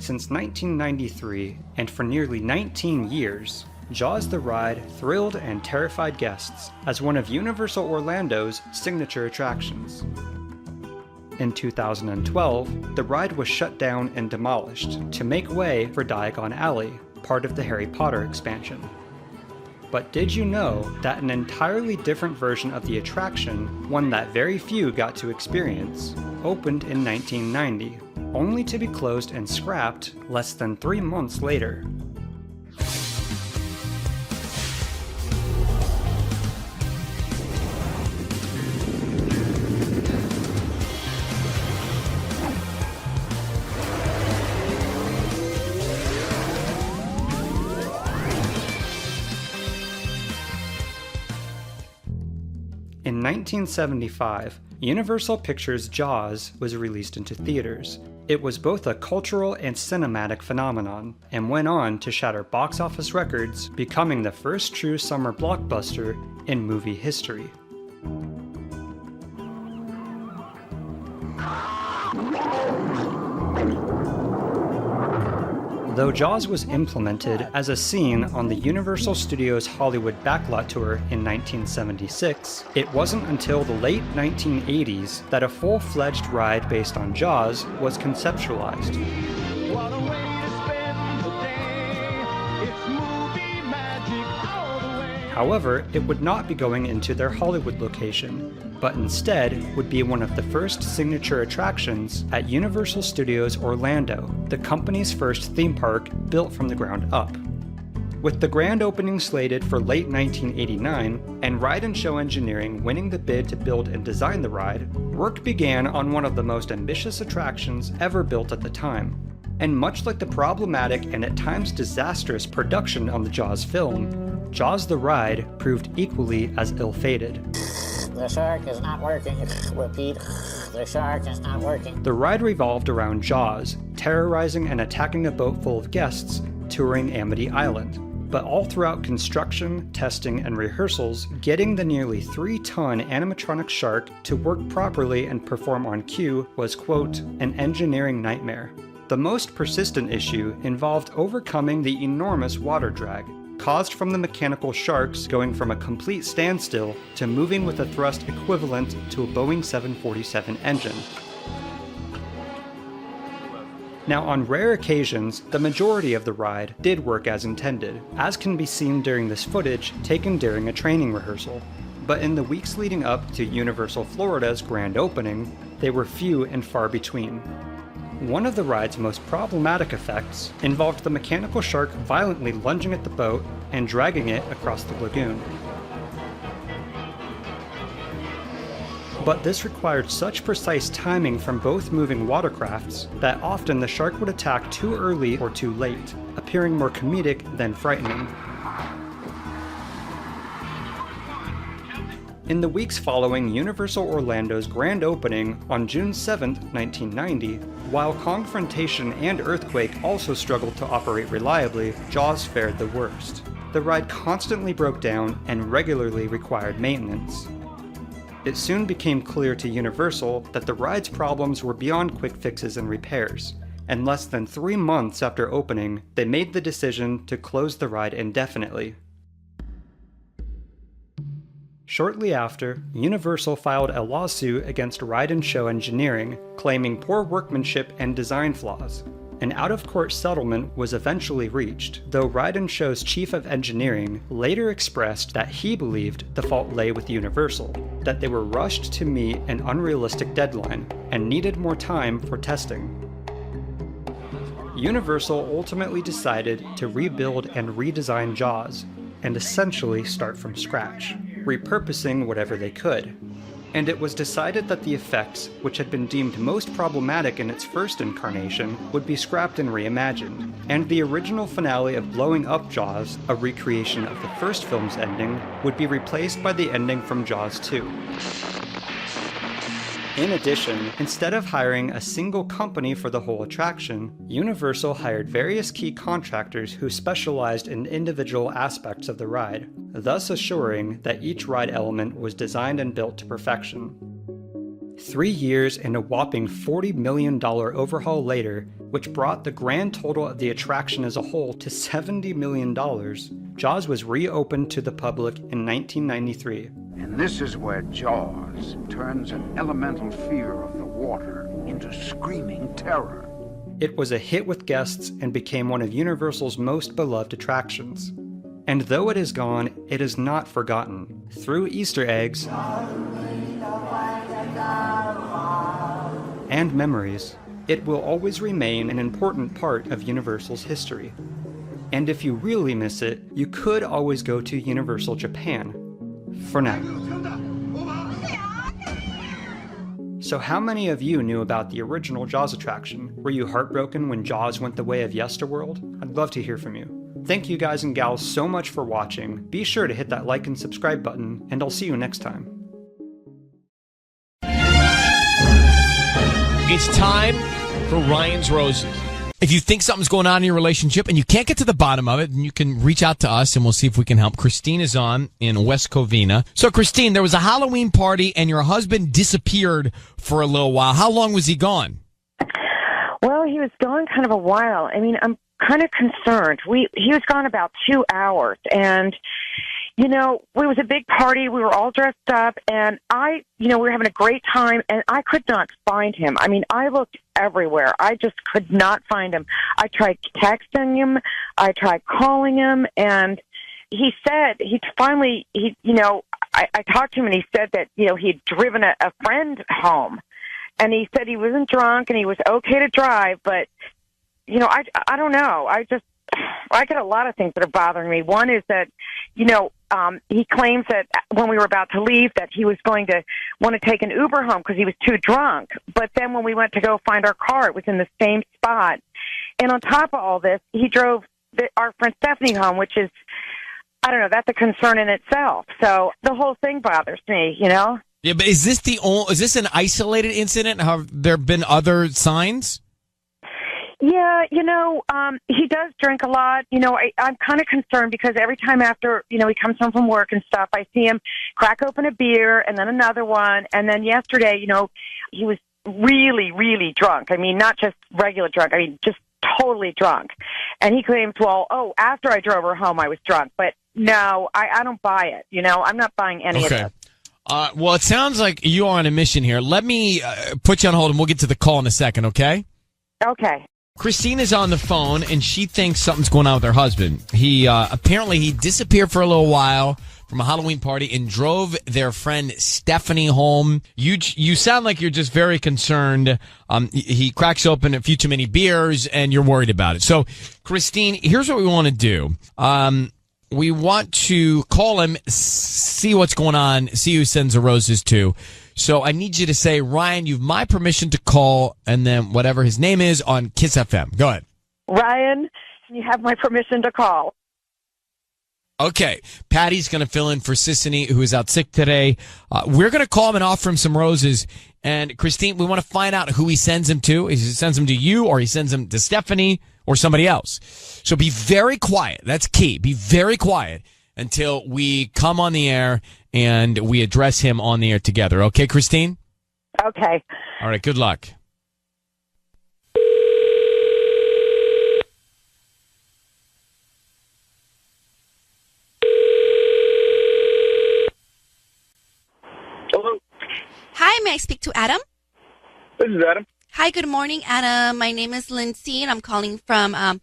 Since 1993, and for nearly 19 years, Jaws the Ride thrilled and terrified guests as one of Universal Orlando's signature attractions. In 2012, the ride was shut down and demolished to make way for Diagon Alley, part of the Harry Potter expansion. But did you know that an entirely different version of the attraction, one that very few got to experience, opened in 1990, only to be closed and scrapped less than 3 months later? In 1975, Universal Pictures' Jaws was released into theaters. It was both a cultural and cinematic phenomenon, and went on to shatter box office records, becoming the first true summer blockbuster in movie history. Though Jaws was implemented as a scene on the Universal Studios Hollywood Backlot Tour in 1976, it wasn't until the late 1980s that a full-fledged ride based on Jaws was conceptualized. What a way to spend the day. It's movie magic all the way. However, it would not be going into their Hollywood location, but instead would be one of the first signature attractions at Universal Studios Orlando, the company's first theme park built from the ground up. With the grand opening slated for late 1989, and Ride and Show Engineering winning the bid to build and design the ride, work began on one of the most ambitious attractions ever built at the time. And much like the problematic and at times disastrous production on the Jaws film, Jaws the Ride proved equally as ill-fated. The shark is not working. Repeat, the shark is not working. The ride revolved around Jaws, terrorizing and attacking a boat full of guests touring Amity Island. But all throughout construction, testing, and rehearsals, getting the nearly 3-ton animatronic shark to work properly and perform on cue was, quote, an engineering nightmare. The most persistent issue involved overcoming the enormous water drag caused from the mechanical sharks going from a complete standstill to moving with a thrust equivalent to a Boeing 747 engine. Now, on rare occasions, the majority of the ride did work as intended, as can be seen during this footage taken during a training rehearsal. But in the weeks leading up to Universal Florida's grand opening, they were few and far between. One of the ride's most problematic effects involved the mechanical shark violently lunging at the boat and dragging it across the lagoon. But this required such precise timing from both moving watercrafts that often the shark would attack too early or too late, appearing more comedic than frightening. In the weeks following Universal Orlando's grand opening on June 7, 1990, while Confrontation and Earthquake also struggled to operate reliably, Jaws fared the worst. The ride constantly broke down and regularly required maintenance. It soon became clear to Universal that the ride's problems were beyond quick fixes and repairs, and less than 3 months after opening, they made the decision to close the ride indefinitely. Shortly after, Universal filed a lawsuit against Ride and Show Engineering, claiming poor workmanship and design flaws. An out-of-court settlement was eventually reached, though Ride and Show's chief of engineering later expressed that he believed the fault lay with Universal, that they were rushed to meet an unrealistic deadline and needed more time for testing. Universal ultimately decided to rebuild and redesign Jaws, and essentially start from scratch, repurposing whatever they could. And it was decided that the effects, which had been deemed most problematic in its first incarnation, would be scrapped and reimagined, and the original finale of blowing up Jaws, a recreation of the first film's ending, would be replaced by the ending from Jaws 2. In addition, instead of hiring a single company for the whole attraction, Universal hired various key contractors who specialized in individual aspects of the ride, thus assuring that each ride element was designed and built to perfection. 3 years and a whopping $40 million overhaul later, which brought the grand total of the attraction as a whole to $70 million, Jaws was reopened to the public in 1993. And this is where Jaws turns an elemental fear of the water into screaming terror. It was a hit with guests and became one of Universal's most beloved attractions. And though it is gone, it is not forgotten. Through Easter eggs and memories, it will always remain an important part of Universal's history. And if you really miss it, you could always go to Universal Japan. For now. So how many of you knew about the original Jaws attraction? Were you heartbroken when Jaws went the way of Yesterworld? I'd love to hear from you. Thank you guys and gals so much for watching. Be sure to hit that like and subscribe button, and I'll see you next time. It's time for Ryan's Roses. If you think something's going on in your relationship and you can't get to the bottom of it, then you can reach out to us and we'll see if we can help. Christine is on in West Covina. So, Christine, there was a Halloween party and your husband disappeared for a little while. How long was he gone? Well, he was gone kind of a while. I mean, I'm kind of concerned. He was gone about 2 hours, and it was a big party. We were all dressed up, and we were having a great time, and I could not find him. I mean, I looked everywhere. I just could not find him. I tried texting him. I tried calling him, and he said I talked to him, and he said that, he'd driven a friend home, and he said he wasn't drunk and he was okay to drive, but, I don't know. I get a lot of things that are bothering me. One is that, he claims that when we were about to leave that he was going to want to take an Uber home because he was too drunk. But then when we went to go find our car, it was in the same spot. And on top of all this, he drove our friend Stephanie home, which is, I don't know, that's a concern in itself. So the whole thing bothers me, Yeah, but is this an isolated incident? Have there been other signs? Yeah, he does drink a lot. I'm kind of concerned because every time after, he comes home from work and stuff, I see him crack open a beer and then another one. And then yesterday, he was really, really drunk. I mean, not just regular drunk. I mean, just totally drunk. And he claims, after I drove her home, I was drunk. But no, I don't buy it. I'm not buying any of this. Well, it sounds like you are on a mission here. Let me put you on hold and we'll get to the call in a second, okay? Okay. Christine is on the phone, and she thinks something's going on with her husband. He apparently he disappeared for a little while from a Halloween party and drove their friend Stephanie home. You sound like you're just very concerned. He cracks open a few too many beers, and you're worried about it. So, Christine, here's what we want to do. We want to call him, see what's going on, see who sends the roses to. So I need you to say, Ryan, you've my permission to call, and then whatever his name is on Kiss FM. Go ahead. Ryan, you have my permission to call. Okay. Patty's going to fill in for Sissany, who is out sick today. We're going to call him and offer him some roses. And Christine, we want to find out who he sends them to. He sends them to you, or he sends them to Stephanie, or somebody else. So be very quiet. That's key. Be very quiet until we come on the air and we address him on the air together. Okay, Christine? Okay. All right, good luck. Hello. Hi, may I speak to Adam? This is Adam. Hi, good morning, Adam. My name is Lindsay, and I'm calling from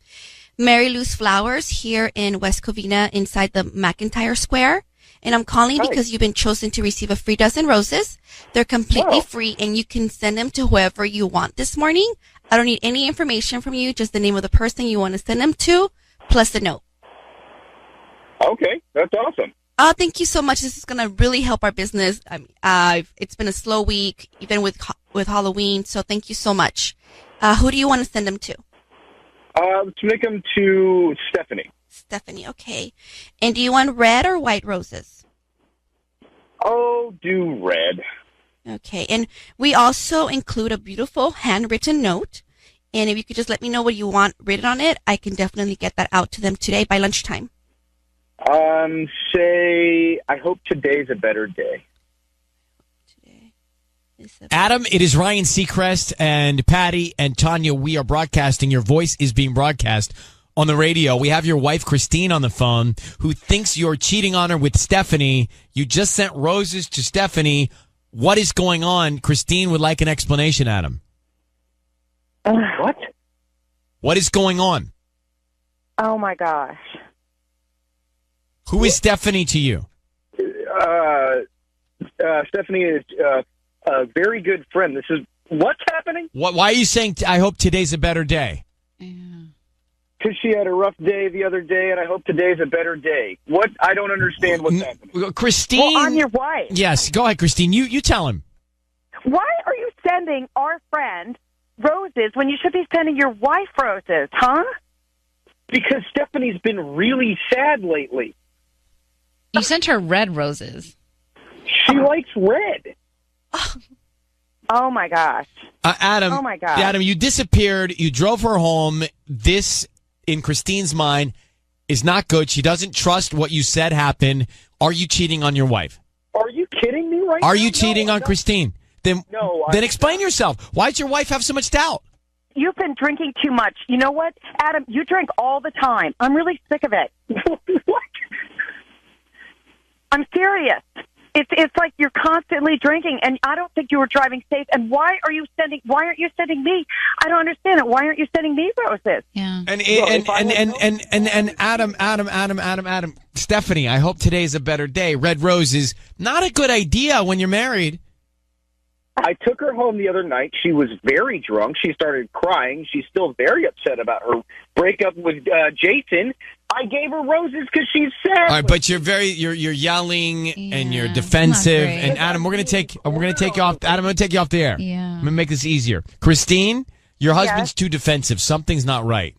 Mary Lou's Flowers here in West Covina inside the McIntyre Square. And I'm calling because you've been chosen to receive a free dozen roses. They're completely free, and you can send them to whoever you want this morning. I don't need any information from you, just the name of the person you want to send them to, plus a note. Okay, that's awesome. Oh, thank you so much. This is going to really help our business. It's been a slow week, even with Halloween, so thank you so much. Who do you want to send them to? To make them to Stephanie. Stephanie, okay. And do you want red or white roses? Oh, do red. Okay, and we also include a beautiful handwritten note. And if you could just let me know what you want written on it, I can definitely get that out to them today by lunchtime. Say, I hope today's a better day. Today. Adam, it is Ryan Seacrest and Patty and Tanya. We are broadcasting. Your voice is being broadcast on the radio. We have your wife, Christine, on the phone, who thinks you're cheating on her with Stephanie. You just sent roses to Stephanie. What is going on? Christine would like an explanation, Adam. What? What is going on? Oh, my gosh. Who is Stephanie to you? Stephanie is a very good friend. This is what's happening? Why are you saying, I hope today's a better day? Because she had a rough day the other day, and I hope today's a better day. What? I don't understand what's happening. Christine. Well, I'm your wife. Yes, go ahead, Christine. You tell him. Why are you sending our friend roses when you should be sending your wife roses, huh? Because Stephanie's been really sad lately. You sent her red roses. She likes red. Oh, my gosh. Adam. Oh, my God. Adam, you disappeared. You drove her home. This, in Christine's mind, is not good. She doesn't trust what you said happened. Are you cheating on your wife? Are you kidding me right now? Are you cheating on Christine? Then explain yourself. Why does your wife have so much doubt? You've been drinking too much. You know what, Adam? You drink all the time. I'm really sick of it. What? I'm serious. It's like you're constantly drinking, and I don't think you were driving safe. And why aren't you sending me? I don't understand it. Why aren't you sending me roses? Yeah. And Adam, Stephanie, I hope today's a better day. Red roses, not a good idea when you're married. I took her home the other night. She was very drunk. She started crying. She's still very upset about her breakup with Jason. I gave her roses because she's sad. All right, but you're yelling and you're defensive. And Adam, we're gonna take you off. Adam, I'm gonna take you off the air. Yeah. I'm gonna make this easier. Christine, your husband's too defensive. Something's not right.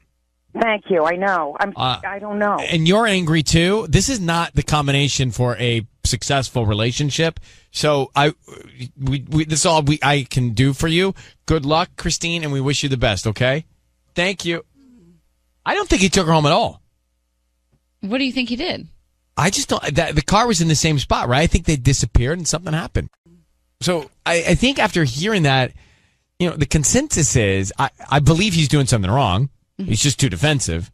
Thank you. I know. I don't know. And you're angry too. This is not the combination for a successful relationship. So this is all I can do for you. Good luck, Christine, and we wish you the best. Okay. Thank you. I don't think he took her home at all. What do you think he did? I just don't. The car was in the same spot, right? I think they disappeared and something happened. So I think after hearing that, the consensus is I believe he's doing something wrong. Mm-hmm. He's just too defensive,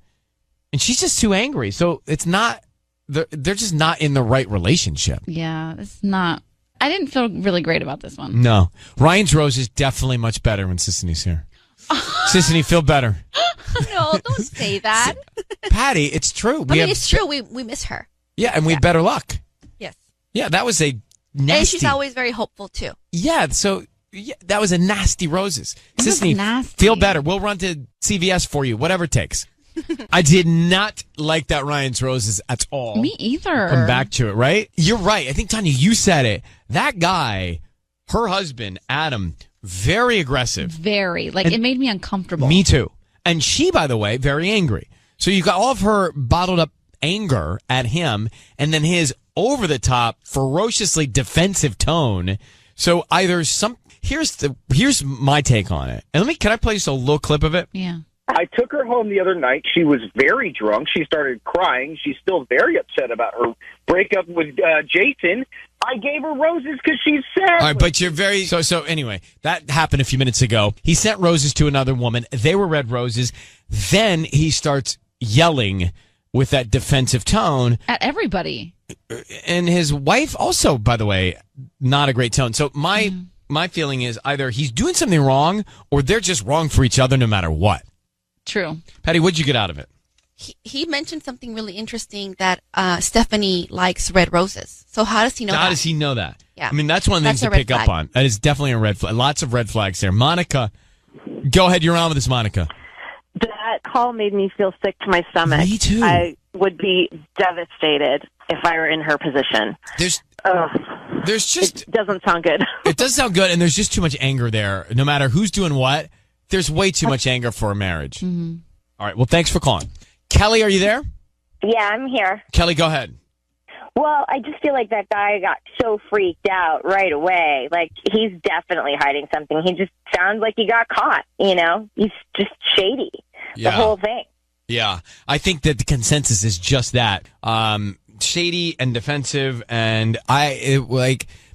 and she's just too angry. So it's not. They're just not in the right relationship. Yeah, it's not. I didn't feel really great about this one. No, Ryan's rose is definitely much better when Sisney's here. Sisney, feel better. No, don't say that. Patty, it's true. It's true. We miss her. Yeah, and we have better luck. Yes. Yeah, that was a nasty. And she's always very hopeful, too. Yeah, so that was a nasty roses. Sisney, feel better. We'll run to CVS for you, whatever it takes. I did not like that Ryan's roses at all. Me either. Come back to it, right? You're right. I think, Tanya, you said it. That guy, her husband, Adam, very aggressive. Very. It made me uncomfortable. Me too. And she, by the way, very angry. So you got all of her bottled up anger at him and then his over-the-top, ferociously defensive tone. So either here's my take on it. And can I play just a little clip of it? Yeah. I took her home the other night. She was very drunk. She started crying. She's still very upset about her breakup with Jason. I gave her roses because she's sad. All right, but you're very... So anyway, that happened a few minutes ago. He sent roses to another woman. They were red roses. Then he starts yelling with that defensive tone. At everybody. And his wife also, by the way, not a great tone. So my feeling is either he's doing something wrong or they're just wrong for each other no matter what. True. Patty, what'd you get out of it? He mentioned something really interesting that Stephanie likes red roses. So how does he know that? How does he know that? Yeah. I mean, that's one of the things to pick up on. That is definitely a red flag. Lots of red flags there. Monica, go ahead. You're on with this, Monica. That call made me feel sick to my stomach. Me too. I would be devastated if I were in her position. There's just... It doesn't sound good. It does sound good, and there's just too much anger there. No matter who's doing what, there's way too much anger for a marriage. Mm-hmm. All right, well, thanks for calling. Kelly, are you there? Yeah, I'm here. Kelly, go ahead. Well, I just feel like that guy got so freaked out right away. He's definitely hiding something. He just sounds like he got caught, He's just shady, the whole thing. Yeah, I think that the consensus is just that. Shady and defensive, and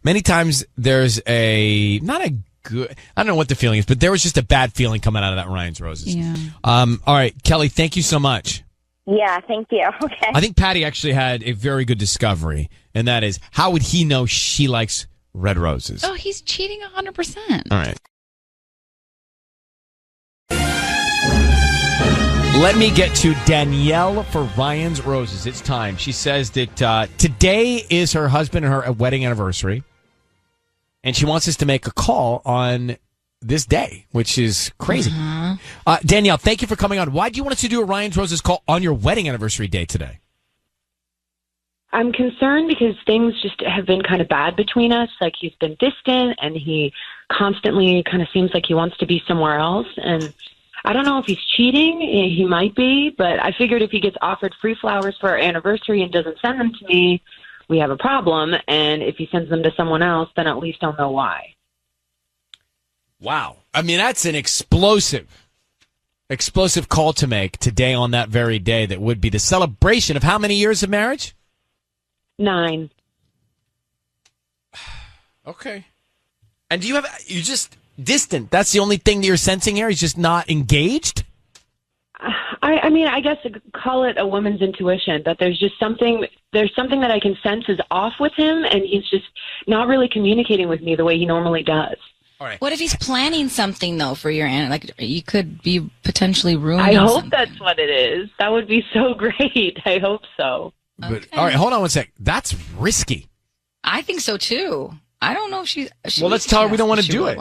many times there's not a good, I don't know what the feeling is, but there was just a bad feeling coming out of that Ryan's Roses. Yeah. All right, Kelly, thank you so much. Yeah, thank you. Okay. I think Patty actually had a very good discovery, and that is, how would he know she likes red roses? Oh, he's cheating 100%. All right. Let me get to Danielle for Ryan's Roses. It's time. She says that today is her husband and her wedding anniversary, and she wants us to make a call on this day, which is crazy. Danielle, thank you for coming on. Why do you want us to do a Ryan's Roses call on your wedding anniversary day today? I'm concerned because things just have been kind of bad between us. Like, he's been distant, and he constantly kind of seems like he wants to be somewhere else. And I don't know if he's cheating. He might be, but I figured if he gets offered free flowers for our anniversary and doesn't send them to me, we have a problem. And if he sends them to someone else, then at least I'll know why. Wow. I mean, that's an explosive call to make today on that very day that would be the celebration of how many years of marriage? 9. Okay. And you're just distant. That's the only thing that you're sensing here? He's just not engaged? I mean, I guess call it a woman's intuition, that there's something that I can sense is off with him, and he's just not really communicating with me the way he normally does. All right. What if he's planning something, though, for your aunt? Like, you could be potentially ruining I hope something. that's what it is. That would be so great. I hope so. But, all right, hold on one sec. That's risky. I think so, too. I don't know if she well, let's tell her we don't want to do it.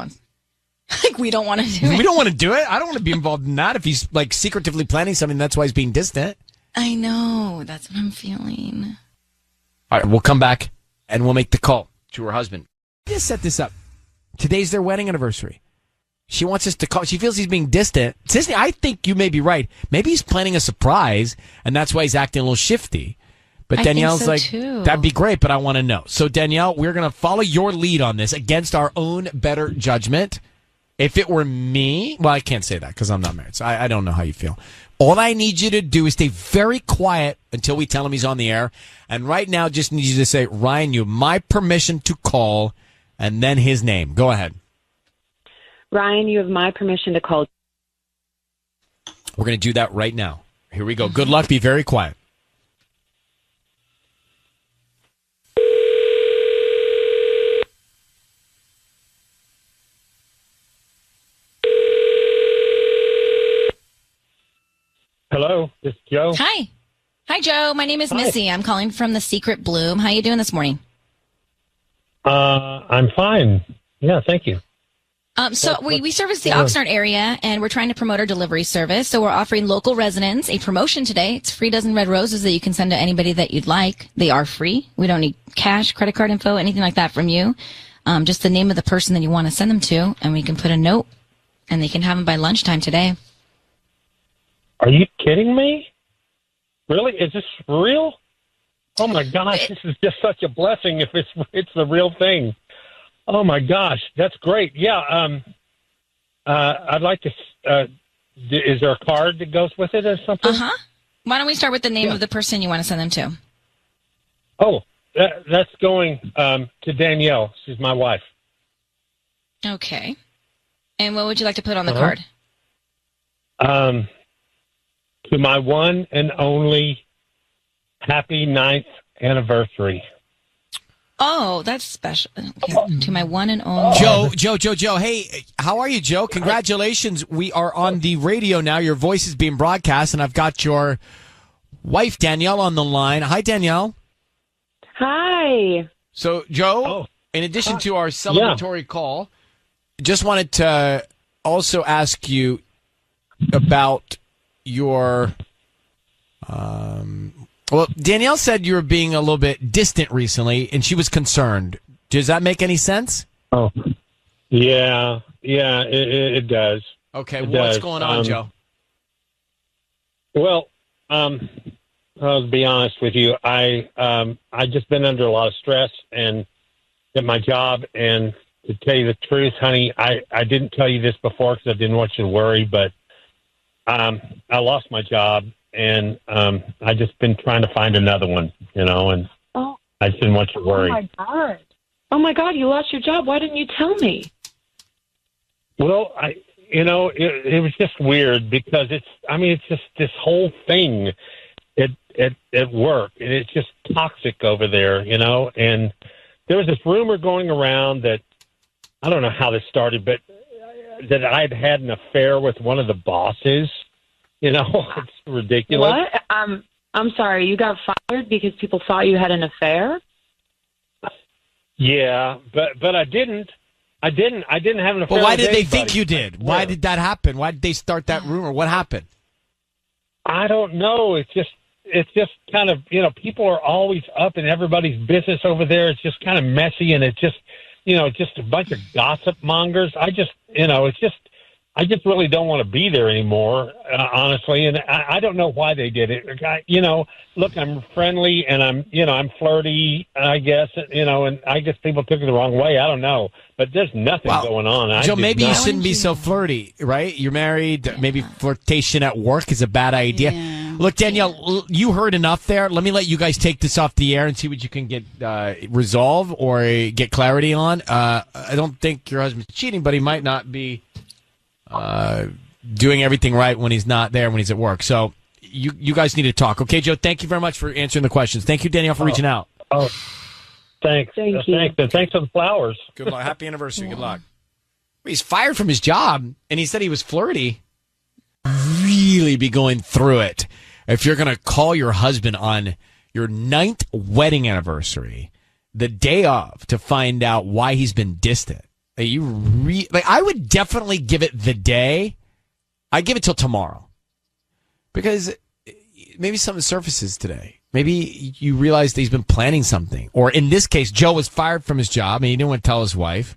Like, we don't want to do it. We don't want to do it. I don't want to be involved in that if he's, like, secretively planning something. That's why he's being distant. I know. That's what I'm feeling. All right, we'll come back, and we'll make the call to her husband. Just set this up. Today's their wedding anniversary. She wants us to call. She feels he's being distant. Sisney, I think you may be right. Maybe he's planning a surprise, and that's why he's acting a little shifty. But Danielle's like, that'd be great, but I want to know. So, Danielle, we're going to follow your lead on this against our own better judgment. If it were me, well, I can't say that because I'm not married, so I don't know how you feel. All I need you to do is stay very quiet until we tell him he's on the air. And right now, just need you to say, Ryan, you have my permission to call, and then his name. Go ahead. Ryan, you have my permission to call. We're going to do that right now. Here we go. Good luck. Be very quiet. Hello, this is Joe. Hi, Joe. My name is Missy. I'm calling from the Secret Bloom. How you doing this morning? I'm fine. Yeah, thank you. So we service the Oxnard area, and we're trying to promote our delivery service. So we're offering local residents a promotion today. It's free dozen red roses that you can send to anybody that you'd like. They are free. We don't need cash, credit card info, anything like that from you. Just the name of the person that you want to send them to, and we can put a note, and they can have them by lunchtime today. Are you kidding me? Really? Is this real? Oh my gosh, this is just such a blessing if it's the real thing. Oh my gosh, that's great. Yeah, I'd like to. Is there a card that goes with it or something? Why don't we start with the name of the person you want to send them to? Oh, that's going to Danielle. She's my wife. Okay. And what would you like to put on the card? To my one and only happy 9th anniversary. Oh, that's special. Okay. To my one and only. Joe. Hey, how are you, Joe? Congratulations. We are on the radio now. Your voice is being broadcast, and I've got your wife, Danielle, on the line. Hi, Danielle. Hi. So, Joe, in addition to our celebratory call, just wanted to also ask you about your well, Danielle said you were being a little bit distant recently, and she was concerned. Does that make any sense? Oh, yeah, it does. Okay, it what's does. going on, Joe? Well, I'll be honest with you. I just been under a lot of stress and at my job, and to tell you the truth, honey, I didn't tell you this before because I didn't want you to worry, but I lost my job, and I just been trying to find another one, and I just didn't want you to worry. Oh my God. oh my God, you lost your job. Why didn't you tell me? Well, it was just weird because it's just this whole thing at work, and it's just toxic over there, and there was this rumor going around that, I don't know how this started, but that I'd had an affair with one of the bosses. It's ridiculous. What? I'm sorry, you got fired because people thought you had an affair? Yeah, but I didn't. I didn't have an affair. Well, why with did they anybody. think you did? Why did that happen? Why did they start that rumor? What happened? I don't know. It's just kind of, people are always up in everybody's business over there. It's just kind of messy, and it's just, just a bunch of gossip mongers. I just really don't want to be there anymore, honestly. And I don't know why they did it. Look, I'm friendly and I'm flirty, I guess, and I guess people took it the wrong way. I don't know, but there's nothing going on. Joe, maybe you shouldn't be so flirty, right? You're married. Maybe flirtation at work is a bad idea. Yeah. Look, Danielle, you heard enough there. Let me let you guys take this off the air and see what you can get resolve or get clarity on. I don't think your husband's cheating, but he might not be doing everything right when he's not there, when he's at work. So you guys need to talk. Okay, Joe, thank you very much for answering the questions. Thank you, Danielle, for reaching out. Oh, thanks. Thank you. Thanks, and thanks for the flowers. Good luck. Happy anniversary. Good luck. He's fired from his job, and he said he was flirty. Really be going through it if you're going to call your husband on your 9th wedding anniversary the day of to find out why he's been distant. I would definitely give it the day. I give it till tomorrow because maybe something surfaces today. Maybe you realize that he's been planning something, or in this case, Joe was fired from his job and he didn't want to tell his wife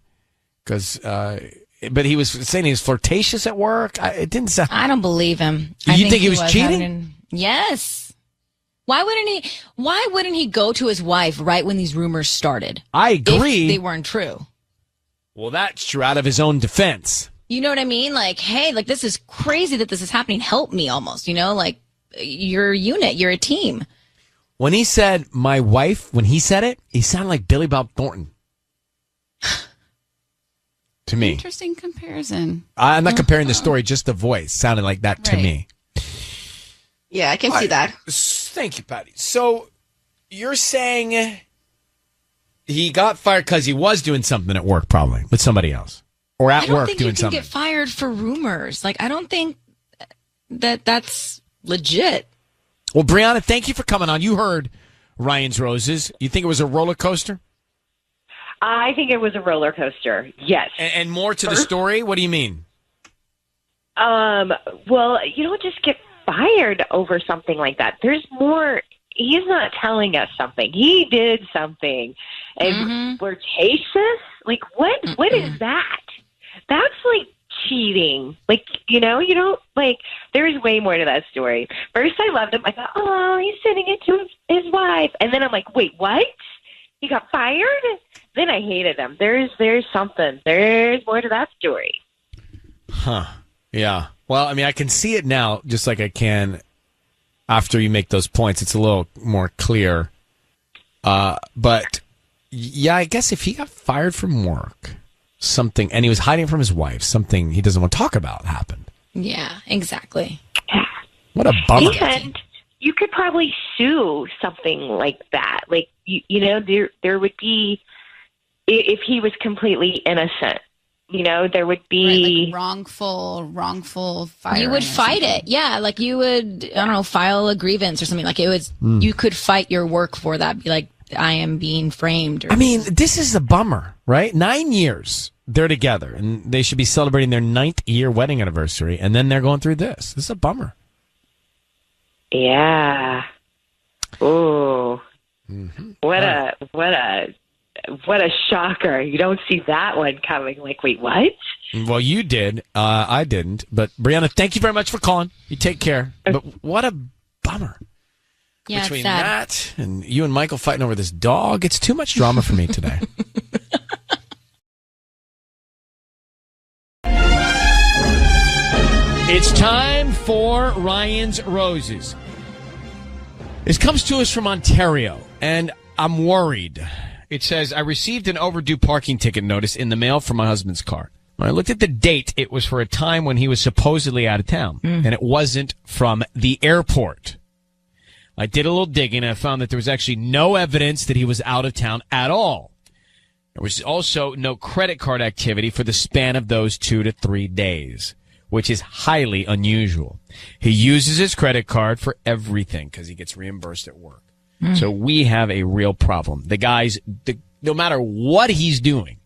because. But he was saying he was flirtatious at work. It didn't sound. I don't believe him. You think he was cheating? Yes. Why wouldn't he go to his wife right when these rumors started? I agree. If they weren't true. Well, that's true out of his own defense. You know what I mean? Like, hey, like this is crazy that this is happening. Help me almost, like you're a unit, you're a team. When he said my wife, when he said it, he sounded like Billy Bob Thornton. To me. Interesting comparison. I'm not comparing the story, just the voice sounded like that to me. Yeah, I can see that. Thank you, Patty. So you're saying he got fired because he was doing something at work, probably with somebody else, or at work doing something. I don't think you can get fired for rumors. Like, I don't think that's legit. Well, Brianna, thank you for coming on. You heard Ryan's Roses. You think it was a roller coaster? I think it was a roller coaster. Yes. And more to the story? What do you mean? Well, you don't just get fired over something like that. There's more. He's not telling us something. He did something. And flirtatious? Like, what is that? That's like cheating. Like, you don't, like, there's way more to that story. First, I loved him. I thought, oh, he's sending it to his wife. And then I'm like, wait, what? He got fired? Then I hated him. There's something. There's more to that story. Huh. Yeah. Well, I mean, I can see it now, just like I can after you make those points. It's a little more clear. But, yeah, I guess if he got fired from work, something, and he was hiding from his wife, something he doesn't want to talk about happened. Yeah, exactly. What a bummer. And you could probably sue something like that. Like, there would be, if he was completely innocent, there would be wrongful firing. You would fight it. Yeah. Like you would, I don't know, file a grievance or something. Like it was, you could fight your work for that. Be like, I am being framed. I mean, this is a bummer, right? 9 years they're together and they should be celebrating their 9th year wedding anniversary. And then they're going through this. This is a bummer. Yeah. Ooh. What a shocker. You don't see that one coming. Like, wait, what? Well, you did. I didn't. But, Brianna, thank you very much for calling. You take care. But what a bummer. Yeah, Between it's sad. that and you and Michael fighting over this dog, it's too much drama for me today. It's time for Ryan's Roses. This comes to us from Ontario, and I'm worried. It says, I received an overdue parking ticket notice in the mail from my husband's car. When I looked at the date, it was for a time when he was supposedly out of town, and it wasn't from the airport. I did a little digging, and I found that there was actually no evidence that he was out of town at all. There was also no credit card activity for the span of those 2 to 3 days, which is highly unusual. He uses his credit card for everything because he gets reimbursed at work. So we have a real problem. The guy's, no matter what he's doing,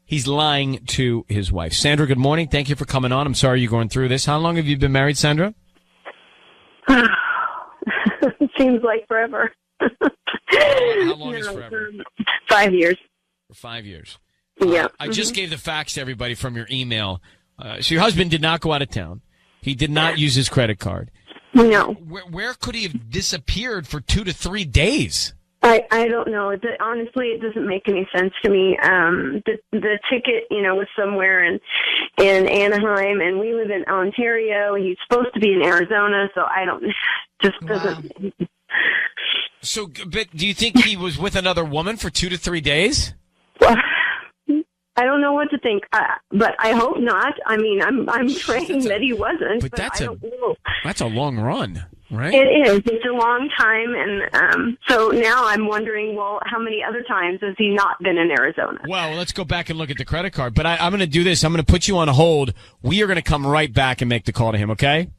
he's lying to his wife. Sandra, good morning. Thank you for coming on. I'm sorry you're going through this. How long have you been married, Sandra? It seems like forever. How long is forever? 5 years. For 5 years. Yeah. I just gave the facts to everybody from your email. So your husband did not go out of town. He did not use his credit card. No. Where could he have disappeared for 2 to 3 days? I don't know. Honestly, it doesn't make any sense to me. The ticket, was somewhere in Anaheim, and we live in Ontario. He's supposed to be in Arizona, so I don't. Just doesn't. So, but do you think he was with another woman for 2 to 3 days? Well, I don't know what to think, but I hope not. I mean, I'm praying that he wasn't. But I don't know. That's a long run, right? It is. It's a long time, and so now I'm wondering, well, how many other times has he not been in Arizona? Well, let's go back and look at the credit card. But I'm going to do this. I'm going to put you on hold. We are going to come right back and make the call to him, okay?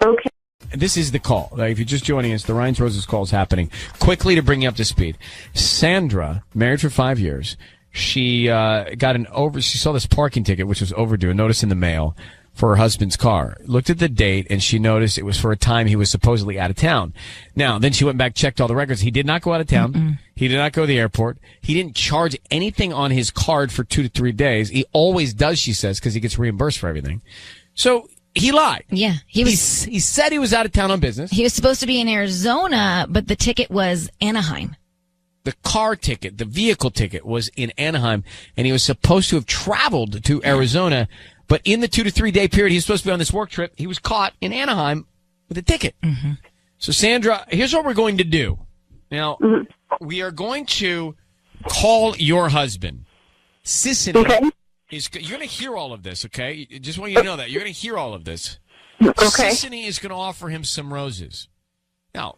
Okay. This is the call. If you're just joining us, the Ryan's Roses call is happening. Quickly to bring you up to speed. Sandra, married for 5 years. She she saw this parking ticket, which was overdue, a notice in the mail for her husband's car. Looked at the date, and she noticed it was for a time he was supposedly out of town. Now, then she went back, checked all the records. He did not go out of town. Mm-mm. He did not go to the airport. He didn't charge anything on his card for 2 to 3 days. He always does, she says, because he gets reimbursed for everything. So he lied. Yeah. He said he was out of town on business. He was supposed to be in Arizona, but the ticket was Anaheim. The car ticket, the vehicle ticket was in Anaheim, and he was supposed to have traveled to Arizona, but in the 2 to 3 day period he was supposed to be on this work trip, he was caught in Anaheim with a ticket. Mm-hmm. So, Sandra, here's what we're going to do. Now, we are going to call your husband. Sissany. Okay. You're going to hear all of this, okay? Just want you to know that. You're going to hear all of this. Okay. Sissany is going to offer him some roses. Now,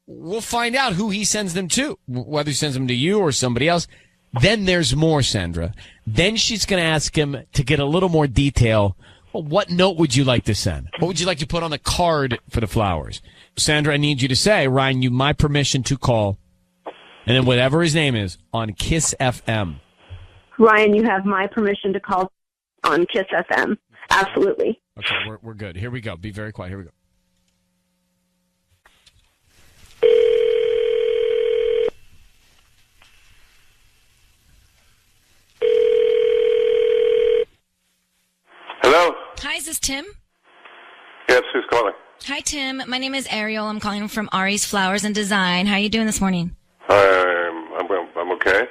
we'll find out who he sends them to, whether he sends them to you or somebody else. Then there's more, Sandra. Then she's going to ask him to get a little more detail. Well, what note would you like to send? What would you like to put on the card for the flowers? Sandra, I need you to say, Ryan, you my permission to call, and then whatever his name is, on Kiss FM. Ryan, you have my permission to call on Kiss FM. Absolutely. Okay, we're good. Here we go. Be very quiet. Here we go. Hello? Hi, is this Tim? Yes, who's calling? Hi, Tim. My name is Ariel. I'm calling from Ari's Flowers and Design. How are you doing this morning? I'm okay.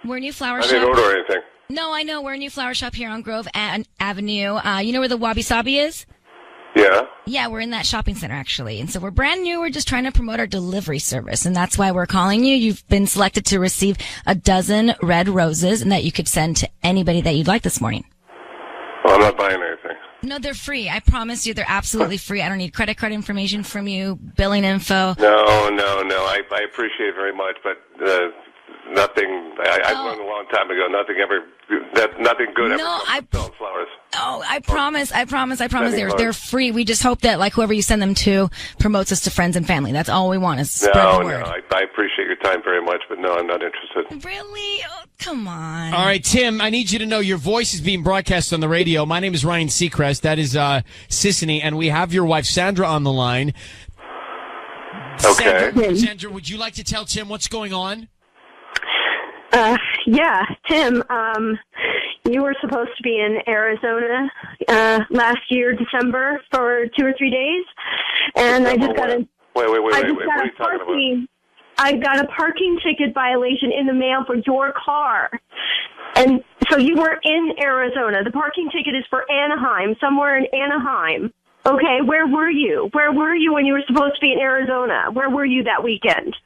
We're a new flower I shop. didn't order anything. No, I know. We're a new flower shop here on Grove Avenue. You know where the Wabi Sabi is? Yeah? Yeah, we're in that shopping center, actually. And so we're brand new. We're just trying to promote our delivery service, and that's why we're calling you. You've been selected to receive a dozen red roses, and that you could send to anybody that you'd like this morning. Well, I'm not buying anything. No, they're free. I promise you they're absolutely free. I don't need credit card information from you, billing info. No. I appreciate it very much, but nothing. I learned a long time ago. Nothing good ever comes from selling flowers. Oh, I promise. They're free. We just hope that, like, whoever you send them to promotes us to friends and family. That's all we want is spread the word. No. I appreciate your time very much, but no, I'm not interested. Really? Oh, come on. All right, Tim, I need you to know your voice is being broadcast on the radio. My name is Ryan Seacrest. That is Sissany, and we have your wife, Sandra, on the line. Okay. Sandra, would you like to tell Tim what's going on? Yeah, Tim, you were supposed to be in Arizona last year, December, for 2 or 3 days, and I just got a... Wait, what are you talking about? I got a parking ticket violation in the mail for your car. And so you were in Arizona. The parking ticket is for Anaheim, somewhere in Anaheim. Okay, where were you? Where were you when you were supposed to be in Arizona? Where were you that weekend?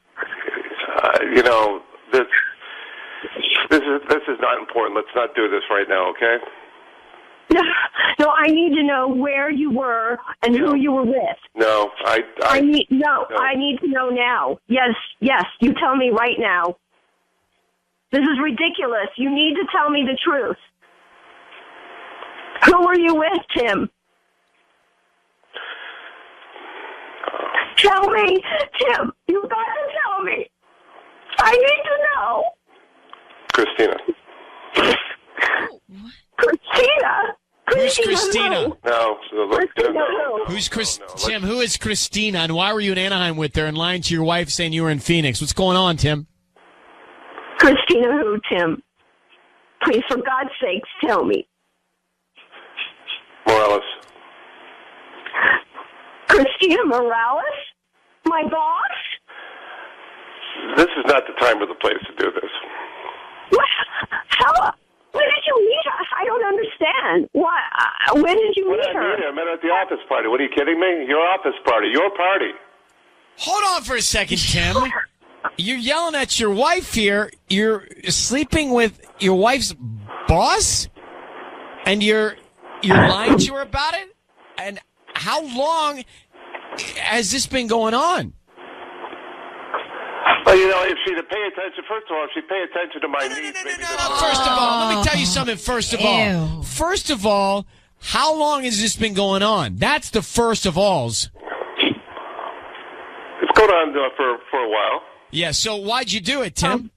This is not important. Let's not do this right now, okay? No, I need to know where you were and who you were with. No, I need to know now. Yes, you tell me right now. This is ridiculous. You need to tell me the truth. Who were you with, Tim? Tell me, Tim. You got to tell me. I need to know. Christina. Christina? Who's Christina? No. Who's Tim, who is Christina, and why were you in Anaheim with her and lying to your wife saying you were in Phoenix? What's going on, Tim? Christina who, Tim? Please, for God's sakes, tell me. Morales. Christina Morales? My boss? This is not the time or the place to do this. What? How? When did you meet her? I don't understand. What? When did you meet her? I met her at the office party. What are you kidding me? Your office party. Your party. Hold on for a second, Tim. You're yelling at your wife here. You're sleeping with your wife's boss? And you're lying to her about it? And how long has this been going on? Well, if she'd pay attention, first of all, if she'd pay attention to my needs, maybe... First of all, let me tell you something, First of all, how long has this been going on? That's the first of alls. It's going on for a while. Yeah, so why'd you do it, Tim?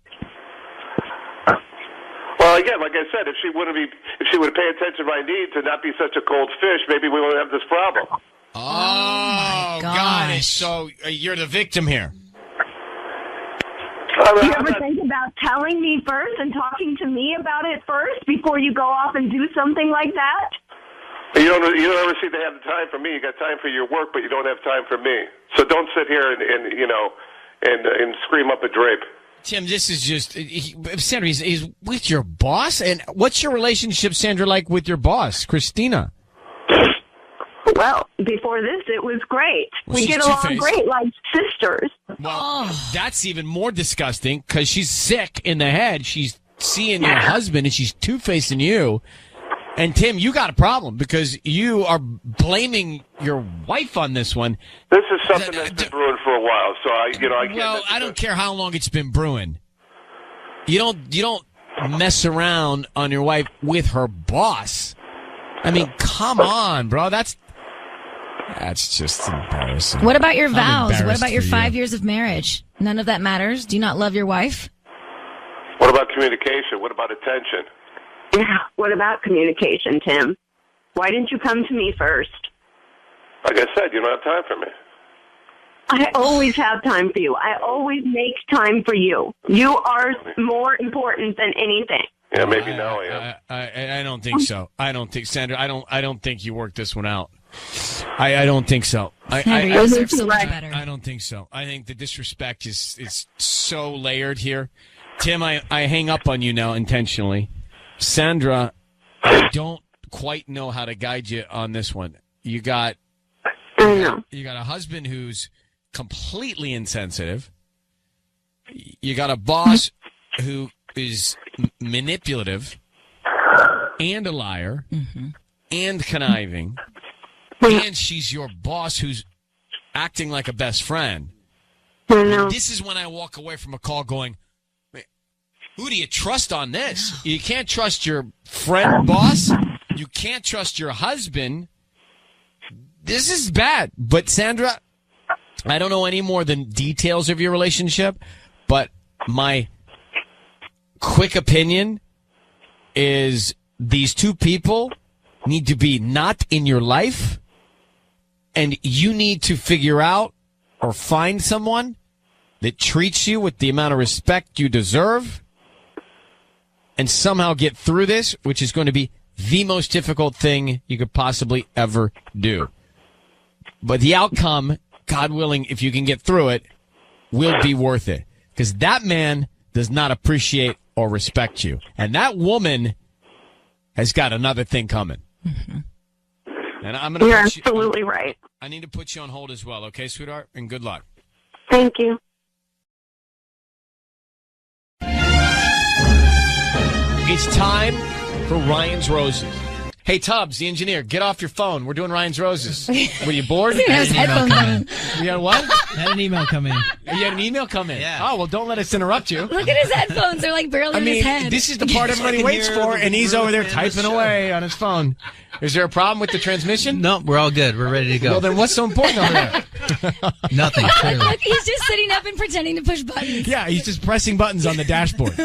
Well, again, like I said, if she would pay attention to my needs and not be such a cold fish, maybe we wouldn't have this problem. Oh, got it. So you're the victim here. Do you ever think about telling me first and talking to me about it first before you go off and do something like that? You don't ever seem to have the time for me. You got time for your work, but you don't have time for me. So don't sit here and scream up a drape. Tim, this is just Sandra. He's with your boss, and what's your relationship, Sandra, like with your boss, Christina? Well, before this, it was great. Well, we get along great, like sisters. Well, that's even more disgusting because she's sick in the head. She's seeing your husband, and she's two-facing you. And, Tim, you got a problem because you are blaming your wife on this one. This is something that's been brewing for a while, so I can't... Well, I don't care how long it's been brewing. You don't mess around on your wife with her boss. I mean, come on, bro. That's just embarrassing. What about your vows? What about your 5 years of marriage? None of that matters? Do you not love your wife? What about communication? What about attention? What about communication, Tim? Why didn't you come to me first? Like I said, you don't have time for me. I always have time for you. I always make time for you. You are more important than anything. Yeah, maybe now I am. I don't think so. I don't think, Sandra. I don't think you worked this one out. I don't think so. Sandra, you deserve so much better. I don't think so. I think the disrespect is so layered here. Tim, I hang up on you now intentionally. Sandra, I don't quite know how to guide you on this one. You got a husband who's completely insensitive. You got a boss who is manipulative and a liar and conniving. And she's your boss who's acting like a best friend. This is when I walk away from a call going, who do you trust on this? You can't trust your friend boss. You can't trust your husband. This is bad. But Sandra, I don't know any more than details of your relationship, but my quick opinion is these two people need to be not in your life, and you need to figure out or find someone that treats you with the amount of respect you deserve and somehow get through this, which is going to be the most difficult thing you could possibly ever do. But the outcome, God willing, if you can get through it, will be worth it. Because that man does not appreciate or respect you. And that woman has got another thing coming. And I'm going to You're absolutely right. I need to put you on hold as well, okay, sweetheart? And good luck. Thank you. It's time for Ryan's Roses. Hey, Tubbs, the engineer, get off your phone. We're doing Ryan's Roses. Were you bored? He has headphones on. You had what? I had an email come in. You had an email come in? Yeah. Oh, well, don't let us interrupt you. Look at his headphones. They're like barely in his head. This is the part everybody waits for, and he's over there typing away on his phone. Is there a problem with the transmission? No, we're all good. We're ready to go. Well, then what's so important over there? Nothing. Clearly. Look, he's just sitting up and pretending to push buttons. Yeah, he's just pressing buttons on the dashboard.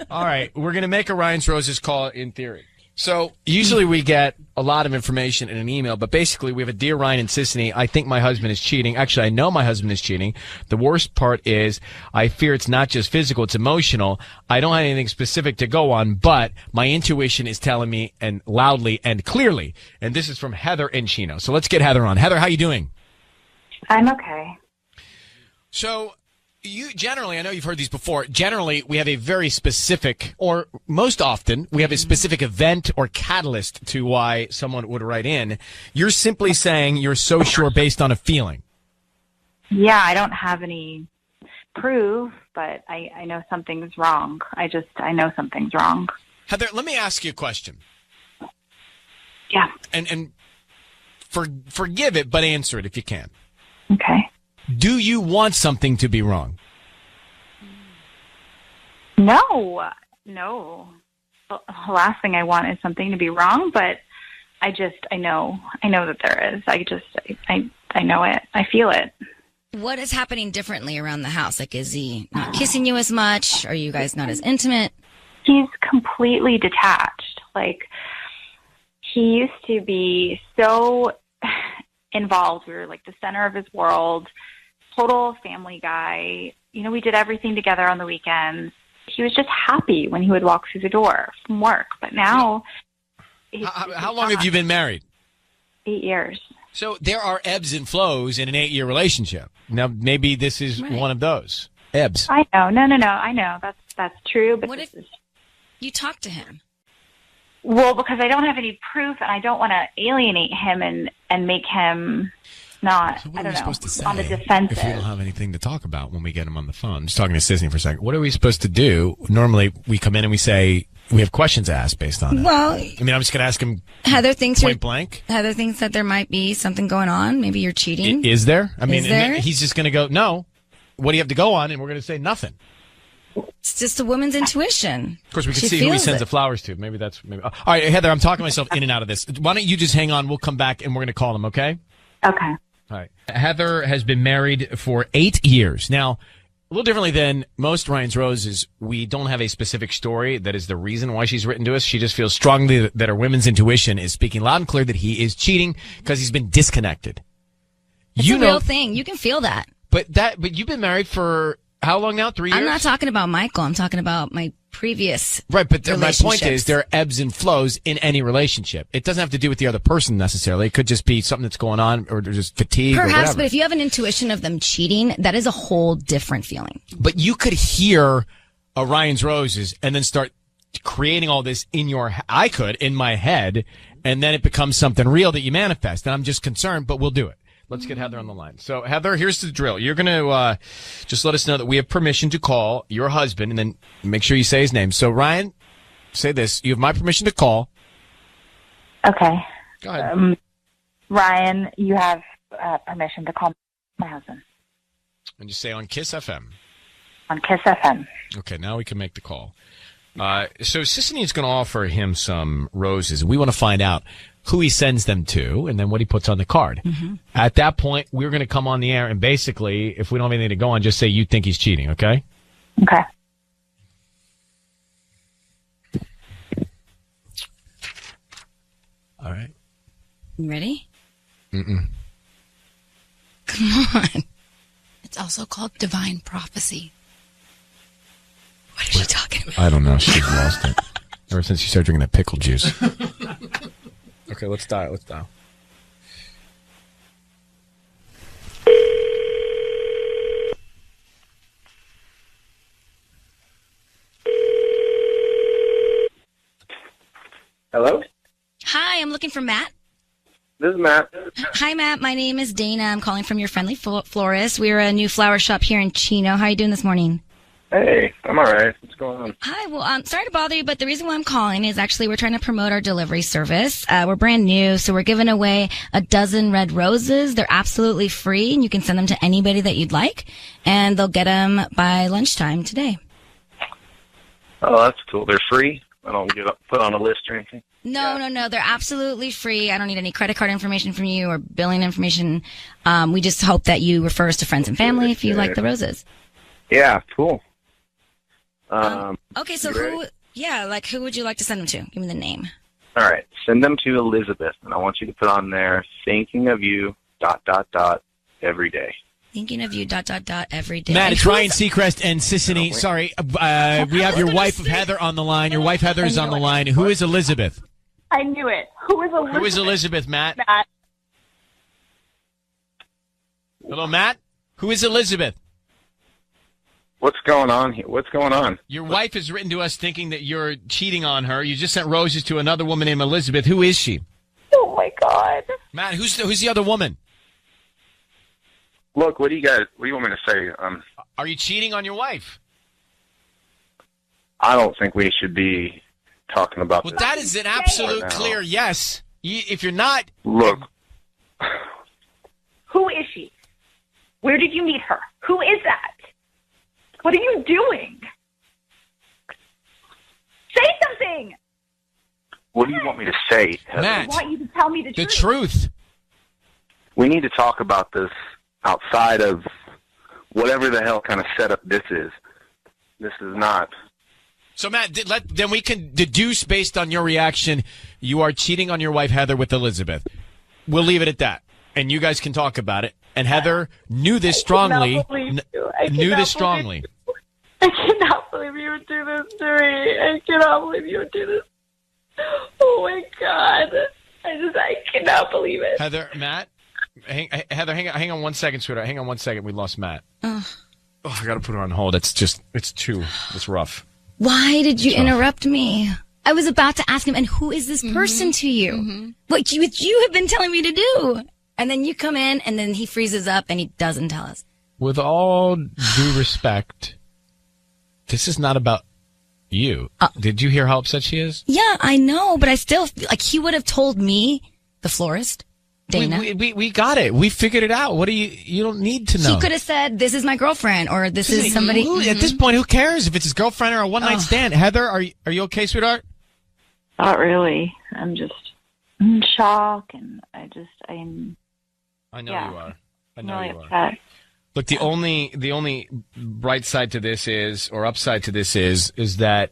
All right, we're going to make a Ryan's Roses call in theory. So usually we get a lot of information in an email, but basically we have a Dear Ryan and Sissany, I think my husband is cheating. Actually, I know my husband is cheating. The worst part is I fear it's not just physical, it's emotional. I don't have anything specific to go on, but my intuition is telling me and loudly and clearly. And this is from Heather in Chino. So let's get Heather on. Heather, how you doing? I'm okay. So you generally, I know you've heard these before, generally we have a very specific, or most often, we have a specific event or catalyst to why someone would write in. You're simply saying you're so sure based on a feeling. Yeah, I don't have any proof, but I know something's wrong. I know something's wrong. Heather, let me ask you a question. Yeah. And forgive it, but answer it if you can. Okay. Do you want something to be wrong? No. The last thing I want is something to be wrong, but I know that there is. I know it. I feel it. What is happening differently around the house? Like, is he not kissing you as much? Are you guys not as intimate? He's completely detached. Like, he used to be so involved. We were like the center of his world. Total family guy. You know, we did everything together on the weekends. He was just happy when he would walk through the door from work. But now... How long have you been married? 8 years. So there are ebbs and flows in an 8-year relationship. Now, maybe this is one of those. Ebbs. I know. No. I know. That's true. But what if you talk to him? Well, because I don't have any proof, and I don't want to alienate him and make him... not, so what I don't are we know, supposed to say on the defensive. if we don't have anything to talk about when we get him on the phone? I'm just talking to Sissany for a second. What are we supposed to do? Normally, we come in and we say we have questions to ask based on it. Well, I mean, I'm just going to ask him Heather thinks point blank. Heather thinks that there might be something going on. Maybe you're cheating. Is there? I mean, Is there? he's just going to go, no. What do you have to go on? And we're going to say nothing. It's just a woman's intuition. Of course, we can She see who he feels sends it. the flowers to. Maybe that's... All right, Heather, I'm talking myself in and out of this. Why don't you just hang on? We'll come back and we're going to call him, okay? Okay. All right. Heather has been married for 8 years. Now, a little differently than most Ryan's Roses, we don't have a specific story that is the reason why she's written to us. She just feels strongly that her women's intuition is speaking loud and clear that he is cheating because he's been disconnected. It's a real thing. You can feel that. But you've been married for how long now? 3 years? I'm not talking about Michael. I'm talking about my previous Right, but my point is relationships. there are ebbs and flows in any relationship. It doesn't have to do with the other person necessarily. It could just be something that's going on or just fatigue or Perhaps, whatever. but if you have an intuition of them cheating, that is a whole different feeling. But you could hear a Ryan's Roses and then start creating all this in my head, and then it becomes something real that you manifest. And I'm just concerned, but we'll do it. Let's get Heather on the line. So, Heather, here's the drill. You're going to just let us know that we have permission to call your husband, and then make sure you say his name. So, Ryan, say this. You have my permission to call. Okay. Go ahead. Ryan, you have permission to call my husband And just say on Kiss FM. on Kiss FM. Okay, now we can make the call. So Sissany is going to offer him some roses. We want to find out who he sends them to and then what he puts on the card. Mm-hmm. At that point, we're going to come on the air and basically, if we don't have anything to go on, just say you think he's cheating, okay? Okay. All right. You ready? Mm-mm. Come on. It's also called divine prophecy. What is she talking about? I don't know. She's lost it. Ever since she started drinking that pickle juice. Okay, let's dial. Hello? Hi, I'm looking for Matt. This is Matt. Hi, Matt. My name is Dana. I'm calling from your friendly florist. We're a new flower shop here in Chino. How are you doing this morning? Hey, I'm all right. What's going on? Hi. Well, sorry to bother you, but the reason why I'm calling is actually we're trying to promote our delivery service. We're brand new, so we're giving away a dozen red roses. They're absolutely free, and you can send them to anybody that you'd like, and they'll get them by lunchtime today. Oh, that's cool. They're free? I don't get put on a list or anything? No. They're absolutely free. I don't need any credit card information from you or billing information. We just hope that you refer us to friends and family if you like the roses. Yeah, cool. Okay, so who would you like to send them to? Give me the name. All right, send them to Elizabeth, and I want you to put on there, thinking of you, ... every day. Thinking of you, ... every day. Matt, it's Ryan Seacrest and Sissany. Sorry, we have your wife, Heather, on the line. Your wife, Heather, is on the line. Who is Elizabeth? I knew it. Who is Elizabeth? Who is Elizabeth, Matt? Hello, Matt? Who is Elizabeth? What's going on here? What's going on? Your wife has written to us thinking that you're cheating on her. You just sent roses to another woman named Elizabeth. Who is she? Oh, my God. Matt, who's the other woman? Look, what do you want me to say? Are you cheating on your wife? I don't think we should be talking about this. Well, that is an absolute right clear yes. If you're not... Look. Who is she? Where did you meet her? Who is that? What are you doing? Say something! What do you want me to say, Heather? I want you to tell me the truth. We need to talk about this outside of whatever the hell kind of setup this is. This is not... So, Matt, then we can deduce based on your reaction, you are cheating on your wife, Heather, with Elizabeth. We'll leave it at that. And you guys can talk about it. And Heather knew this strongly. I cannot believe you would do this to me. I cannot believe you would do this. Oh, my God. I cannot believe it. Heather, Matt? Heather, hang on 1 second, sweetheart. Hang on 1 second. We lost Matt. Oh, I got to put her on hold. It's rough. Why did you interrupt me? I was about to ask him, and who is this person to you? What you have been telling me to do. And then you come in, and then he freezes up, and he doesn't tell us. With all due respect, this is not about you. Did you hear how upset she is? Yeah, I know, but I still feel like he would have told me, the florist, Dana. We got it. We figured it out. What do you don't need to know. He could have said, this is my girlfriend, or this is somebody. At this point, who cares if it's his girlfriend or a one-night stand? Heather, are you okay, sweetheart? Not really. I'm in shock, and I'm... I know you are. I know really you upset. are. Look, the only bright side to this is, or upside to this is that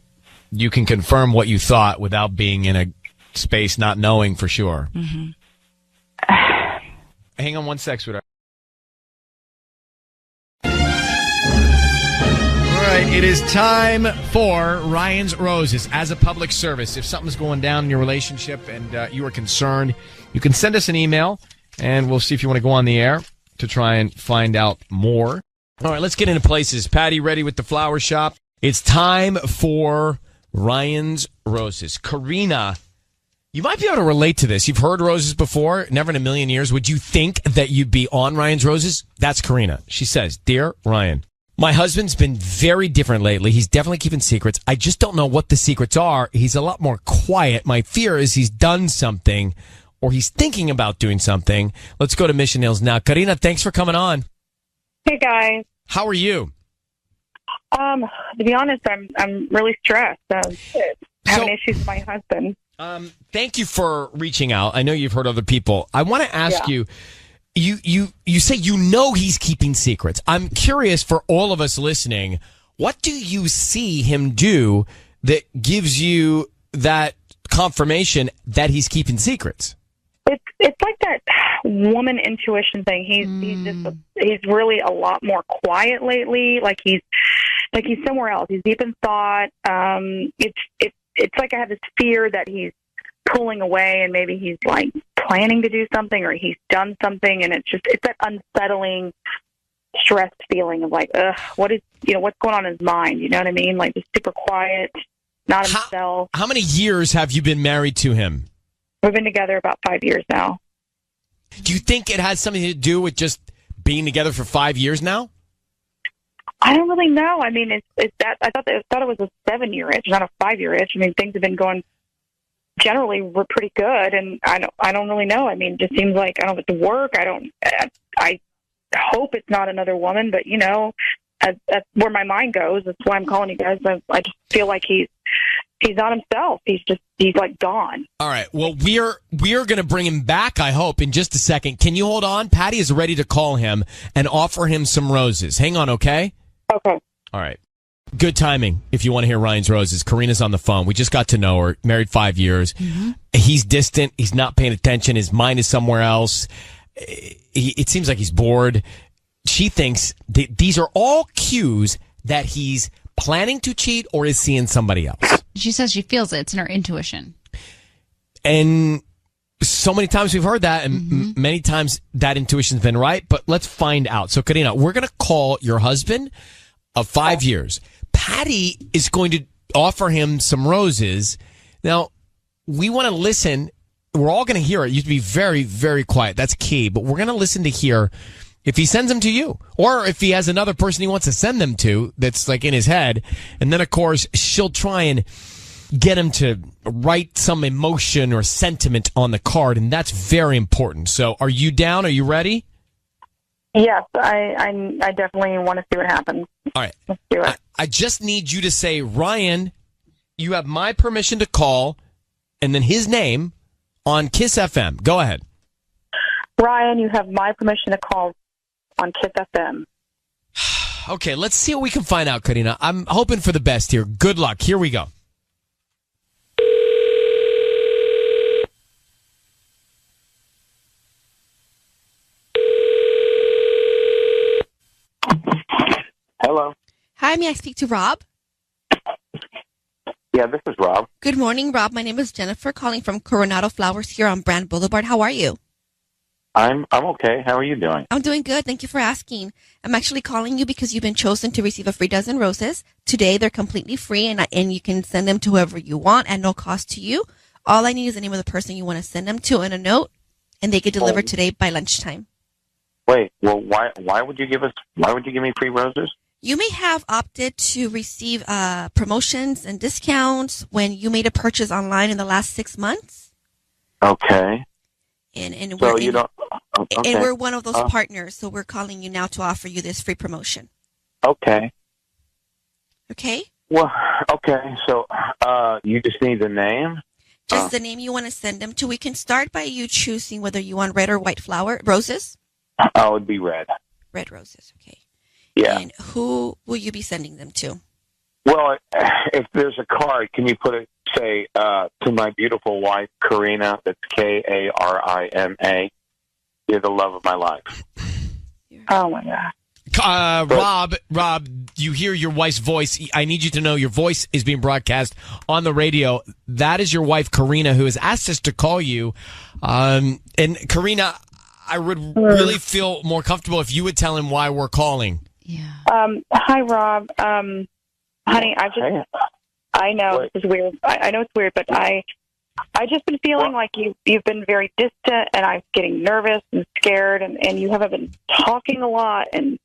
you can confirm what you thought without being in a space not knowing for sure. Hang on 1 sec, sweetheart. All right, it is time for Ryan's Roses as a public service. If something's going down in your relationship and you are concerned, you can send us an email, and we'll see if you want to go on the air to try and find out more. All right, let's get into places. Patty, ready with the flower shop? It's time for Ryan's Roses. Karina, you might be able to relate to this. You've heard roses before. Never in a million years would you think that you'd be on Ryan's Roses. That's Karina. She says, Dear Ryan, my husband's been very different lately. He's definitely keeping secrets. I just don't know what the secrets are. He's a lot more quiet. My fear is he's done something or he's thinking about doing something. Let's go to Mission Hills now. Karina, thanks for coming on. Hey, guys. How are you? To be honest, I'm really stressed. Having issues with my husband. Thank you for reaching out. I know you've heard other people. I want to ask you, you say you know he's keeping secrets. I'm curious for all of us listening, what do you see him do that gives you that confirmation that he's keeping secrets? It's like that woman intuition thing. He's really a lot more quiet lately. Like he's somewhere else. He's deep in thought. It's like I have this fear that he's pulling away and maybe he's like planning to do something or he's done something, and it's that unsettling, stressed feeling of like, what's going on in his mind? You know what I mean? Like just super quiet, not himself. How many years have you been married to him? We've been together about 5 years now. Do you think it has something to do with just being together for 5 years now? I don't really know. I mean, it's that I thought it was a 7-year itch, not a 5-year itch. I mean, things have been going generally were pretty good, and I don't really know. I mean, it just seems like I don't get to work. I hope it's not another woman, but that's where my mind goes. That's why I'm calling you guys. I just feel like he's not himself. He's like gone. All right. Well, we are going to bring him back, I hope, in just a second. Can you hold on? Patty is ready to call him and offer him some roses. Hang on, okay? Okay. All right. Good timing if you want to hear Ryan's roses. Karina's on the phone. We just got to know her. Married 5 years. Mm-hmm. He's distant. He's not paying attention. His mind is somewhere else. It seems like he's bored. She thinks these are all cues that he's planning to cheat or is seeing somebody else. She says she feels it. It's in her intuition. And so many times we've heard that, and many times that intuition's been right, but let's find out. So, Karina, we're going to call your husband of 5 years. Patty is going to offer him some roses. Now, we want to listen. We're all going to hear it. You have to be very, very quiet. That's key. But we're going to listen to hear if he sends them to you or if he has another person he wants to send them to that's like in his head. And then, of course, she'll try and get him to write some emotion or sentiment on the card. And that's very important. So are you down? Are you ready? Yes, I definitely want to see what happens. All right. Let's do it. I just need you to say, Ryan, you have my permission to call, and then his name on Kiss FM. Go ahead. Ryan, you have my permission to call on Kiss FM. Okay, let's see what we can find out, Karina. I'm hoping for the best here. Good luck. Here we go. Hello. Hi, may I speak to Rob? Yeah, this is Rob. Good morning, Rob. My name is Jennifer, calling from Coronado Flowers here on Brand Boulevard. How are you? I'm okay. How are you doing? I'm doing good. Thank you for asking. I'm actually calling you because you've been chosen to receive a free dozen roses. Today, they're completely free, and you can send them to whoever you want at no cost to you. All I need is the name of the person you want to send them to and a note, and they get delivered today by lunchtime. Wait, well, why would you give me free roses? You may have opted to receive promotions and discounts when you made a purchase online in the last 6 months. Okay. And so we're you don't. Okay. And we're one of those partners, so we're calling you now to offer you this free promotion. Okay. Okay. Well, okay. So you just need the name. Just the name you want to send them to. We can start by you choosing whether you want red or white roses. Oh, it'd be red. Red roses. Okay. Yeah. And who will you be sending them to? Well, if there's a card, can you put it, say, to my beautiful wife, Karina? That's Karima. You're the love of my life. Oh, my God. Rob, you hear your wife's voice. I need you to know your voice is being broadcast on the radio. That is your wife, Karina, who has asked us to call you. And Karina, I would really feel more comfortable if you would tell him why we're calling. Yeah. Hi, Rob. Honey, I know this is weird. I know it's weird, but I just been feeling like you've been very distant, and I'm getting nervous and scared, and you haven't been talking a lot, and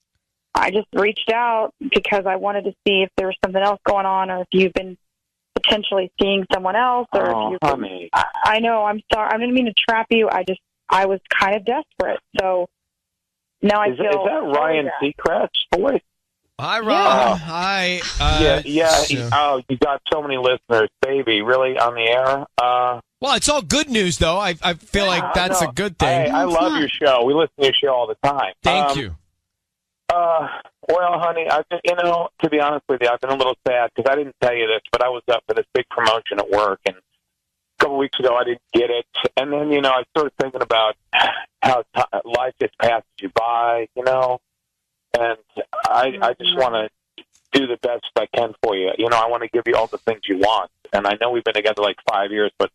I just reached out because I wanted to see if there was something else going on, or if you've been potentially seeing someone else, or if you've honey. I know. I'm sorry. I didn't mean to trap you. I was kind of desperate, so now I feel. Is that Ryan Seacrest's voice? Hi, Rob. Yeah. Hi. Yeah. You got so many listeners, baby. Really on the air? Well, it's all good news, though. I feel like that's a good thing. Hey, I love your show. We listen to your show all the time. Thank you. Well, honey, to be honest with you, I've been a little sad because I didn't tell you this, but I was up for this big promotion at work, and a couple weeks ago I didn't get it. And then, I started thinking about how life just passes you by, and I just want to do the best I can for you. I want to give you all the things you want. And I know we've been together like 5 years, but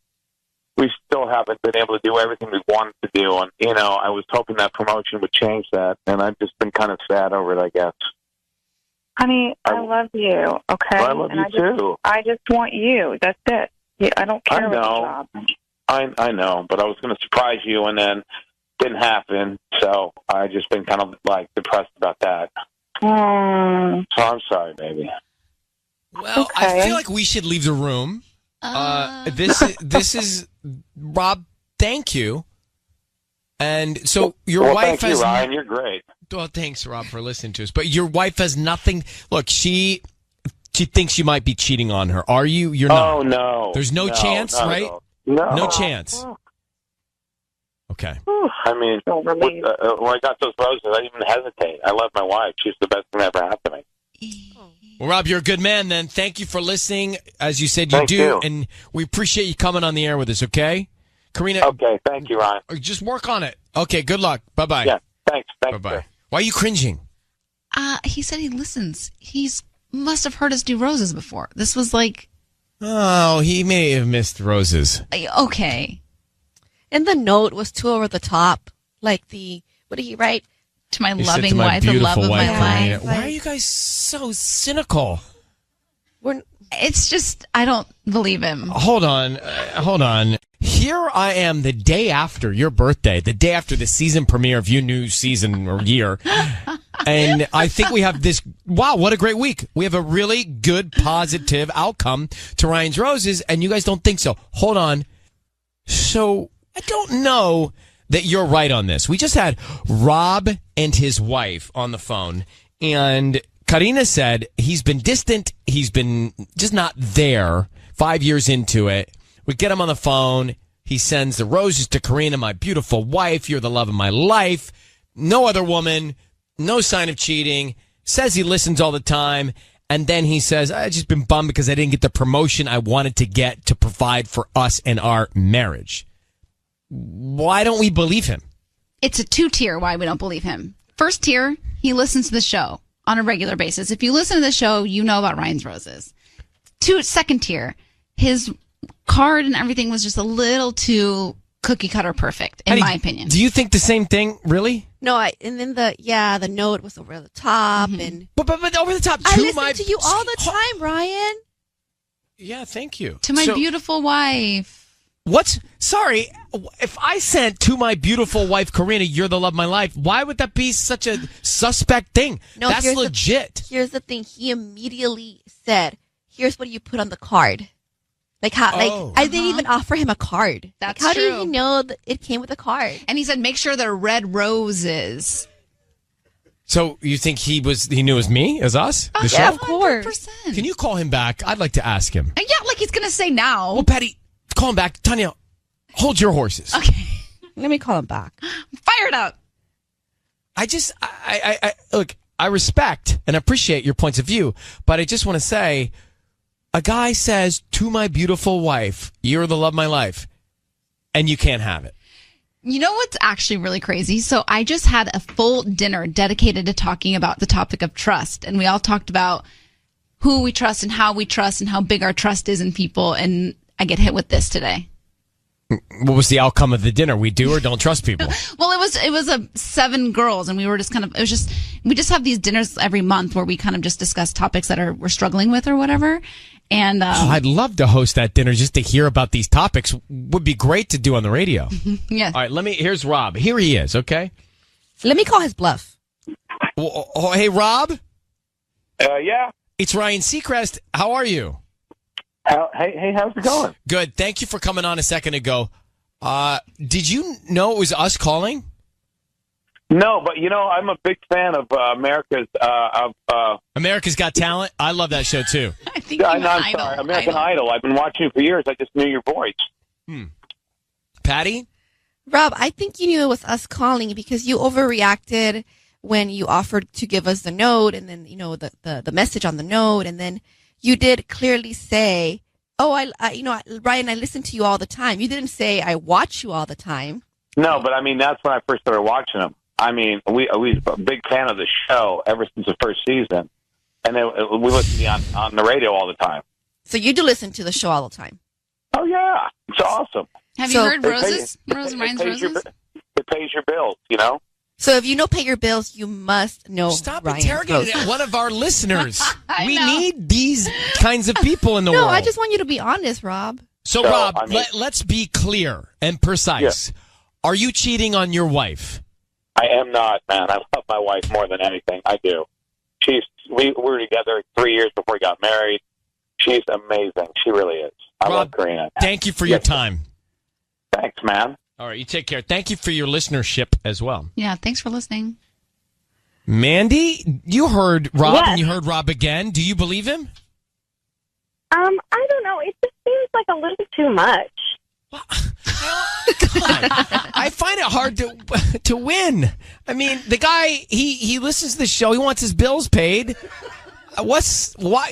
we still haven't been able to do everything we wanted to do. And, I was hoping that promotion would change that. And I've just been kind of sad over it, I guess. Honey, I love you, okay? I love you, too. I just want you. That's it. I don't care about the job. I know, but I was going to surprise you, and then didn't happen. So I just been kind of, depressed about that. So I'm sorry, baby. Well, I feel like we should leave the room. This is Rob. Thank you. And so your wife thank has. you, Ryan. You're great. Well, thanks, Rob, for listening to us. But your wife has nothing. Look, she thinks you might be cheating on her. Are you? You're not. Oh no. There's no chance, not at right? all. No. No chance. Okay. I mean, when I got those roses, I didn't even hesitate. I love my wife. She's the best thing that ever happened to me. Well, Rob, you're a good man. Then thank you for listening. As you said, Thank do, you. and we appreciate you coming on the air with us. Okay, Karina. Okay, thank you, Ryan. Just work on it. Okay, good luck. Bye bye. Yeah, thanks. Bye bye. Why are you cringing? He said he listens. He's must have heard us do roses before. This was like, Oh, he may have missed roses. okay. And the note was too over the top. Like what did he write? To my He said, loving "To my wife, the love beautiful of my wife, life. Karina." Why are you guys so cynical? It's just, I don't believe him. Hold on. Here I am the day after your birthday, the day after the season premiere of your new season or year. And I think we have this, wow, what a great week. We have a really good, positive outcome to Ryan's Roses, and you guys don't think so. Hold on. So I don't know that you're right on this. We just had Rob and his wife on the phone, and Karina said he's been distant. He's been just not there 5 years into it. We get him on the phone. He sends the roses to Karina, my beautiful wife. You're the love of my life. No other woman. No sign of cheating. Says he listens all the time. And then he says, I've just been bummed because I didn't get the promotion I wanted to get to provide for us and our marriage. Why don't we believe him? It's a 2-tier why we don't believe him. First tier, he listens to the show on a regular basis. If you listen to the show, you know about Ryan's Roses. Second tier, his card and everything was just a little too cookie cutter perfect, in my opinion. Do you think the same thing, really? No, and then the note was over the top, and But over the top. I listen to you all the time, Ryan. Yeah, thank you. To my beautiful wife. What? Sorry, if I sent to my beautiful wife, Karina, you're the love of my life, why would that be such a suspect thing? No, that's legit. Here's the thing. He immediately said, here's what you put on the card. Like how, I didn't even offer him a card. That's how true. did he know that it came with a card? And he said, make sure they're red roses. So you think he knew it was me, as us? The show? Yeah, of course. 100%. Can you call him back? I'd like to ask him. Yeah, like he's going to say now. Well, Patty, call him back. Tanya, hold your horses. Okay. Let me call him back. Fire it up. I look, I respect and appreciate your points of view, but I just want to say, a guy says to my beautiful wife, you're the love of my life, and you can't have it. You know what's actually really crazy? So I just had a full dinner dedicated to talking about the topic of trust. And we all talked about who we trust and how big our trust is in people. And I get hit with this today. What was the outcome of the dinner? We do or don't trust people? Well, it was 7 girls, and we were just we just have these dinners every month where we kind of just discuss topics that we're struggling with or whatever. And I'd love to host that dinner just to hear about these topics. Would be great to do on the radio. Yeah. All right, here's Rob. Here he is, okay? Let me call his bluff. Hey, Rob? Yeah. It's Ryan Seacrest. How are you? Hey, how's it going? Good. Thank you for coming on a second ago. Did you know it was us calling? No, but I'm a big fan of America's America's Got Talent. I love that show too. I think I'm sorry, American Idol. I've been watching it for years. I just knew your voice. Patty? Rob, I think you knew it was us calling because you overreacted when you offered to give us the note, and then the message on the note, and then you did clearly say, "Oh, Ryan, I listen to you all the time." You didn't say, "I watch you all the time." No, but I mean that's when I first started watching them. I mean, we a big fan of the show ever since the first season, and then we listen to you on the radio all the time. So you do listen to the show all the time. Oh yeah, it's awesome. Have you heard Roses? Rose and Ryan's Roses? It pays your bills, So if you know pay your bills, you must know Stop Ryan's interrogating Roses. one of our listeners. We know. need these kinds of people in the world. No, I just want you to be honest, Rob. So, Rob, let's be clear and precise. Yeah. Are you cheating on your wife? I am not, man. I love my wife more than anything. I do. we were together 3 years before we got married. She's amazing. She really is. I love Karina. Thank you for your time. Thanks, man. All right, you take care. Thank you for your listenership as well. Yeah, thanks for listening. Mandy, you heard Rob Yes. and you heard Rob again. Do you believe him? I don't know. It just seems like a little bit too much. I find it hard to win. I mean, the guy, he listens to the show. He wants his bills paid. Why?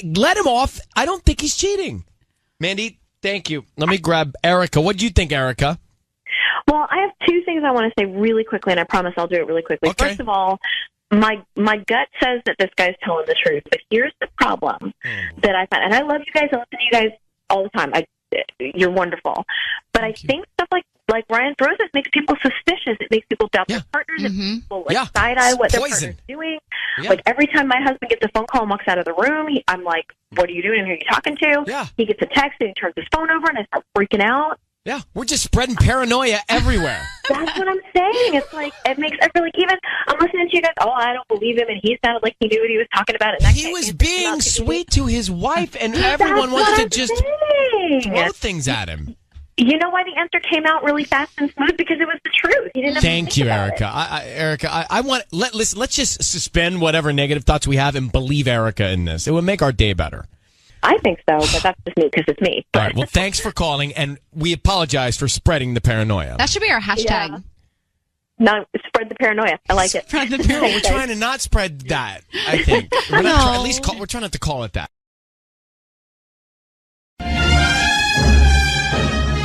Let him off. I don't think he's cheating. Mandy, thank you. Let me grab Erica. What do you think, Erica? Well, I have two things I want to say really quickly, and I promise I'll do it really quickly. Okay. First of all, my gut says that this guy's telling the truth, but here's the problem that I find, and I love you guys. I listen to you guys all the time. You're wonderful, but I think stuff like Ryan's Roses makes people suspicious. It makes people doubt their partners. It makes people side eye what their partner's doing. Yeah. Like every time my husband gets a phone call and walks out of the room, I'm like, "What are you doing? Who are you talking to?" Yeah. He gets a text and he turns his phone over, and I start freaking out. Yeah, we're just spreading paranoia everywhere. That's what I'm saying. It's like it makes I feel like even I'm listening to you guys. Oh, I don't believe him, and he sounded like he knew what he was talking about. And He was being sweet to his wife, and everyone wants to just throw things at him. You know why the answer came out really fast and smooth? Because it was the truth. He didn't have to Thank think you, about Erica. it. Erica, I want let's just suspend whatever negative thoughts we have and believe Erica in this. It would make our day better. I think so, but that's just me because it's me. All right. Well, thanks for calling, and we apologize for spreading the paranoia. That should be our hashtag. Yeah. No, spread the paranoia. I like it. Spread the No, we're trying to not spread that. I think we're not we're trying not to call it that.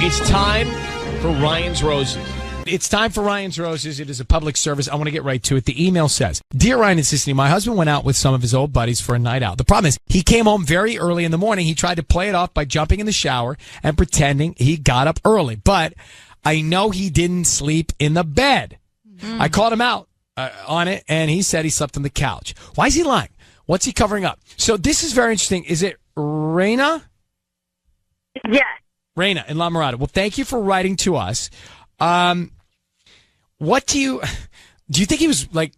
It's time for Ryan's Roses. It's time for Ryan's Roses. It is a public service. I want to get right to it. The email says, Dear Ryan and Sissany, my husband went out with some of his old buddies for a night out. The problem is he came home very early in the morning. He tried to play it off by jumping in the shower and pretending he got up early. But I know he didn't sleep in the bed. I called him out on it, and he said he slept on the couch. Why is he lying? What's he covering up? So this is very interesting. Is it Raina? Yes. Raina in La Mirada. Well, thank you for writing to us. What do you think he was like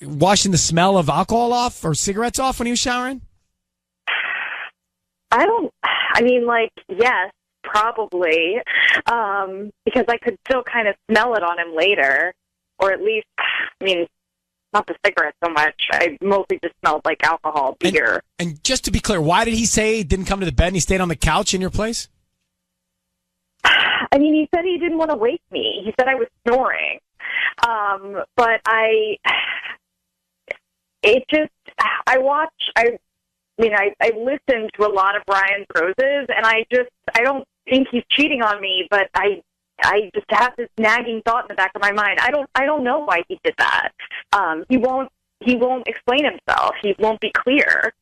washing the smell of alcohol off or cigarettes off when he was showering? Yes, probably. Because I could still kind of smell it on him later, or at least, not the cigarette so much. I mostly just smelled like alcohol, beer. And just to be clear, why did he say he didn't come to the bed and he stayed on the couch in your place? He said he didn't want to wake me. He said I was snoring. But I listened to a lot of Ryan's Roses, and I don't think he's cheating on me, but I just have this nagging thought in the back of my mind. I don't know why he did that. He won't explain himself. He won't be clear.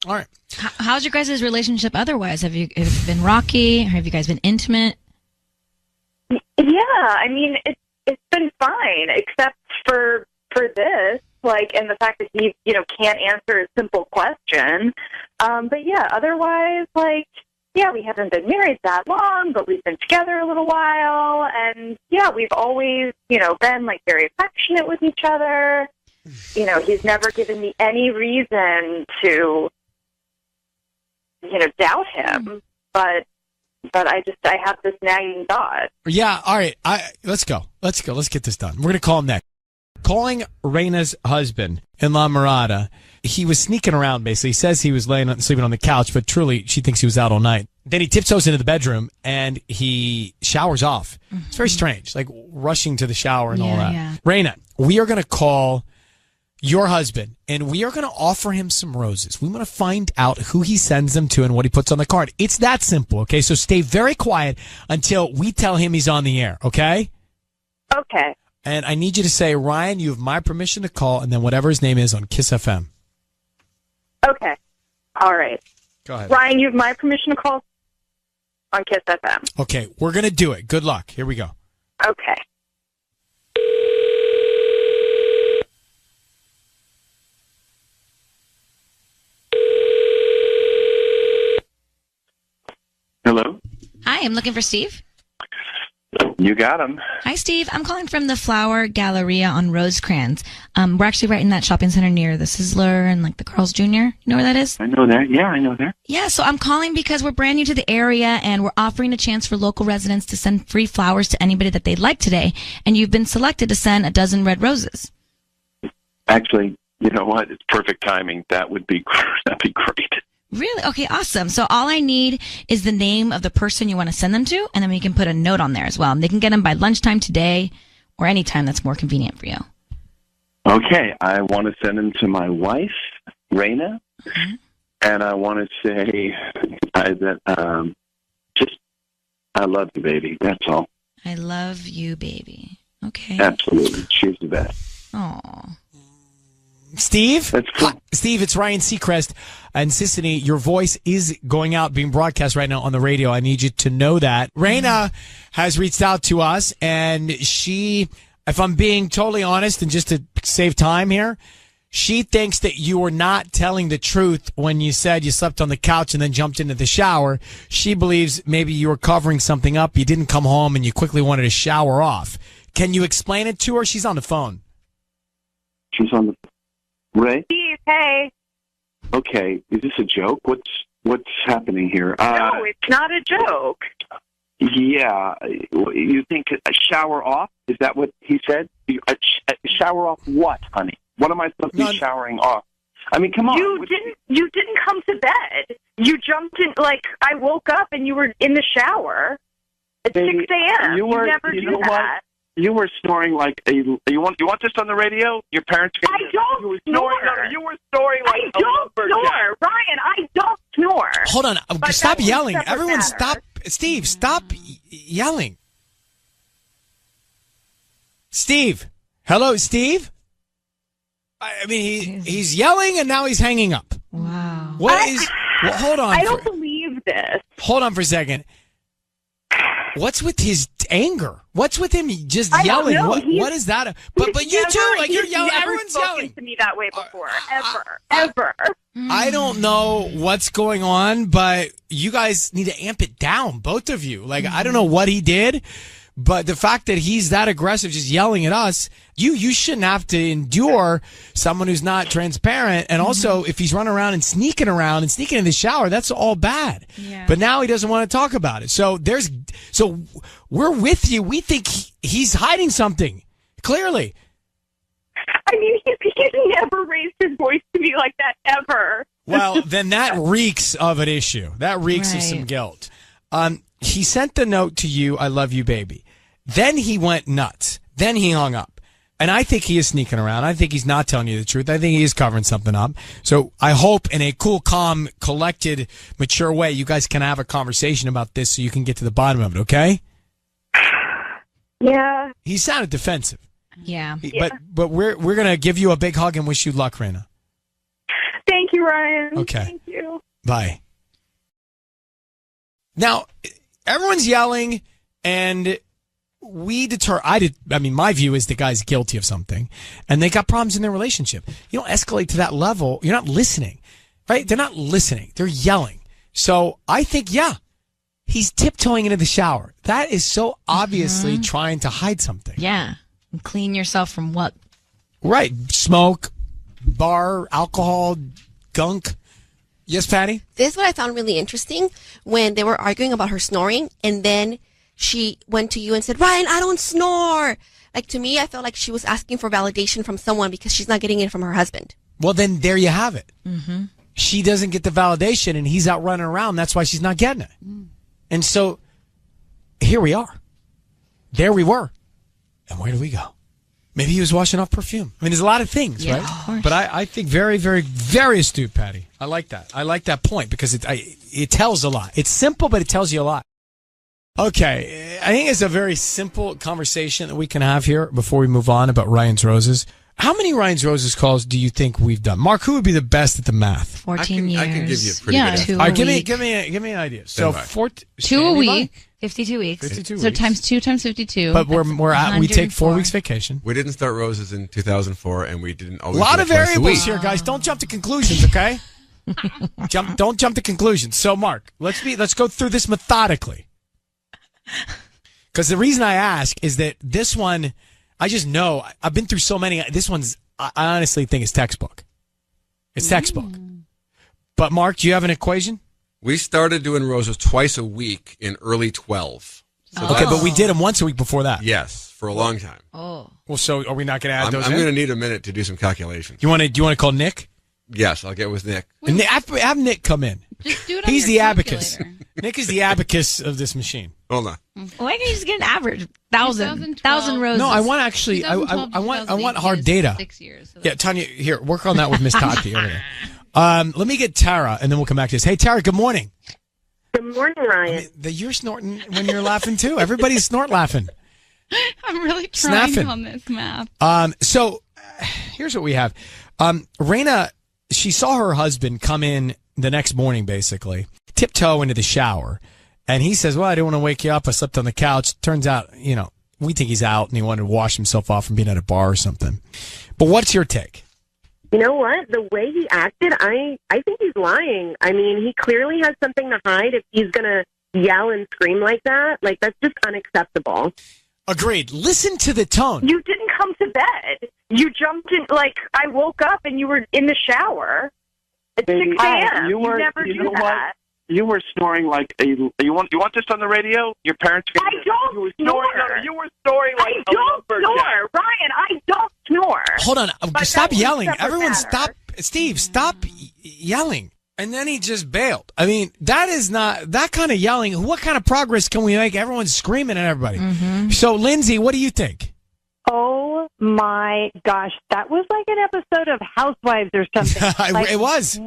All right. How's your guys' relationship otherwise? Have it been rocky? Have you guys been intimate? Yeah, it's been fine, except for this, and the fact that he, can't answer a simple question. But yeah, otherwise, we haven't been married that long, but we've been together a little while, and yeah, we've always, been very affectionate with each other. He's never given me any reason to, doubt him, but I have this nagging thought. Yeah, all right. Let's go. Let's get this done. We're going to call him next. Calling Raina's husband in La Mirada. He was sneaking around, basically. He says he was sleeping on the couch, but truly she thinks he was out all night. Then he tiptoes into the bedroom and he showers off. Mm-hmm. It's very strange, rushing to the shower and all that. Yeah. Raina, we are going to call your husband, and we are going to offer him some roses. We want to find out who he sends them to and what he puts on the card. It's that simple, okay? So stay very quiet until we tell him he's on the air, okay? Okay. And I need you to say, Ryan, you have my permission to call, and then whatever his name is on Kiss FM. Okay. All right. Go ahead. Ryan, you have my permission to call on Kiss FM. Okay, we're going to do it. Good luck. Here we go. Okay. Hello? Hi, I'm looking for Steve. You got him. Hi, Steve. I'm calling from the Flower Galleria on Rosecrans. We're actually right in that shopping center near the Sizzler and like the Carl's Jr. You know where that is? I know that. Yeah, I know that. Yeah, so I'm calling because we're brand new to the area and we're offering a chance for local residents to send free flowers to anybody that they'd like today. And you've been selected to send a dozen red roses. Actually, you know what? It's perfect timing. That'd be great. Really? Okay, awesome. So all I need is the name of the person you want to send them to, and then we can put a note on there as well. And they can get them by lunchtime today or any time that's more convenient for you. Okay, I want to send them to my wife, Raina, and I want to say that I love you, baby. That's all. I love you, baby. Okay. Absolutely. She's the best. Aw. Steve? That's cool. Steve, it's Ryan Seacrest and Sissany. Your voice is going out, being broadcast right now on the radio. I need you to know that. Raina has reached out to us, and she, if I'm being totally honest and just to save time here, she thinks that you were not telling the truth when you said you slept on the couch and then jumped into the shower. She believes maybe you were covering something up. You didn't come home and you quickly wanted to shower off. Can you explain it to her? She's on the phone. She's on the Ray? Steve, hey. Okay, is this a joke? What's happening here? No, it's not a joke. Yeah, you think a shower off? Is that what he said? A shower off what, honey? What am I supposed to be showering off? I mean, come on. You didn't come to bed. You jumped in, like, I woke up and you were in the shower at 6 a.m. You never do that. What? You were snoring like a. You want this on the radio? Your parents. I don't snore. You were snoring like I don't snore, Ryan. I don't snore. Hold on. Stop yelling. Everyone, stop. Steve, stop yelling. Steve. Hello, Steve. I mean, he's yelling and now he's hanging up. Wow. Well, hold on. I don't believe this. Hold on for a second. What's with his anger? What's with him just yelling? What is that? But you too, like you're yelling. Everyone's yelling to me that way before, ever. I don't know what's going on, but you guys need to amp it down, both of you. Like I don't know what he did, but the fact that he's that aggressive, just yelling at us, you shouldn't have to endure someone who's not transparent. And also, if he's running around and sneaking in the shower, that's all bad. Yeah. But now he doesn't want to talk about it. So we're with you. We think he's hiding something. Clearly. I mean, he's never raised his voice to me like that ever. Well, then that reeks of an issue. That reeks of some guilt. He sent the note to you, I love you, baby. Then he went nuts. Then he hung up. And I think he is sneaking around. I think he's not telling you the truth. I think he is covering something up. So I hope in a cool, calm, collected, mature way, you guys can have a conversation about this so you can get to the bottom of it, okay? Yeah. He sounded defensive. Yeah. But we're going to give you a big hug and wish you luck, Raina. Thank you, Ryan. Okay. Thank you. Bye. Now, everyone's yelling, and my view is the guy's guilty of something, and they got problems in their relationship. You don't escalate to that level. You're not listening, right? They're not listening. They're yelling. So I think, he's tiptoeing into the shower. That is so obviously trying to hide something. Yeah. And clean yourself from what? Right. Smoke, bar, alcohol, gunk. Yes, Patty? This is what I found really interesting when they were arguing about her snoring, and then she went to you and said, Ryan, I don't snore. Like, to me, I felt like she was asking for validation from someone because she's not getting it from her husband. Well, then there you have it. Mm-hmm. She doesn't get the validation, and he's out running around. That's why she's not getting it. And so here we are. There we were. And where do we go? Maybe he was washing off perfume. I mean, there's a lot of things, right? Of course. But I think very, very, very astute, Patty. I like that. I like that point because it tells a lot. It's simple, but it tells you a lot. Okay. I think it's a very simple conversation that we can have here before we move on about Ryan's Roses. How many Ryan's Roses calls do you think we've done? Mark, who would be the best at the math? 14 years. I can give you a pretty good answer. All right, give me an idea. So 2 a week. 52 weeks. 52 so weeks. times 2 times 52. But we take 4 weeks vacation. We didn't start Roses in 2004, and we didn't always. A lot do of it twice a variables week. here, guys. Don't jump to conclusions, okay? Don't jump to conclusions. So, Mark, let's go through this methodically. Because the reason I ask is that this one, I just know, I've been through so many. This one's, I honestly think it's textbook. It's textbook. But Mark, do you have an equation? We started doing roses twice a week in early 12. So Okay, but we did them once a week before that. Yes, for a long time. Oh. Well, so are we not going to add I'm those going in? to need a minute to do some calculations. Do you want to call Nick? Yes, I'll get with Nick. And have Nick come in. Just do it on He's your the abacus. calculator. Nick is the abacus of this machine. Hold on. Why can't you just get an average? 1,000 roses. No, I want actually. I want hard data. 6 years. So Yeah, Tanya, here, work on that with Miss Tati over there. Let me get Tara, and then we'll come back to this. Hey, Tara, good morning. Good morning, Ryan. You're snorting when you're laughing too. Everybody's snort laughing. I'm really trying Snaffing. on this math. So here's what we have. Raina, she saw her husband come in the next morning, basically tiptoe into the shower, and he says, "Well, I didn't want to wake you up. I slept on the couch." Turns out, we think he's out and he wanted to wash himself off from being at a bar or something. But what's your take? You know what? The way he acted, I think he's lying. I mean, he clearly has something to hide if he's going to yell and scream like that. Like, that's just unacceptable. Agreed. Listen to the tone. You didn't come to bed. You jumped in, I woke up and you were in the shower. It's 6 a.m. You never do that. You were snoring like a. You want this on the radio? Your parents. I don't you were snore. Snoring, no, you were snoring like I don't a snore, lumberjack. Ryan. I don't snore. Hold on. But Stop that was a yelling. separate Everyone matter. stop. Steve, stop yelling. And then he just bailed. I mean, that is not that kind of yelling. What kind of progress can we make? Everyone's screaming at everybody. So, Lindsay, what do you think? Oh my gosh, that was like an episode of Housewives or something. It was.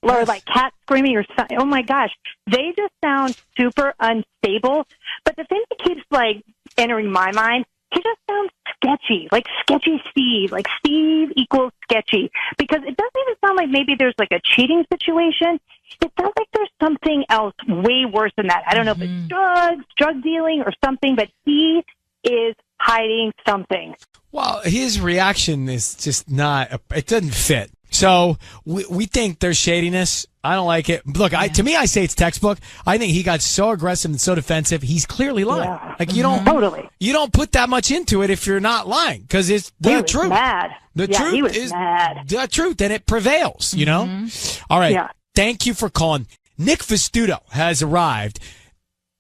Or like cat screaming or something. Oh my gosh, they just sound super unstable. But the thing that keeps entering my mind, he just sounds sketchy, like sketchy Steve, like Steve equals sketchy. Because it doesn't even sound like maybe there's a cheating situation. It sounds like there's something else way worse than that. I don't know if it's drugs, drug dealing or something, but he is hiding something. Well, his reaction is just not, it doesn't fit. So we think there's shadiness. I don't like it. Look, to me, I say it's textbook. I think he got so aggressive and so defensive. He's clearly lying. Yeah. You don't Totally. You don't put that much into it if you're not lying because it's the He was truth. mad. The Yeah, truth he was is mad. the truth, and it prevails. You know. All right. Yeah. Thank you for calling. Nick Vestuto has arrived.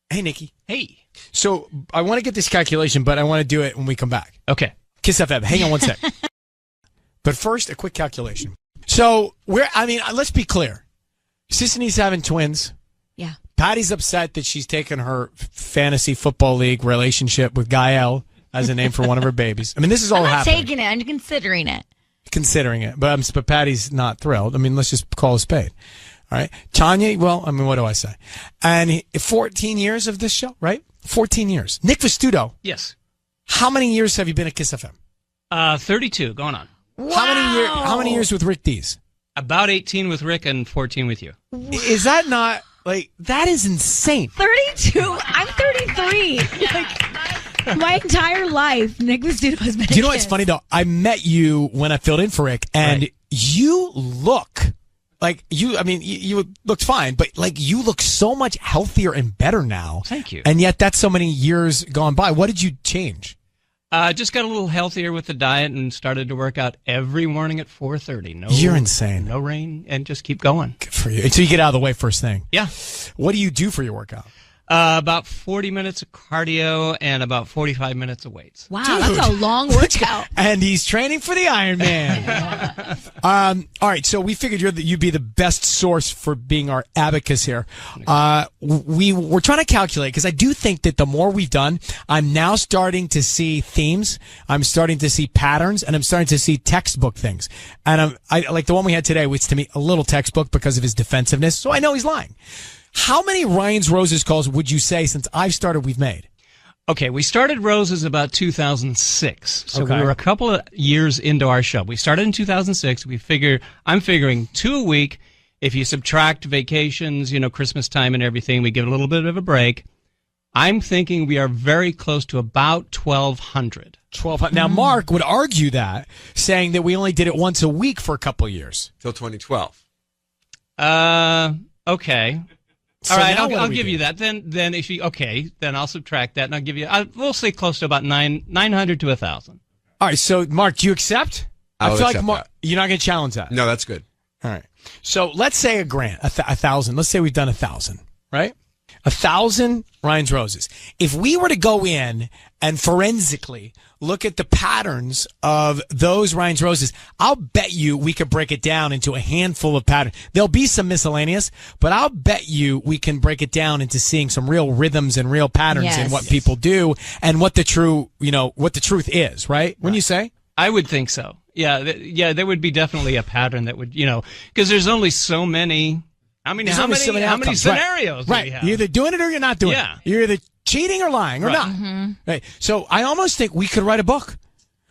Hey, Nikki. Hey. So I want to get this calculation, but I want to do it when we come back. Okay. Kiss FM. Hang on one sec. But first, a quick calculation. So let's be clear. Sisney's having twins. Yeah. Patty's upset that she's taken her fantasy football league relationship with Gael as a name for one of her babies. I mean, this is all I'm not happening. taking it. I'm considering it. Considering it. But Patty's not thrilled. I mean, let's just call a spade. All right. Tanya, well, I mean, what do I say? And 14 years of this show, right? 14 years. Nick Vestuto. Yes. How many years have you been at Kiss FM? 32 going on. Wow. How many years with Rick Dees? About 18 with Rick and 14 with you. Is that not that is insane? 32. I'm 33. My entire life, Nick Vestuto has been. Do you know what's funny though? I met you when I filled in for Rick, and you look like you. I mean, you looked fine, but you look so much healthier and better now. Thank you. And yet, that's so many years gone by. What did you change? Just got a little healthier with the diet and started to work out every morning at 4:30. No, You're insane. No rain, and just keep going. Good for you. So you get out of the way first thing. Yeah. What do you do for your workout? About 40 minutes of cardio and about 45 minutes of weights. Wow, that's a long workout. And he's training for the Ironman. All right, so we figured you'd be the best source for being our abacus here. We're trying to calculate because I do think that the more we've done, I'm now starting to see themes. I'm starting to see patterns, and I'm starting to see textbook things. And I like the one we had today, which to me a little textbook because of his defensiveness. So I know he's lying. How many Ryan's Roses calls would you say since I've started we've made? Okay, we started Roses about 2006. So Okay. we were a couple of years into our show. We started in 2006. I'm figuring 2 a week. If you subtract vacations, Christmas time and everything, we give it a little bit of a break. I'm thinking we are very close to about 1,200. 1,200. Now, Mark would argue that, saying that we only did it once a week for a couple of years. Till 2012. Okay. All right, now I'll give you that. Then if you then I'll subtract that, and I'll give you. We'll say close to about 900 to 1,000. All right, so Mark, do you accept? I feel accept like Mark, that. you're not going to challenge that. No, that's good. All right. So let's say a grand, 1,000. Let's say we've done 1,000, right? 1,000 Ryan's Roses. If we were to go in and forensically look at the patterns of those Ryan's Roses, I'll bet you we could break it down into a handful of patterns. There'll be some miscellaneous, but I'll bet you we can break it down into seeing some real rhythms and real patterns in what people do and what the what the truth is, right? Wouldn't you say? I would think so. Yeah, there would be definitely a pattern that would, because there's only so many. How many scenarios do we have? You're either doing it or you're not doing it. You're either cheating or lying or not. Mm-hmm. Right. So I almost think we could write a book.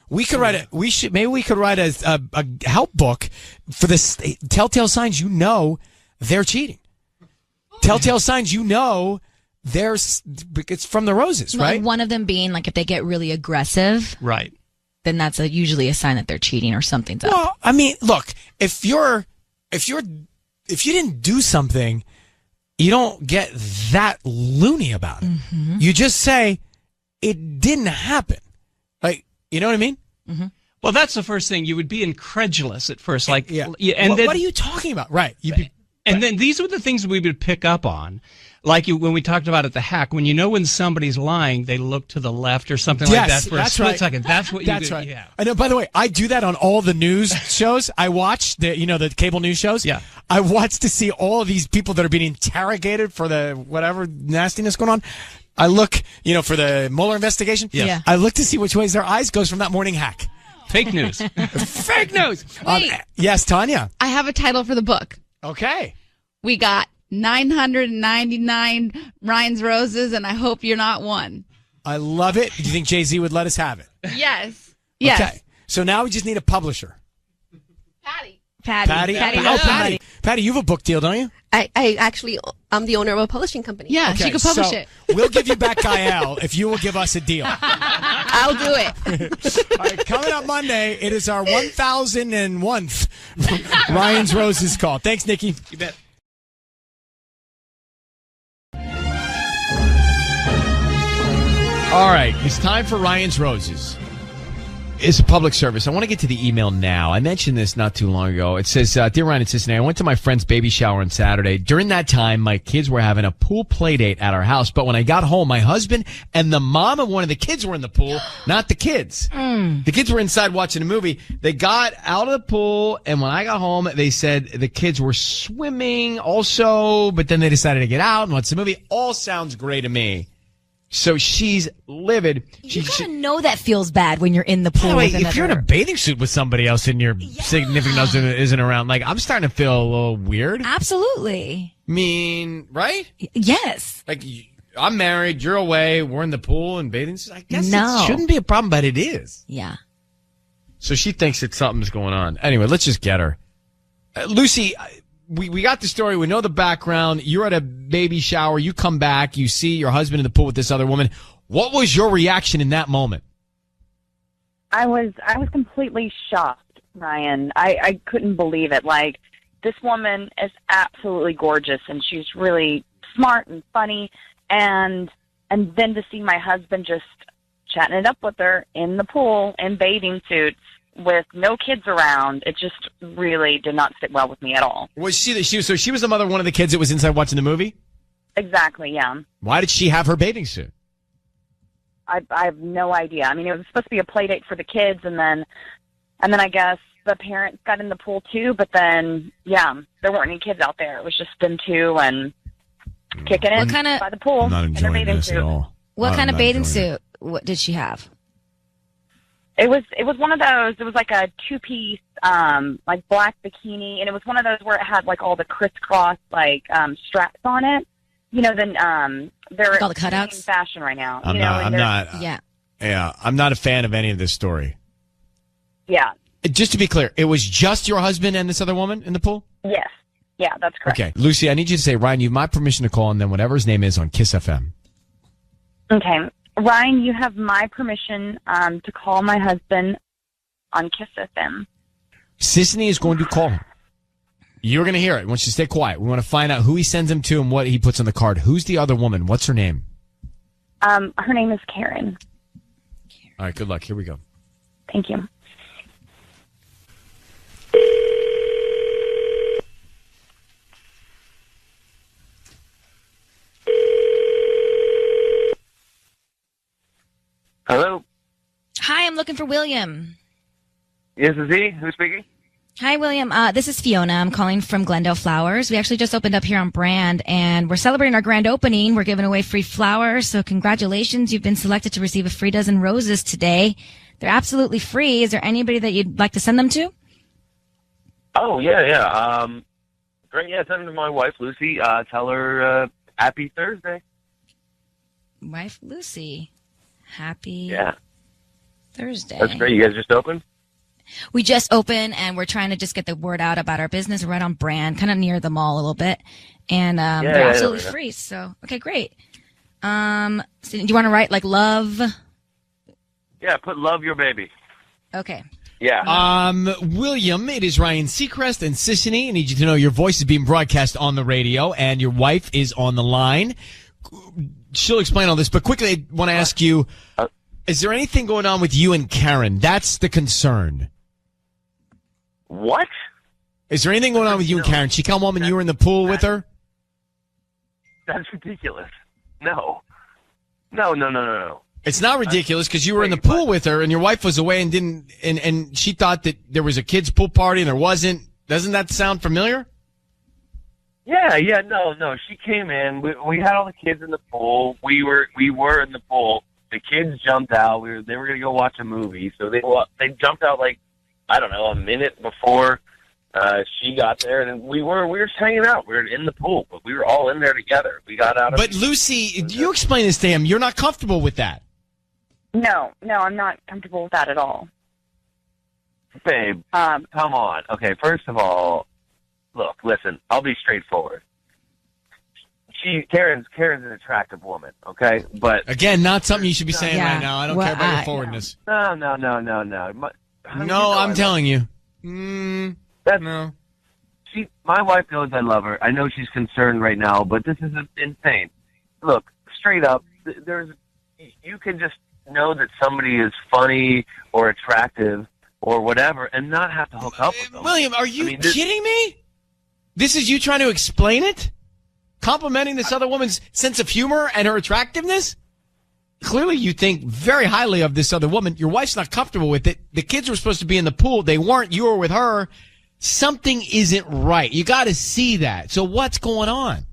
We could write maybe we could write a help book for this telltale signs they're cheating. Telltale signs it's from the roses, right? One of them being like if they get really aggressive. Right. Then that's usually a sign that they're cheating or something's up. Well, I mean, look, if you didn't do something, you don't get that loony about it. Mm-hmm. You just say it didn't happen. Like, you know what I mean? Mm-hmm. Well, that's the first thing. You would be incredulous at first. Like, and then, what are you talking about? Right. Then these were the things we would pick up on. Like when we talked about at the hack, when when somebody's lying, they look to the left or something like that for a split second. That's what you do. Right. Yeah. I know, by the way, I do that on all the news shows. I watch the cable news shows. Yeah. I watch to see all of these people that are being interrogated for the whatever nastiness going on. I look, for the Mueller investigation. Yeah. I look to see which ways their eyes goes from that morning hack. Fake news. Fake news. Wait. Yes, Tanya. I have a title for the book. Okay. We got 999 Ryan's Roses, and I hope you're not one. I love it. Do you think Jay-Z would let us have it? Yes. Yes. Okay. So now we just need a publisher. Patty. Patty, you have a book deal, don't you? I actually, I'm the owner of a publishing company. Yeah, she could publish it. We'll give you back Gael if you will give us a deal. I'll do it. All right, coming up Monday, it is our 1001th Ryan's Roses call. Thanks, Nikki. You bet. All right, it's time for Ryan's Roses. It's a public service. I want to get to the email now. I mentioned this not too long ago. It says, Dear Ryan and Cincinnati, I went to my friend's baby shower on Saturday. During that time, my kids were having a pool play date at our house. But when I got home, my husband and the mom of one of the kids were in the pool, not the kids. The kids were inside watching a movie. They got out of the pool, and when I got home, they said the kids were swimming also, but then they decided to get out and watch the movie. All sounds great to me. So she's livid. You gotta know that feels bad when you're in the pool. Wait, if you're in a bathing suit with somebody else and your significant other isn't around, like, I'm starting to feel a little weird. Absolutely. I mean, right? Yes. Like, I'm married, you're away, we're in the pool and bathing suit. I guess No. it shouldn't be a problem, but it is. Yeah. So she thinks that something's going on. Anyway, let's just get her. Lucy, we got the story. We know the background. You're at a baby shower. You come back. You see your husband in the pool with this other woman. What was your reaction in that moment? I was completely shocked, Ryan. I couldn't believe it. Like, this woman is absolutely gorgeous, and she's really smart and funny. And then to see my husband just chatting it up with her in the pool in bathing suits with no kids around, it just really did not sit well with me at all. Was she was the mother of one of the kids that was inside watching the movie? Exactly, yeah. Why did she have her bathing suit? I have no idea. I mean, it was supposed to be a play date for the kids, and then I guess the parents got in the pool too, but then, yeah, there weren't any kids out there. It was just them two and kicking in by the pool. I'm not in their enjoying bathing this suit. at all. What kind of bathing enjoying suit? What did she have? It was one of those. It was like a two-piece, like black bikini, and it was one of those where it had like all the crisscross like straps on it. You know, then they're Like all the cutouts? in fashion right now. I'm you know, not. and I'm they're- not. Yeah. Yeah, I'm not a fan of any of this story. Yeah. Just to be clear, it was just your husband and this other woman in the pool? Yes. Yeah, that's correct. Okay. Lucy, I need you to say, Ryan, you have my permission to call, and then whatever his name is on Kiss FM. Okay. Ryan, you have my permission to call my husband on Kiss FM. Sisney is going to call him. You're going to hear it. I want you to stay quiet. We want to find out who he sends him to and what he puts on the card. Who's the other woman? What's her name? Her name is Karen. All right, good luck. Here we go. Thank you. Hello. Hi, I'm looking for William. Yes, is he? Who's speaking? Hi, William. This is Fiona. I'm calling from Glendale Flowers. We actually just opened up here on Brand, and we're celebrating our grand opening. We're giving away free flowers, so congratulations. You've been selected to receive a free dozen roses today. They're absolutely free. Is there anybody that you'd like to send them to? Oh, yeah. Great, yeah, send them to my wife, Lucy. Tell her happy Thursday. Wife Lucy. Happy Thursday. That's great. You guys just opened? We just opened, and we're trying to just get the word out about our business. We're right on Brand, kind of near the mall a little bit. And they're absolutely free. So, okay, great. So do you want to write, like, love? Yeah, put love your baby. Okay. Yeah. William, it is Ryan Seacrest and Sissany. I need you to know your voice is being broadcast on the radio, and your wife is on the line. She'll explain all this, but quickly, I want to ask you, is there anything going on with you and Karen? That's the concern. What? Is there anything going on with you and Karen? She come home and you were in the pool with her? That's ridiculous. No. No. It's not ridiculous because you were in the pool with her and your wife was away and didn't, and she thought that there was a kids' pool party and there wasn't. Doesn't that sound familiar? Yeah, no. She came in. We had all the kids in the pool. We were in the pool. The kids jumped out. They were going to go watch a movie, so they jumped out like, I don't know, a minute before she got there, and we were just hanging out. We were in the pool, but we were all in there together. We got out. But Lucy, you explain this to him. You're not comfortable with that. No, I'm not comfortable with that at all. Babe, come on. Okay, first of all, look, listen. I'll be straightforward. Karen's an attractive woman, okay? But again, not something you should be saying right now. I don't care about your forwardness. No. No, I'm telling you. No. My wife knows I love her. I know she's concerned right now, but this is insane. Look, straight up, you can just know that somebody is funny or attractive or whatever and not have to hook up with them. William, are you kidding me? This is you trying to explain it? Complimenting this other woman's sense of humor and her attractiveness? Clearly you think very highly of this other woman. Your wife's not comfortable with it. The kids were supposed to be in the pool. They weren't. You were with her. Something isn't right. You got to see that. So what's going on?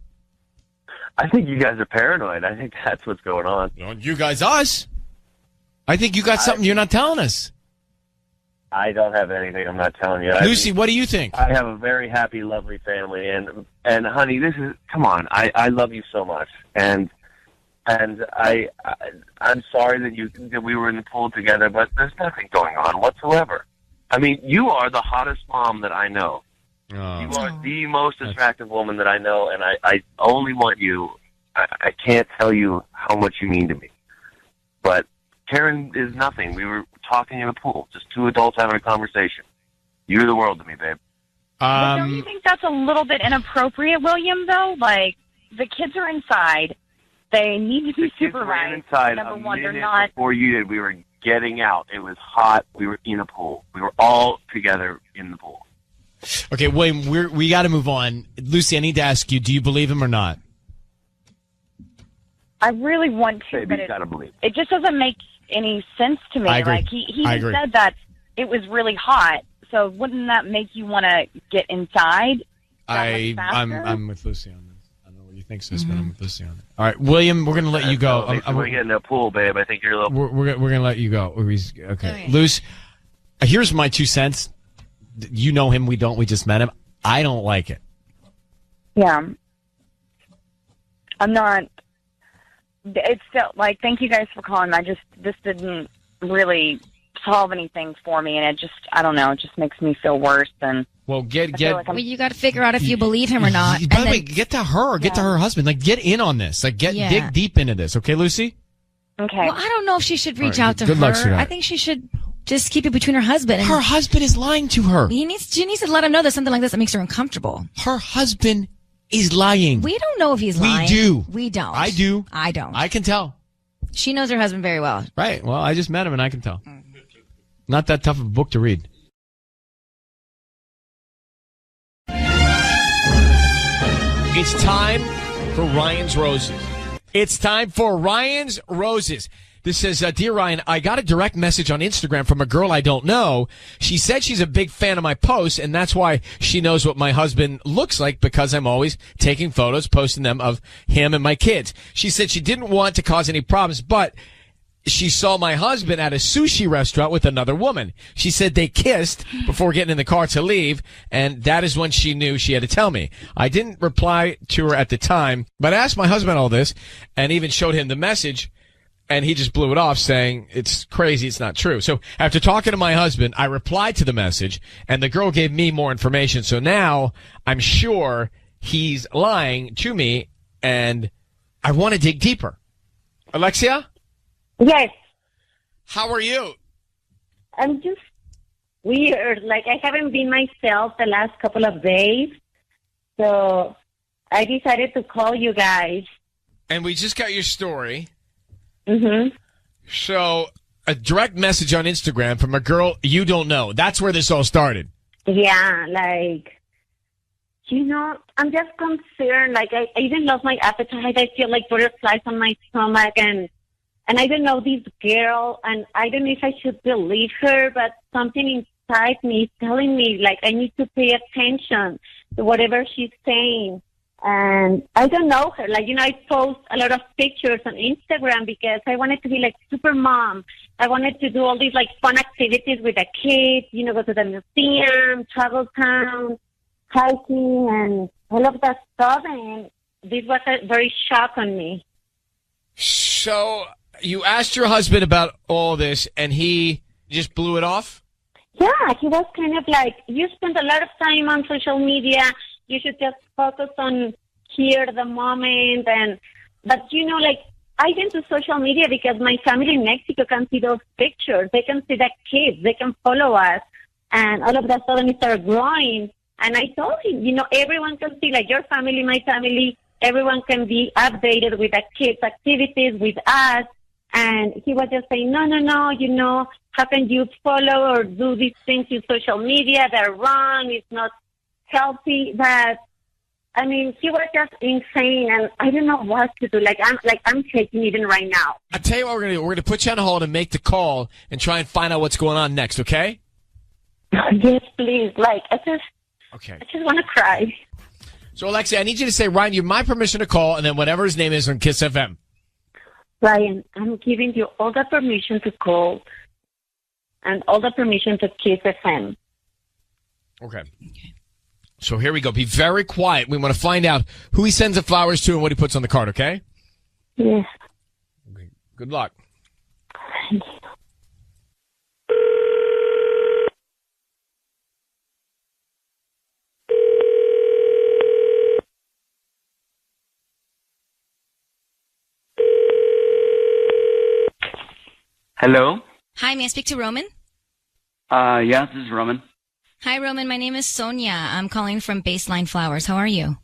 I think you guys are paranoid. I think that's what's going on. You guys, us? I think you got something you're not telling us. I don't have anything I'm not telling you. Lucy, what do you think? I have a very happy, lovely family, and honey, come on. I love you so much, and I'm sorry that we were in the pool together, but there's nothing going on whatsoever. I mean, you are the hottest mom that I know. You are the most attractive woman that I know, and I only want you. I can't tell you how much you mean to me, but Karen is nothing. We were talking in a pool, just two adults having a conversation. You're the world to me, babe. But don't you think that's a little bit inappropriate, William, though? Like, the kids are inside. They need to be supervised. Inside Number one, they're minute not. before you did, we were getting out. It was hot. We were in a pool. We were all together in the pool. Okay, William, we got to move on. Lucy, I need to ask you, do you believe him or not? I really want to, Baby, but it just doesn't make any sense to me. I agree. Like, he I even agree. said that it was really hot, so wouldn't that make you want to get inside? I'm with Lucy on this. I don't know what you think, sis, but I'm with Lucy on it. All right, William, we're going to let you go. We're getting in a pool, babe. I think you're a little... We're going to let you go. Okay. Luce, here's my 2 cents. You know him. We don't. We just met him. I don't like it. Yeah. I'm not... It's still, like, thank you guys for calling. This didn't really solve anything for me, and it just, I don't know, it just makes me feel worse than... Well, well, you got to figure out if you believe him or not. By the way, get to her, get to her husband. Like, get in on this. Like, dig deep into this. Okay, Lucy? Okay. Well, I don't know if she should reach All right, out to good her. luck, sweetheart. I think she should Just keep it between her husband. Her husband is lying to her. She needs to let him know there's something like this that makes her uncomfortable. Her husband is lying. We don't know if he's lying. We do. We don't. I do. I don't. I can tell. She knows her husband very well. Right. Well, I just met him and I can tell. Not that tough of a book to read. It's time for Ryan's Roses. It's time for Ryan's Roses. This says, Dear Ryan, I got a direct message on Instagram from a girl I don't know. She said she's a big fan of my posts, and that's why she knows what my husband looks like because I'm always taking photos, posting them of him and my kids. She said she didn't want to cause any problems, but she saw my husband at a sushi restaurant with another woman. She said they kissed before getting in the car to leave, and that is when she knew she had to tell me. I didn't reply to her at the time, but I asked my husband all this and even showed him the message. And he just blew it off saying, it's crazy, it's not true. So after talking to my husband, I replied to the message, and the girl gave me more information. So now I'm sure he's lying to me, and I want to dig deeper. Alexia? Yes. How are you? I'm just weird. Like, I haven't been myself the last couple of days. So I decided to call you guys. And we just got your story. Mm-hmm. So, a direct message on Instagram from a girl you don't know. That's where this all started. Yeah, like, I'm just concerned. Like, I even lost my appetite. I feel like butterflies on my stomach. And I don't know this girl. And I don't know if I should believe her, but something inside me is telling me, like, I need to pay attention to whatever she's saying. And I don't know her. Like, I post a lot of pictures on Instagram because I wanted to be like super mom. I wanted to do all these like fun activities with the kids, go to the museum, travel town, hiking, and all of that stuff. And this was a very shock on me. So you asked your husband about all this and he just blew it off? Yeah, he was kind of like, you spend a lot of time on social media. You should just focus on here, the moment. But like, I went to social media because my family in Mexico can see those pictures. They can see the kids. They can follow us. And all of a sudden it started growing. And I told him, everyone can see, like your family, my family, everyone can be updated with the kids' activities with us. And he was just saying, no, how can you follow or do these things in social media? They're wrong. It's not healthy. But he was just insane, and I don't know what to do. I'm shaking even right now. I'll tell you what we're gonna do. We're gonna put you on hold and make the call and try and find out what's going on next. Okay? Yes, please. I just want to cry. So, Alexia, I need you to say, Ryan, you have my permission to call, and then whatever his name is on Kiss FM. Ryan, I'm giving you all the permission to call and all the permission to Kiss FM. Okay. So here we go. Be very quiet. We want to find out who he sends the flowers to and what he puts on the card, okay? Yes. Okay. Good luck. Thank you. Hello? Hi, may I speak to Roman? Yeah, this is Roman. Hi, Roman. My name is Sonia. I'm calling from Baseline Flowers. How are you?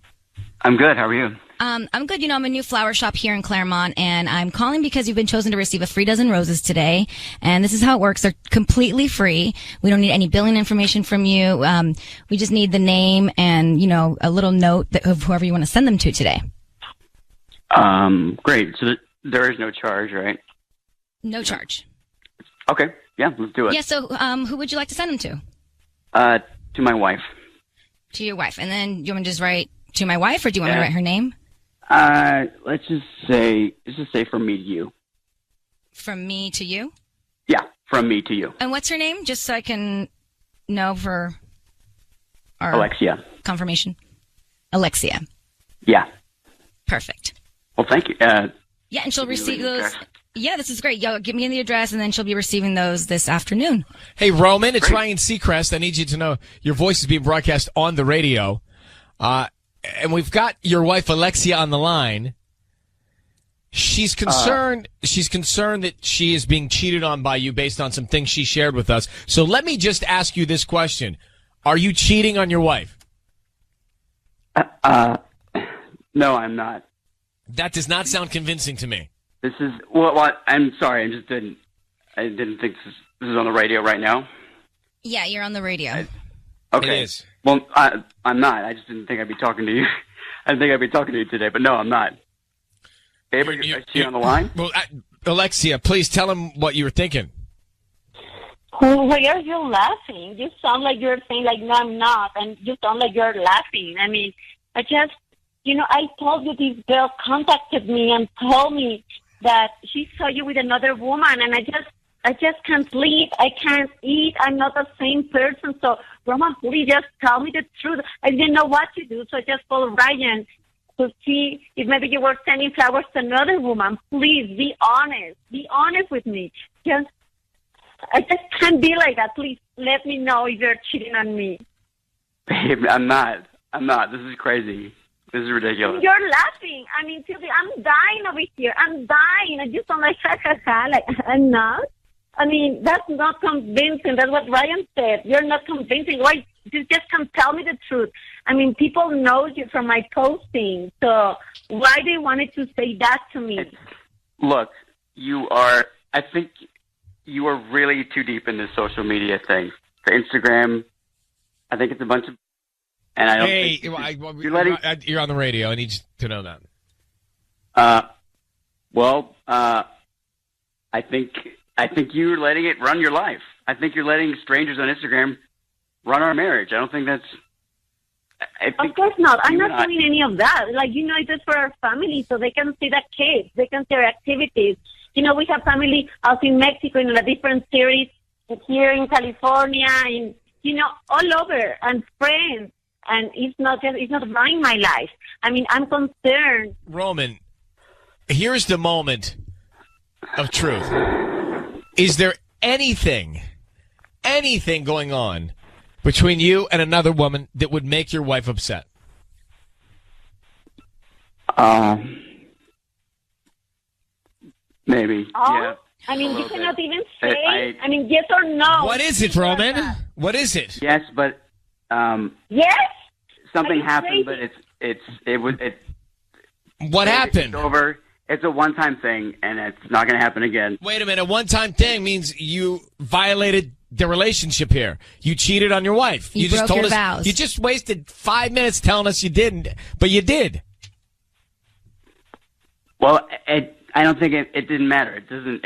I'm good. How are you? I'm good. I'm a new flower shop here in Claremont, and I'm calling because you've been chosen to receive a free dozen roses today. And this is how it works. They're completely free. We don't need any billing information from you. We just need the name and, a little note of whoever you want to send them to today. Great. So there is no charge, right? No charge. Okay. Yeah, let's do it. Yeah, so who would you like to send them to? To my wife. To your wife. And then you want me to just write to my wife, or do you want me to write her name? Let's just say from me to you. From me to you? Yeah, from me to you. And what's her name? Just so I can know for our Alexia. Confirmation. Alexia. Yeah. Perfect. Well, thank you. Yeah, and she'll receive those. Yeah, this is great. Y'all give me the address, and then she'll be receiving those this afternoon. Hey, Roman, it's Ryan Seacrest. I need you to know your voice is being broadcast on the radio. And we've got your wife, Alexia, on the line. She's concerned. She's concerned that she is being cheated on by you based on some things she shared with us. So let me just ask you this question: are you cheating on your wife? No, I'm not. That does not sound convincing to me. This is what I'm sorry. I didn't think this is on the radio right now. Yeah, you're on the radio. Okay. It is. Well, I'm not. I just didn't think I'd be talking to you. I didn't think I'd be talking to you today, but no, I'm not. Babe, is she on the line? Well, Alexia, please tell him what you were thinking. Why are you laughing? You sound like you're saying, like, no, I'm not. And you sound like you're laughing. I mean, I told you this girl contacted me and told me that she saw you with another woman. And I just can't sleep. I can't eat. I'm not the same person. So, Roman, please just tell me the truth. I didn't know what to do. So I just called Ryan to see if maybe you were sending flowers to another woman. Please be honest. Be honest with me. I just can't be like that. Please let me know if you're cheating on me. Babe, I'm not. This is crazy. This is ridiculous. You're laughing. I mean, Sylvia, I'm dying over here. I'm dying. I just sound like ha ha ha. Like, I'm not. I mean, that's not convincing. That's what Ryan said. You're not convincing. Why? You just can't tell me the truth. I mean, people know you from my posting. So why do you wanted to say that to me? Look, I think you are really too deep in this social media thing. The Instagram, I think it's a bunch of, and I don't think you're on the radio. I need you to know that. I think you're letting it run your life. I think you're letting strangers on Instagram run our marriage. I don't think that's. Of course not. I'm not doing any of that. Like, it's just for our family, so they can see the kids. They can see our activities. We have family out in Mexico in a different series, here in California, in all over, and friends. And it's not running my life. I mean, I'm concerned. Roman, here's the moment of truth. Is there anything going on between you and another woman that would make your wife upset? Maybe. Oh, yeah. I mean, you cannot even say. I mean, yes or no. What is it, Roman? What is it? Yes, but yes. Something happened, but it. What happened? It's over. It's a one-time thing, and it's not going to happen again. Wait a minute. A one-time thing means you violated the relationship here. You cheated on your wife. You just broke told your us. vows. You just wasted 5 minutes telling us you didn't, but you did. Well, I don't think it didn't matter. It doesn't.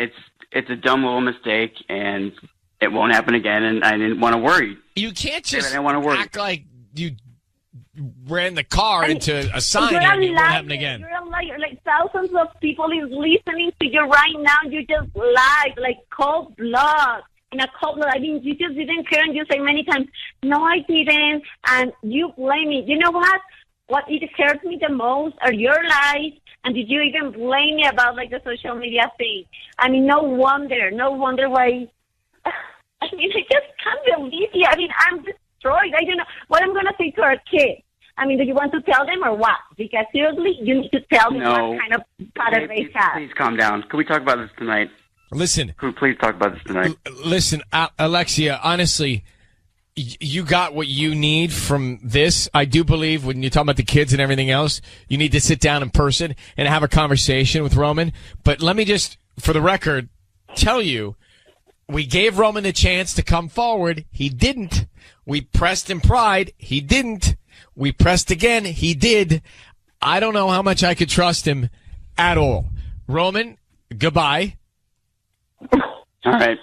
It's a dumb little mistake, and it won't happen again. And I didn't want to worry. You can't just act like you ran the car into a sign and it won't happen again. You're a liar. Like, thousands of people is listening to you right now. You just lied, like cold blood. In a cold blood. I mean, you just didn't care, and you say many times, no, I didn't, and you blame me. You know what? What it hurts me the most are your lies, and did you even blame me about, like, the social media thing? I mean, no wonder why. I mean, I just can't believe you. I mean, I'm destroyed. I don't know what I'm going to say to our kids. I mean, do you want to tell them or what? Because seriously, you need to tell them what kind of pattern they have. Please calm down. Can we talk about this tonight? Listen. Can we please talk about this tonight? Listen, Alexia, honestly, you got what you need from this. I do believe when you're talking about the kids and everything else, you need to sit down in person and have a conversation with Roman. But let me just, for the record, tell you, we gave Roman a chance to come forward. He didn't. We pressed and pried. He didn't. We pressed again. He did. I don't know how much I could trust him at all. Roman, goodbye. All right.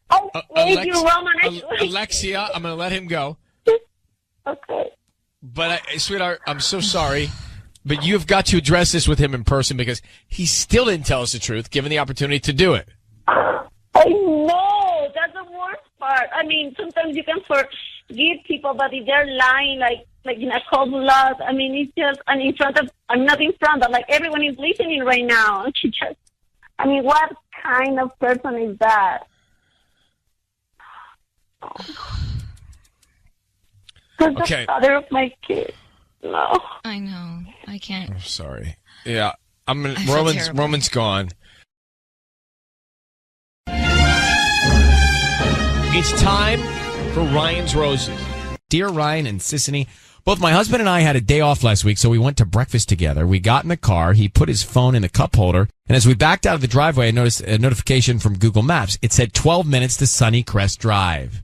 Oh, thank you, Roman. Alexia, I'm going to let him go. Okay. But, sweetheart, I'm so sorry. But you've got to address this with him in person because he still didn't tell us the truth, given the opportunity to do it. I know. That's the worst part. I mean, sometimes you can forgive people, but if they're lying, like in a cold blood, I mean, it's just, and I'm not in front, but like everyone is listening right now. I mean, what kind of person is that? Okay. The father of my kids. No. I know. I can't. I'm sorry. Yeah. Roman's gone. It's time for Ryan's Roses. Dear Ryan and Sissany, both my husband and I had a day off last week, so we went to breakfast together. We got in the car. He put his phone in the cup holder, and as we backed out of the driveway, I noticed a notification from Google Maps. It said 12 minutes to Sunnycrest Drive.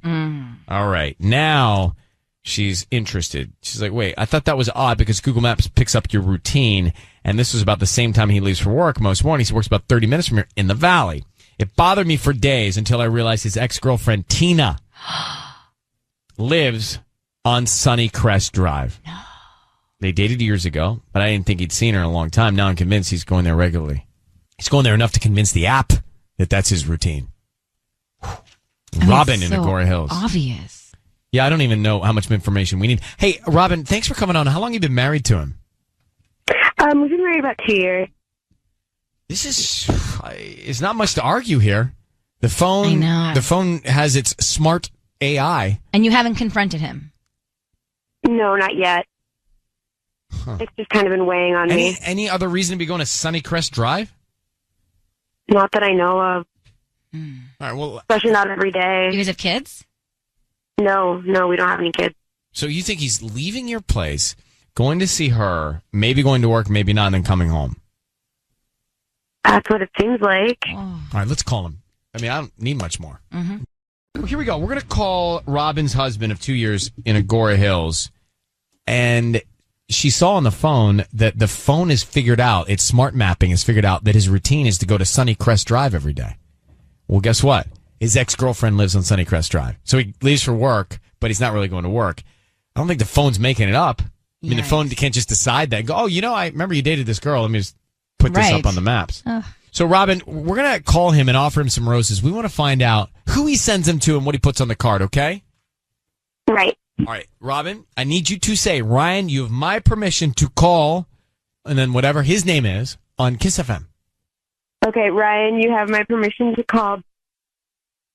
All right. Now she's interested. She's like, wait, I thought that was odd because Google Maps picks up your routine, and this was about the same time he leaves for work most mornings. He works about 30 minutes from here in the valley. It bothered me for days until I realized his ex-girlfriend, Tina, lives on Sunnycrest Drive. They dated years ago, but I didn't think he'd seen her in a long time. Now I'm convinced he's going there regularly. He's going there enough to convince the app that that's his routine. Robin in Agora Hills. Obvious. Yeah, I don't even know how much information we need. Hey, Robin, thanks for coming on. How long have you been married to him? We've been married about 2 years. This is not much to argue here. The phone has its smart AI. And you haven't confronted him? No, not yet. Huh. It's just kind of been weighing on me. Any other reason to be going to Sunnycrest Drive? Not that I know of. All right, well, especially not every day. You guys have kids? No, we don't have any kids. So you think he's leaving your place, going to see her, maybe going to work, maybe not, and then coming home? That's what it seems like. All right, let's call him. I mean, I don't need much more. Mm-hmm. Well, here we go. We're going to call Robin's husband of 2 years in Agora Hills. And she saw on the phone that the phone is figured out, its smart mapping has figured out that his routine is to go to Sunnycrest Drive every day. Well, guess what? His ex-girlfriend lives on Sunnycrest Drive. So he leaves for work, but he's not really going to work. I don't think the phone's making it up. I mean, the phone can't just decide that. Go, oh, I remember you dated this girl. Let me just put this up on the maps. So, Robin, we're going to call him and offer him some roses. We want to find out who he sends them to and what he puts on the card, okay? Right. All right, Robin, I need you to say, Ryan, you have my permission to call, and then whatever his name is, on Kiss FM. Okay, Ryan, you have my permission to call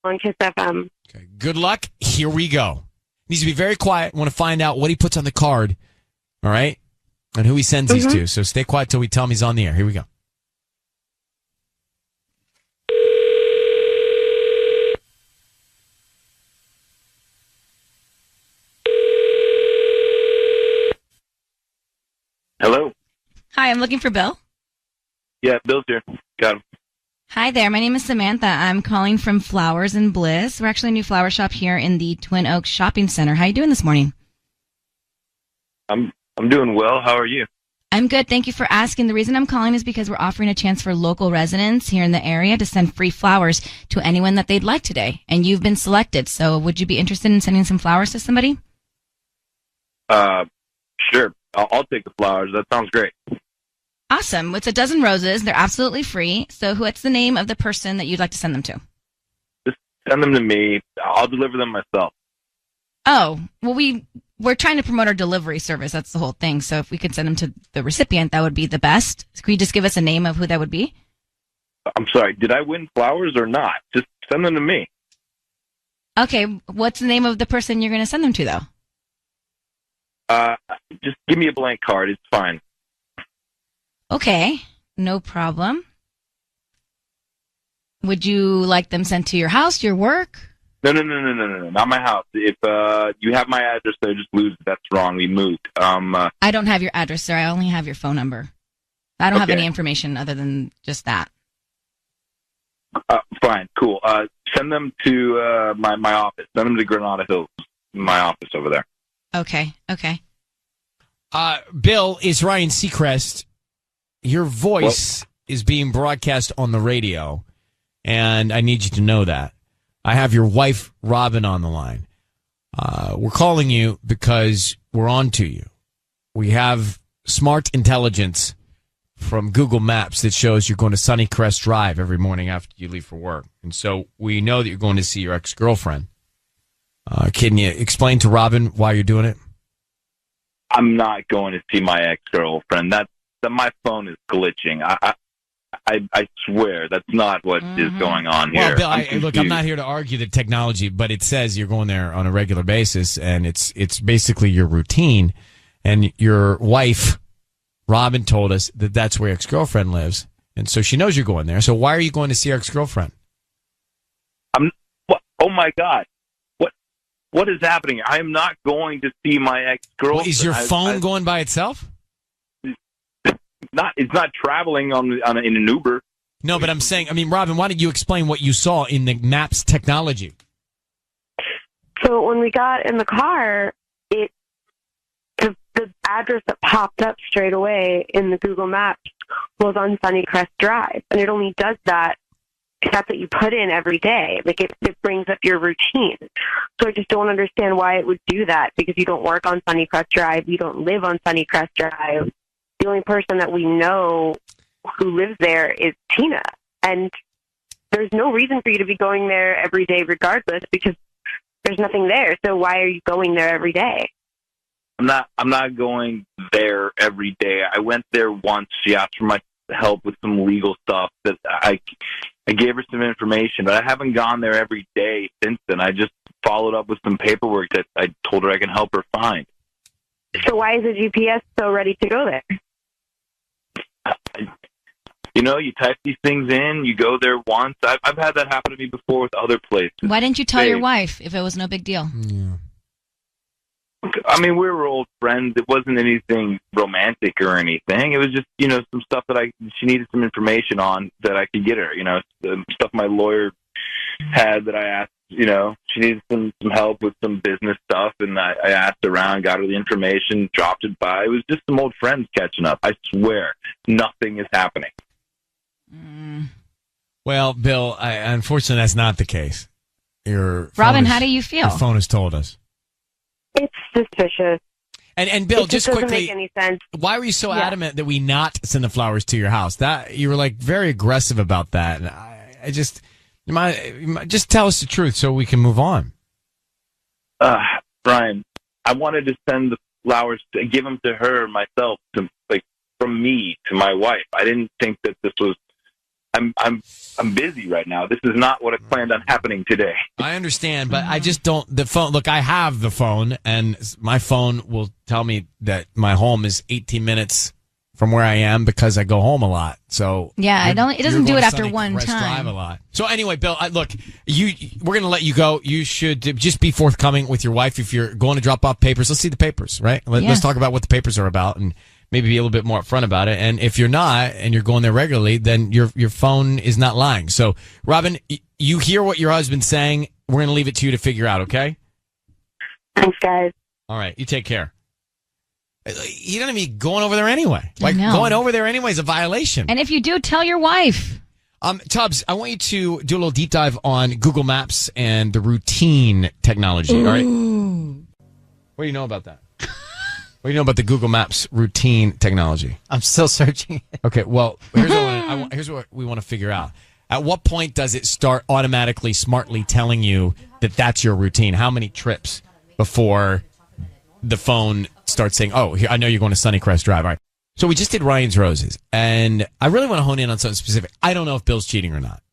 on Kiss FM. Okay, good luck. Here we go. Needs to be very quiet. Want to find out what he puts on the card, all right? And who he sends these to. So stay quiet till we tell him he's on the air. Here we go. Hello. Hi, I'm looking for Bill. Yeah, Bill's here. Got him. Hi there. My name is Samantha. I'm calling from Flowers and Bliss. We're actually a new flower shop here in the Twin Oaks Shopping Center. How are you doing this morning? I'm doing well. How are you? I'm good. Thank you for asking. The reason I'm calling is because we're offering a chance for local residents here in the area to send free flowers to anyone that they'd like today. And you've been selected. So would you be interested in sending some flowers to somebody? Sure. I'll take the flowers. That sounds great. Awesome. It's a dozen roses. They're absolutely free. So what's the name of the person that you'd like to send them to? Just send them to me. I'll deliver them myself. Oh, well, we're trying to promote our delivery service. That's the whole thing. So if we could send them to the recipient, that would be the best. Could you just give us a name of who that would be? I'm sorry. Did I win flowers or not? Just send them to me. Okay. What's the name of the person you're going to send them to, though? Just give me a blank card. It's fine. Okay. No problem. Would you like them sent to your house, your work? No. Not my house. If you have my address there, just lose it. That's wrong. We moved. I don't have your address, sir. I only have your phone number. I don't have any information other than just that. Fine. Cool. Send them to my office. Send them to Granada Hills, my office over there. Okay. Bill, it's Ryan Seacrest. Your voice is being broadcast on the radio, and I need you to know that. I have your wife, Robin, on the line. We're calling you because we're on to you. We have smart intelligence from Google Maps that shows you're going to Sunnycrest Drive every morning after you leave for work. And so we know that you're going to see your ex-girlfriend. Can you explain to Robin why you're doing it? I'm not going to see my ex-girlfriend. My phone is glitching. I swear that's not what is going on here. Well, Bill, I'm not here to argue the technology, but it says you're going there on a regular basis, and it's basically your routine. And your wife, Robin told us that that's where your ex-girlfriend lives, and so she knows you're going there. So why are you going to see your ex-girlfriend? Oh my God. What is happening? I am not going to see my ex-girlfriend. Well, is your phone going by itself? It's not traveling in an Uber. No, but I'm saying, Robin, why don't you explain what you saw in the Maps technology? So when we got in the car, the address that popped up straight away in the Google Maps was on Sunnycrest Drive, and it only does that if that's what you put in every day. Like it brings up your routine. So I just don't understand why it would do that, because you don't work on Sunnycrest Drive, you don't live on Sunnycrest Drive. The only person that we know who lives there is Tina, and there's no reason for you to be going there every day regardless, because there's nothing there. So why are you going there every day? I'm not going there every day. I went there once. She asked for my help with some legal stuff that I gave her some information, but I haven't gone there every day since then. I just followed up with some paperwork that I told her I can help her find. So why is the GPS so ready to go there? You type these things in, you go there once. I've had that happen to me before with other places. Why didn't you tell your wife if it was no big deal? Yeah. We were old friends. It wasn't anything romantic or anything. It was just, some stuff that she needed some information on that I could get her. The stuff my lawyer had that I asked. She needed some help with some business stuff, and I asked around, got her the information, dropped it by. It was just some old friends catching up. I swear, nothing is happening. Well, Bill, unfortunately, that's not the case. Robin, how do you feel? Your phone has told us. It's suspicious. And Bill, just doesn't quickly, make any sense. Why were you so adamant that we not send the flowers to your house? That you were very aggressive about that, and I just tell us the truth so we can move on. Brian, I wanted to send the flowers to give them to her myself, from me to my wife. I didn't think that this was. I'm busy right now. This is not what I planned on happening today. I understand, but I just don't. The phone. Look, I have the phone, and my phone will tell me that my home is 18 minutes from where I am because I go home a lot. So yeah, it doesn't do it after one time. Drive a lot. So anyway, Bill, look, we're going to let you go. You should just be forthcoming with your wife if you're going to drop off papers. Let's see the papers, right? Let's talk about what the papers are about and maybe be a little bit more upfront about it. And if you're not, and you're going there regularly, then your phone is not lying. So, Robin, you hear what your husband's saying. We're going to leave it to you to figure out, okay? Thanks, guys. All right. You take care. You don't even be going over there anyway. Going over there anyway is a violation. And if you do, tell your wife. Tubbs, I want you to do a little deep dive on Google Maps and the routine technology, all right? What do you know about that? What do you know about the Google Maps routine technology? I'm still searching it. Okay, well, here's what we want to figure out. At what point does it start automatically, smartly telling you that that's your routine? How many trips before the phone starts saying, oh, here, I know you're going to Sunnycrest Drive. All right. So we just did Ryan's Roses, and I really want to hone in on something specific. I don't know if Bill's cheating or not.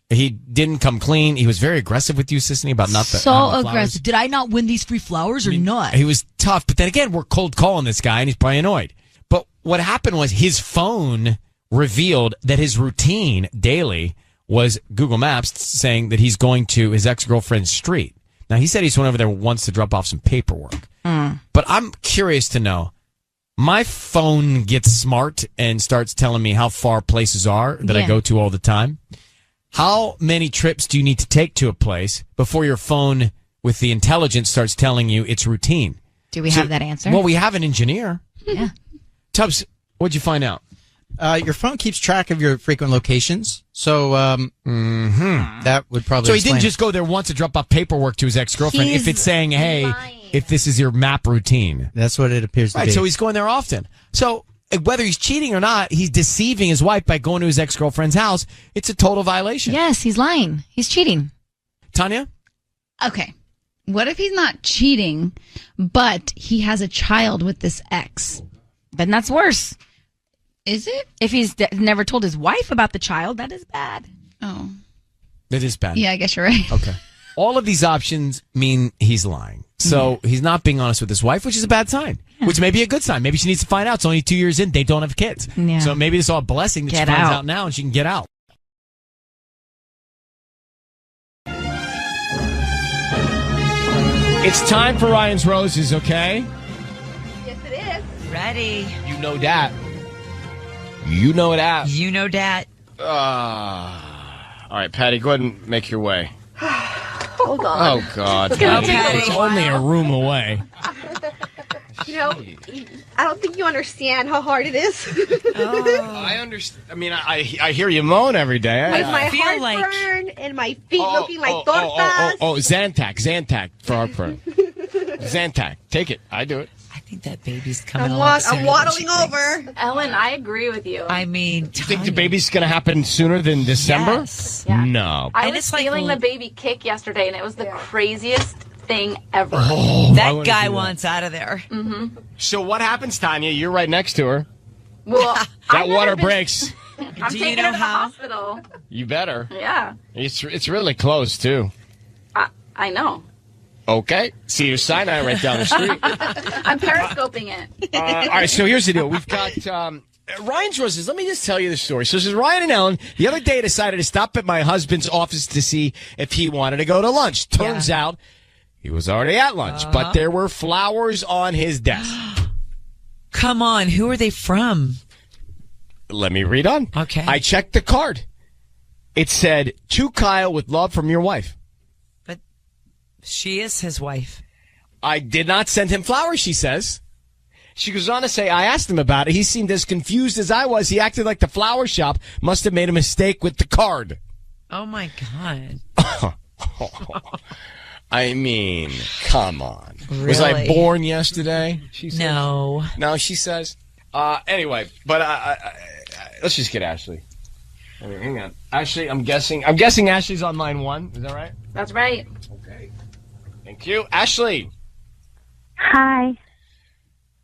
He didn't come clean. He was very aggressive with you, Sissany, about not the so aggressive. Did I not win these free flowers or not? He was tough, but then again, we're cold calling this guy, and he's probably annoyed. But what happened was his phone revealed that his routine daily was Google Maps saying that he's going to his ex-girlfriend's street. Now, he said he just went over there once to drop off some paperwork. But I'm curious to know, my phone gets smart and starts telling me how far places are that I go to all the time. How many trips do you need to take to a place before your phone with the intelligence starts telling you it's routine? Do we have that answer? Well, we have an engineer. Yeah. Tubbs, what'd you find out? Your phone keeps track of your frequent locations, so that would probably. So he didn't just go there once to drop off paperwork to his ex-girlfriend. If it's saying, "Hey, if this is your map routine," that's what it appears to be. Right. So he's going there often. So whether he's cheating or not, he's deceiving his wife by going to his ex-girlfriend's house. It's a total violation. Yes, he's lying. He's cheating. Tanya? Okay. What if he's not cheating, but he has a child with this ex? Then that's worse. Is it? If he's never told his wife about the child, that is bad. Oh. It is bad. Yeah, I guess you're right. Okay. All of these options mean he's lying. So he's not being honest with his wife, which is a bad sign. Which may be a good sign. Maybe she needs to find out. It's only 2 years in. They don't have kids. Yeah. So maybe it's all a blessing that she Get finds out. out now and she can get out. It's time for Ryan's Roses, okay? Yes, it is. Ready. You know that. You know that. You know that. All right, Patty, go ahead and make your way. Hold on. Oh, God. It's gonna take a It's little only a while. room away. You know, I don't think you understand how hard it is. I understand. I mean, I hear you moan every day. With my heartburn and my feet looking like tortas. Zantac for heartburn. Zantac. Take it. I do it. I think that baby's coming I'm along. sooner than waddling she over. thinks. Ellen, I agree with you. I mean, You think the baby's going to happen sooner than December? Yes. Yeah. No. I And was it's like feeling the baby kick yesterday, and it was the craziest thing ever. I that wanna guy do that. wants out of there. Mm-hmm. So what happens, Tanya? You're right next to her. Well, That water breaks. I'm Do you taking know her to the how? hospital. You better. Yeah, It's really close, too. I know. Okay. See your Sinai right down the street. I'm periscoping it. All right, so here's the deal. We've got Ryan's Roses. Let me just tell you the story. So this is Ryan and Ellen. The other day decided to stop at my husband's office to see if he wanted to go to lunch. Turns out he was already at lunch, but there were flowers on his desk. Come on, who are they from? Let me read on. Okay. I checked the card. It said, "To Kyle with love from your wife." But she is his wife. I did not send him flowers, she says. She goes on to say, I asked him about it. He seemed as confused as I was. He acted like the flower shop must have made a mistake with the card. Oh, my God. I mean, come on. Really? Was I born yesterday? She says. No. No, she says. Anyway, but let's just get Ashley. I mean, hang on. Ashley, I'm guessing Ashley's on line 1. Is that right? That's right. Okay. Thank you. Ashley. Hi.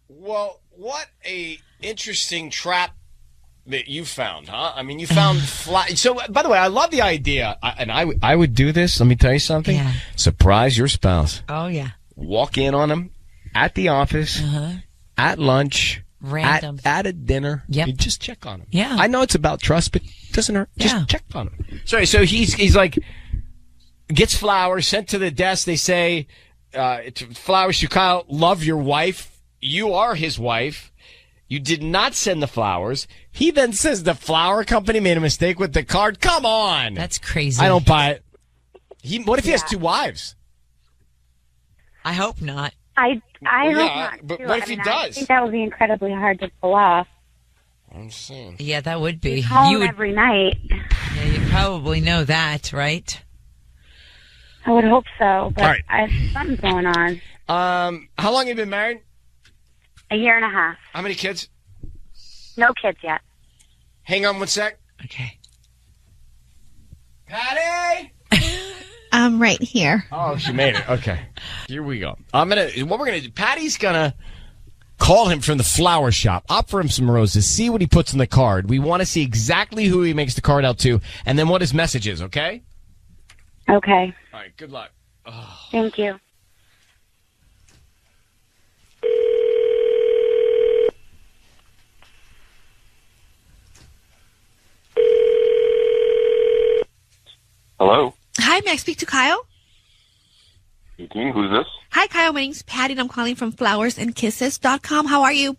Well, what a interesting trap that you found, huh? I mean, you found So, by the way, I love the idea, I would do this. Let me tell you something. Yeah. Surprise your spouse. Oh, yeah. Walk in on him at the office, at lunch, Random. at a dinner. Yep. You just check on him. Yeah. I know it's about trust, but it doesn't hurt. Yeah. Just check on him. Sorry, so he's like, gets flowers sent to the desk. They say, flowers to Kyle, love your wife. You are his wife. You did not send the flowers. He then says the flower company made a mistake with the card. Come on. That's crazy. I don't buy it. What if he has 2 wives? I hope not. I Well, hope yeah, not. but too. what if I mean, he I does? think that would be incredibly hard to pull off. I'm saying. Yeah, that would be. Call You him would, every night. yeah, you probably know that, right? I would hope so, but All right. something's going on. How long have you been married? A year and a half. How many kids? No kids yet. Hang on one sec. Okay. Patty! I'm right here. Oh, she made it. Okay. Here we go. What we're going to do, Patty's going to call him from the flower shop, offer him some roses, see what he puts in the card. We want to see exactly who he makes the card out to, and then what his message is, okay? Okay. All right, good luck. Oh. Thank you. Hello. Hi, may I speak to Kyle? Speaking. Who's this? Hi, Kyle. My name's Patty, and I'm calling from flowersandkisses.com. How are you?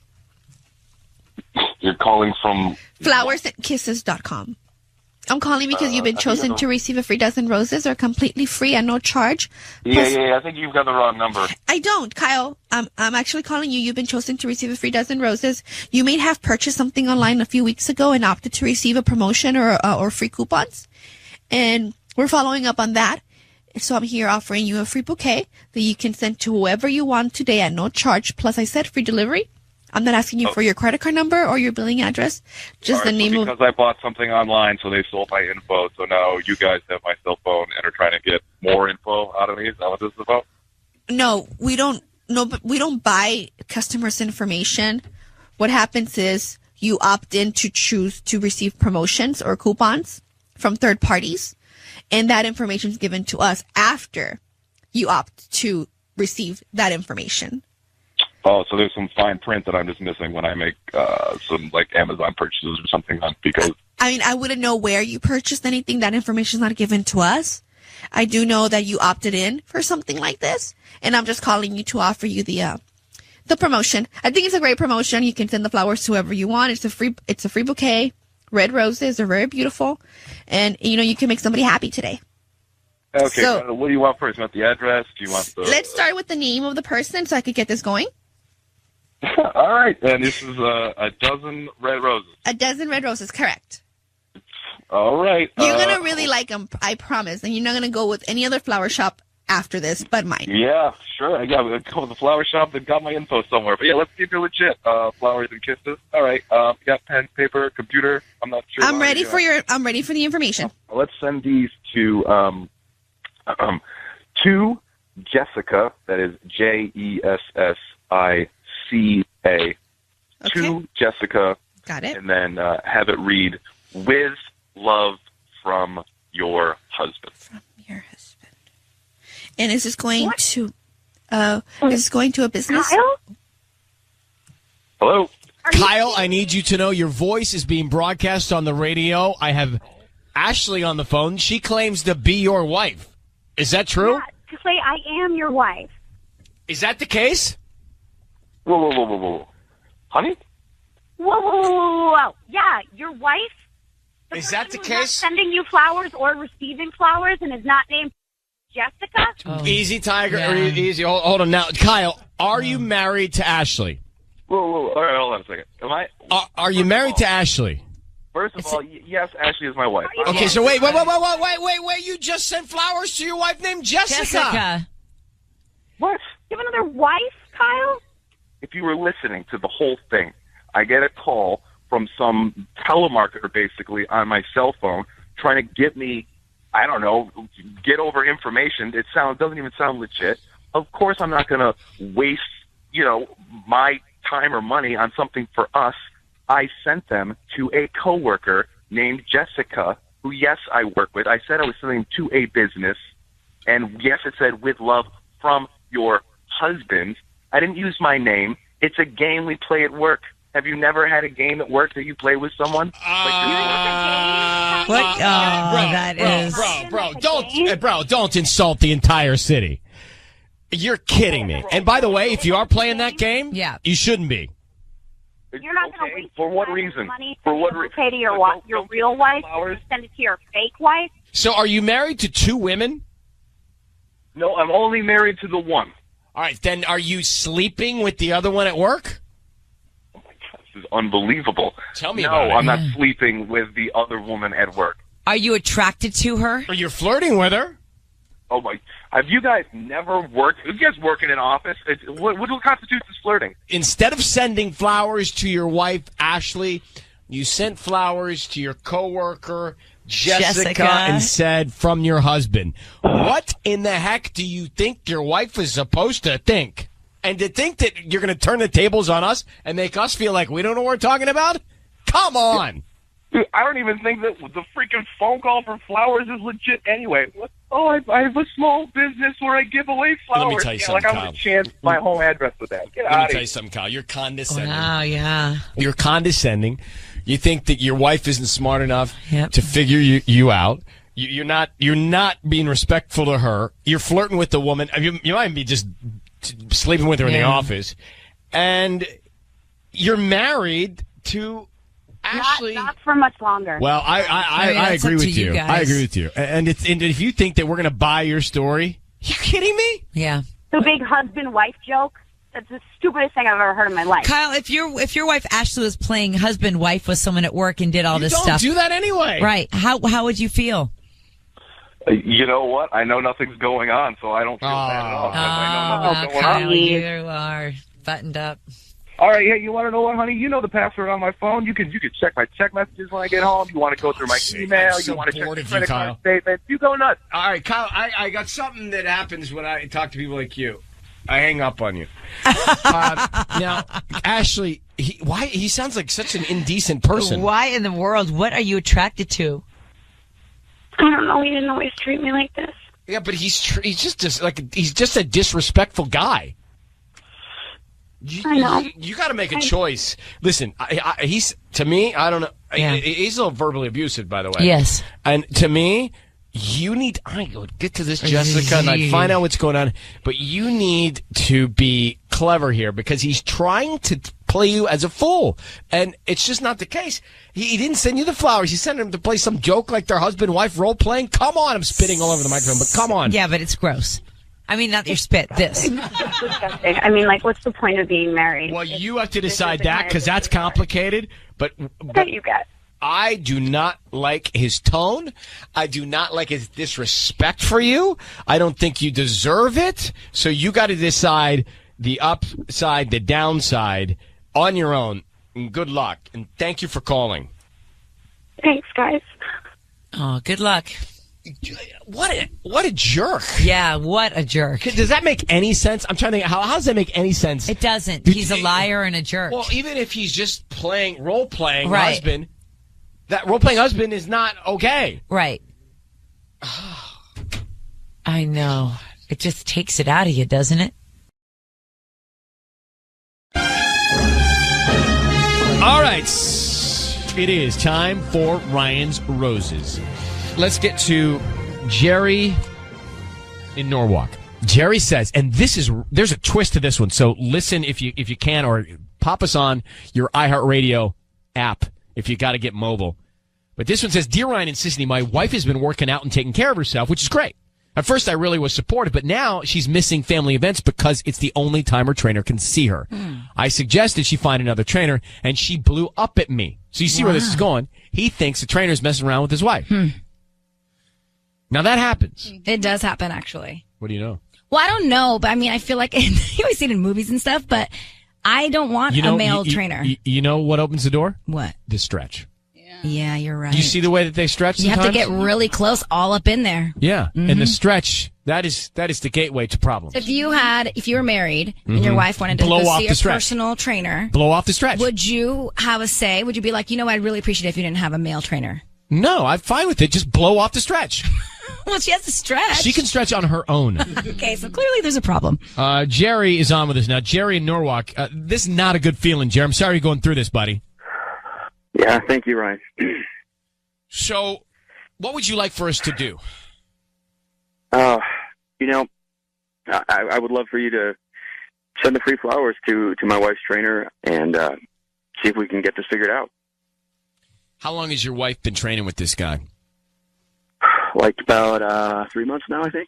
You're calling from... Flowersandkisses.com. I'm calling because you've been chosen to receive a free dozen roses. Are completely free and no charge. Yeah. I think you've got the wrong number. I don't, Kyle. I'm actually calling you. You've been chosen to receive a free dozen roses. You may have purchased something online a few weeks ago and opted to receive a promotion or free coupons. And we're following up on that. So I'm here offering you a free bouquet that you can send to whoever you want today at no charge. Plus, I said free delivery. I'm not asking you for your credit card number or your billing address. Just the name of... Because I bought something online, so they sold my info. So now you guys have my cell phone and are trying to get more info out of me. Is that what this is about? No, we don't. No, but we don't buy customers' information. What happens is you opt in to choose to receive promotions or coupons from third parties, and that information is given to us after you opt to receive that information. Oh, so there's some fine print that I'm just missing when I make some like Amazon purchases or something. Because I mean, I wouldn't know where you purchased anything. That information is not given to us. I do know that you opted in for something like this, and I'm just calling you to offer you the promotion. I think it's a great promotion. You can send the flowers to whoever you want. It's a free bouquet. Red roses are very beautiful, and you can make somebody happy today. okay, So- what do you want first? You want the address? Do you want the? Let's start with the name of the person so I could get this going. All right, and this is a dozen red roses. A dozen red roses, correct. All right. You're going to really like them, I promise. And you're not going to go with any other flower shop after this but mine. Yeah, sure. Yeah, we'll go to the flower shop that got my info somewhere. But yeah, let's keep it legit. Flowers and kisses. All right. You got pen, paper, computer. I'm not sure. I'm ready for the information. Let's send these to Jessica. That is Jessica. To Jessica. Got it. And then have it read, with love from your husband. From your husband. And is this going to a business? Kyle? Hello? Kyle, I need you to know your voice is being broadcast on the radio. I have Ashley on the phone. She claims to be your wife. Is that true? To say I am your wife. Is that the case? Whoa. Honey? Whoa. Yeah, your wife? Is that the Who's case? not sending you flowers or receiving flowers and is not named Jessica? Easy, Tiger. Or easy. Hold on now. Kyle, are you married to Ashley? Whoa. All right, hold on a second. Am I? Are you married to Ashley? First of all, yes, Ashley is my wife. Okay, so wait. You just sent flowers to your wife named Jessica. What? You have another wife, Kyle? If you were listening to the whole thing, I get a call from some telemarketer basically on my cell phone trying to get me, I don't know, get over information. Doesn't even sound legit. Of course I'm not going to waste, my time or money on something for us. I sent them to a coworker named Jessica, who, yes, I work with. I said I was sending to a business, and yes, it said with love from your husband. I didn't use my name. It's a game we play at work. Have you never had a game at work that you play with someone? Don't insult the entire city. You're kidding me. And by the way, if you are playing that game, you shouldn't be. You're not going to waste for what reason? money for what reason? Pay to your real wife or send it to your fake wife? So are you married to two women? No, I'm only married to the one. All right, then are you sleeping with the other one at work? Oh my God, this is unbelievable. Tell me about it. No, I'm not sleeping with the other woman at work. Are you attracted to her? Or you're flirting with her? Oh my! Have you guys never worked? You guys work in an office? What constitutes as flirting? Instead of sending flowers to your wife, Ashley, you sent flowers to your coworker, Jessica, and said, from your husband. What in the heck do you think your wife is supposed to think? And to think that you're going to turn the tables on us and make us feel like we don't know what we're talking about? Come on. Dude, I don't even think that the freaking phone call for flowers is legit anyway. Oh, I have a small business where I give away flowers. Let me tell you something, like I would chance my home address with that. Get Let out me of tell here. you something, Kyle. You're condescending. Wow, yeah. You're condescending. You think that your wife isn't smart enough to figure you out. You're not being respectful to her. You're flirting with the woman. You might be just sleeping with her in the office. And you're married to Ashley. Not for much longer. Well, I agree with you. I agree with you. And if you think that we're going to buy your story, you kidding me? Yeah. The big husband-wife joke. That's the stupidest thing I've ever heard in my life. Kyle, if your wife Ashley was playing husband-wife with someone at work and did all this stuff. You don't do that anyway. Right. How would you feel? You know what? I know nothing's going on, so I don't feel bad at all. I know nothing's going Kyle, on. you are buttoned up. All right, yeah, you want to know what, honey? You know the password on my phone. You can check my check messages when I get home. You want to go through my email. You want to check the credit card statement. You go nuts. All right, Kyle, I got something that happens when I talk to people like you. I hang up on you. Now, Ashley, he sounds like such an indecent person. Why in the world? What are you attracted to? I don't know. He didn't always treat me like this. Yeah, but he's just a disrespectful guy. I know. You got to make a choice. Listen, he's to me. I don't know. Yeah. He's a little verbally abusive, by the way. Yes. And to me, you need. I would get to this, Jessica, and I'd find out what's going on. But you need to be clever here because he's trying to play you as a fool, and it's just not the case. He didn't send you the flowers. He sent him to play some joke like their husband-wife role-playing. Come on, I'm spitting all over the microphone, but come on. Yeah, but it's gross. I mean, not your spit. This. Disgusting. I mean, like, what's the point of being married? Well, you have to decide that because that's complicated. But you get. I do not like his tone. I do not like his disrespect for you. I don't think you deserve it. So you got to decide the upside, the downside on your own. And good luck. And thank you for calling. Thanks, guys. Oh, good luck. What a jerk. Yeah, what a jerk. Does that make any sense? I'm trying to think. How does that make any sense? It doesn't. He's a liar and a jerk. Well, even if he's just role-playing husband, that role-playing husband is not okay. Right. I know. It just takes it out of you, doesn't it? All right. It is time for Ryan's Roses. Let's get to Jerry in Norwalk. Jerry says, and there's a twist to this one, so listen if you can, or pop us on your iHeartRadio app if you got to get mobile. But this one says, Dear Ryan and Sissany, my wife has been working out and taking care of herself, which is great. At first, I really was supportive, but now she's missing family events because it's the only time her trainer can see her. I suggested she find another trainer, and she blew up at me. So you see where this is going. He thinks the trainer's messing around with his wife. Now that happens. It does happen, actually. What do you know? Well, I don't know, but I mean, I feel like you always see it in movies and stuff, but I don't want a male trainer. You know what opens the door? What? The stretch. Yeah, you're right. You see the way that they stretch You sometimes? have to get really close, all up in there. Yeah, and the stretch, that is the gateway to problems. If you were married and your wife wanted to Blow go off see the a stretch. personal trainer, Blow off the stretch. would you have a say? Would you be like, I'd really appreciate it if you didn't have a male trainer? No, I'm fine with it. Just blow off the stretch. Well, she has to stretch. She can stretch on her own. Okay, so clearly there's a problem. Jerry is on with us now. Jerry in Norwalk. This is not a good feeling, Jerry. I'm sorry you're going through this, buddy. Yeah, thank you, Ryan. So, what would you like for us to do? I would love for you to send the free flowers to my wife's trainer and see if we can get this figured out. How long has your wife been training with this guy? Like about 3 months now, I think.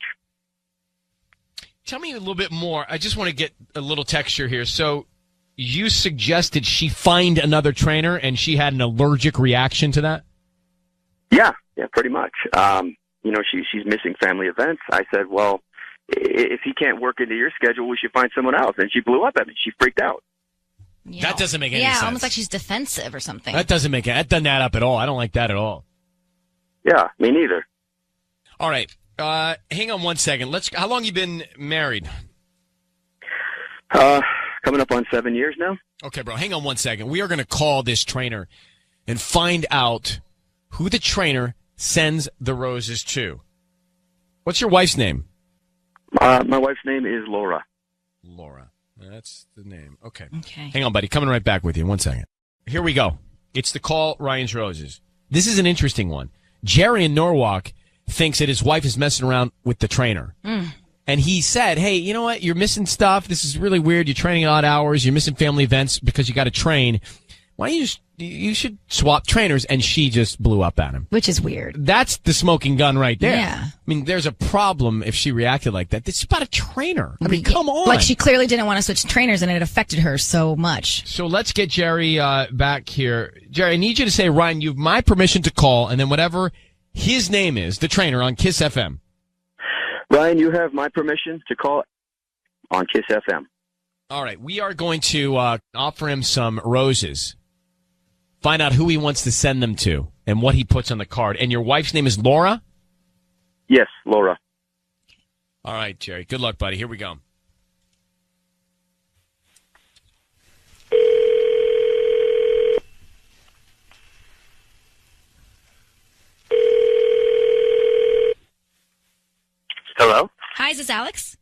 Tell me a little bit more. I just want to get a little texture here. So, you suggested she find another trainer and she had an allergic reaction to that? Yeah, pretty much. She's missing family events. I said, well, if he can't work into your schedule, we should find someone else. And she blew up at me. She freaked out. Yeah. That doesn't make any sense. Yeah, almost like she's defensive or something. That doesn't add up at all. I don't like that at all. Yeah, me neither. All right. Hang on one second. How long you been married? Coming up on 7 years now. Okay, bro. Hang on one second. We are going to call this trainer and find out who the trainer sends the roses to. What's your wife's name? My wife's name is Laura. Laura. That's the name. Okay. Okay. Hang on, buddy. Coming right back with you. 1 second. Here we go. It's the call, Ryan's Roses. This is an interesting one. Jerry in Norwalk thinks that his wife is messing around with the trainer. And he said, hey, you know what? You're missing stuff. This is really weird. You're training odd hours. You're missing family events because you got to train. Why don't you should swap trainers? And she just blew up at him. Which is weird. That's the smoking gun right there. Yeah. I mean, there's a problem if she reacted like that. It's about a trainer. I mean, come on. Like she clearly didn't want to switch trainers and it affected her so much. So let's get Jerry back here. Jerry, I need you to say, Ryan, you have my permission to call, and then whatever his name is, the trainer on Kiss FM. Ryan, you have my permission to call on Kiss FM. All right. We are going to offer him some roses. Find out who he wants to send them to and what he puts on the card. And your wife's name is Laura? Yes, Laura. All right, Jerry. Good luck, buddy. Here we go. Hello? Hi, is this Alex?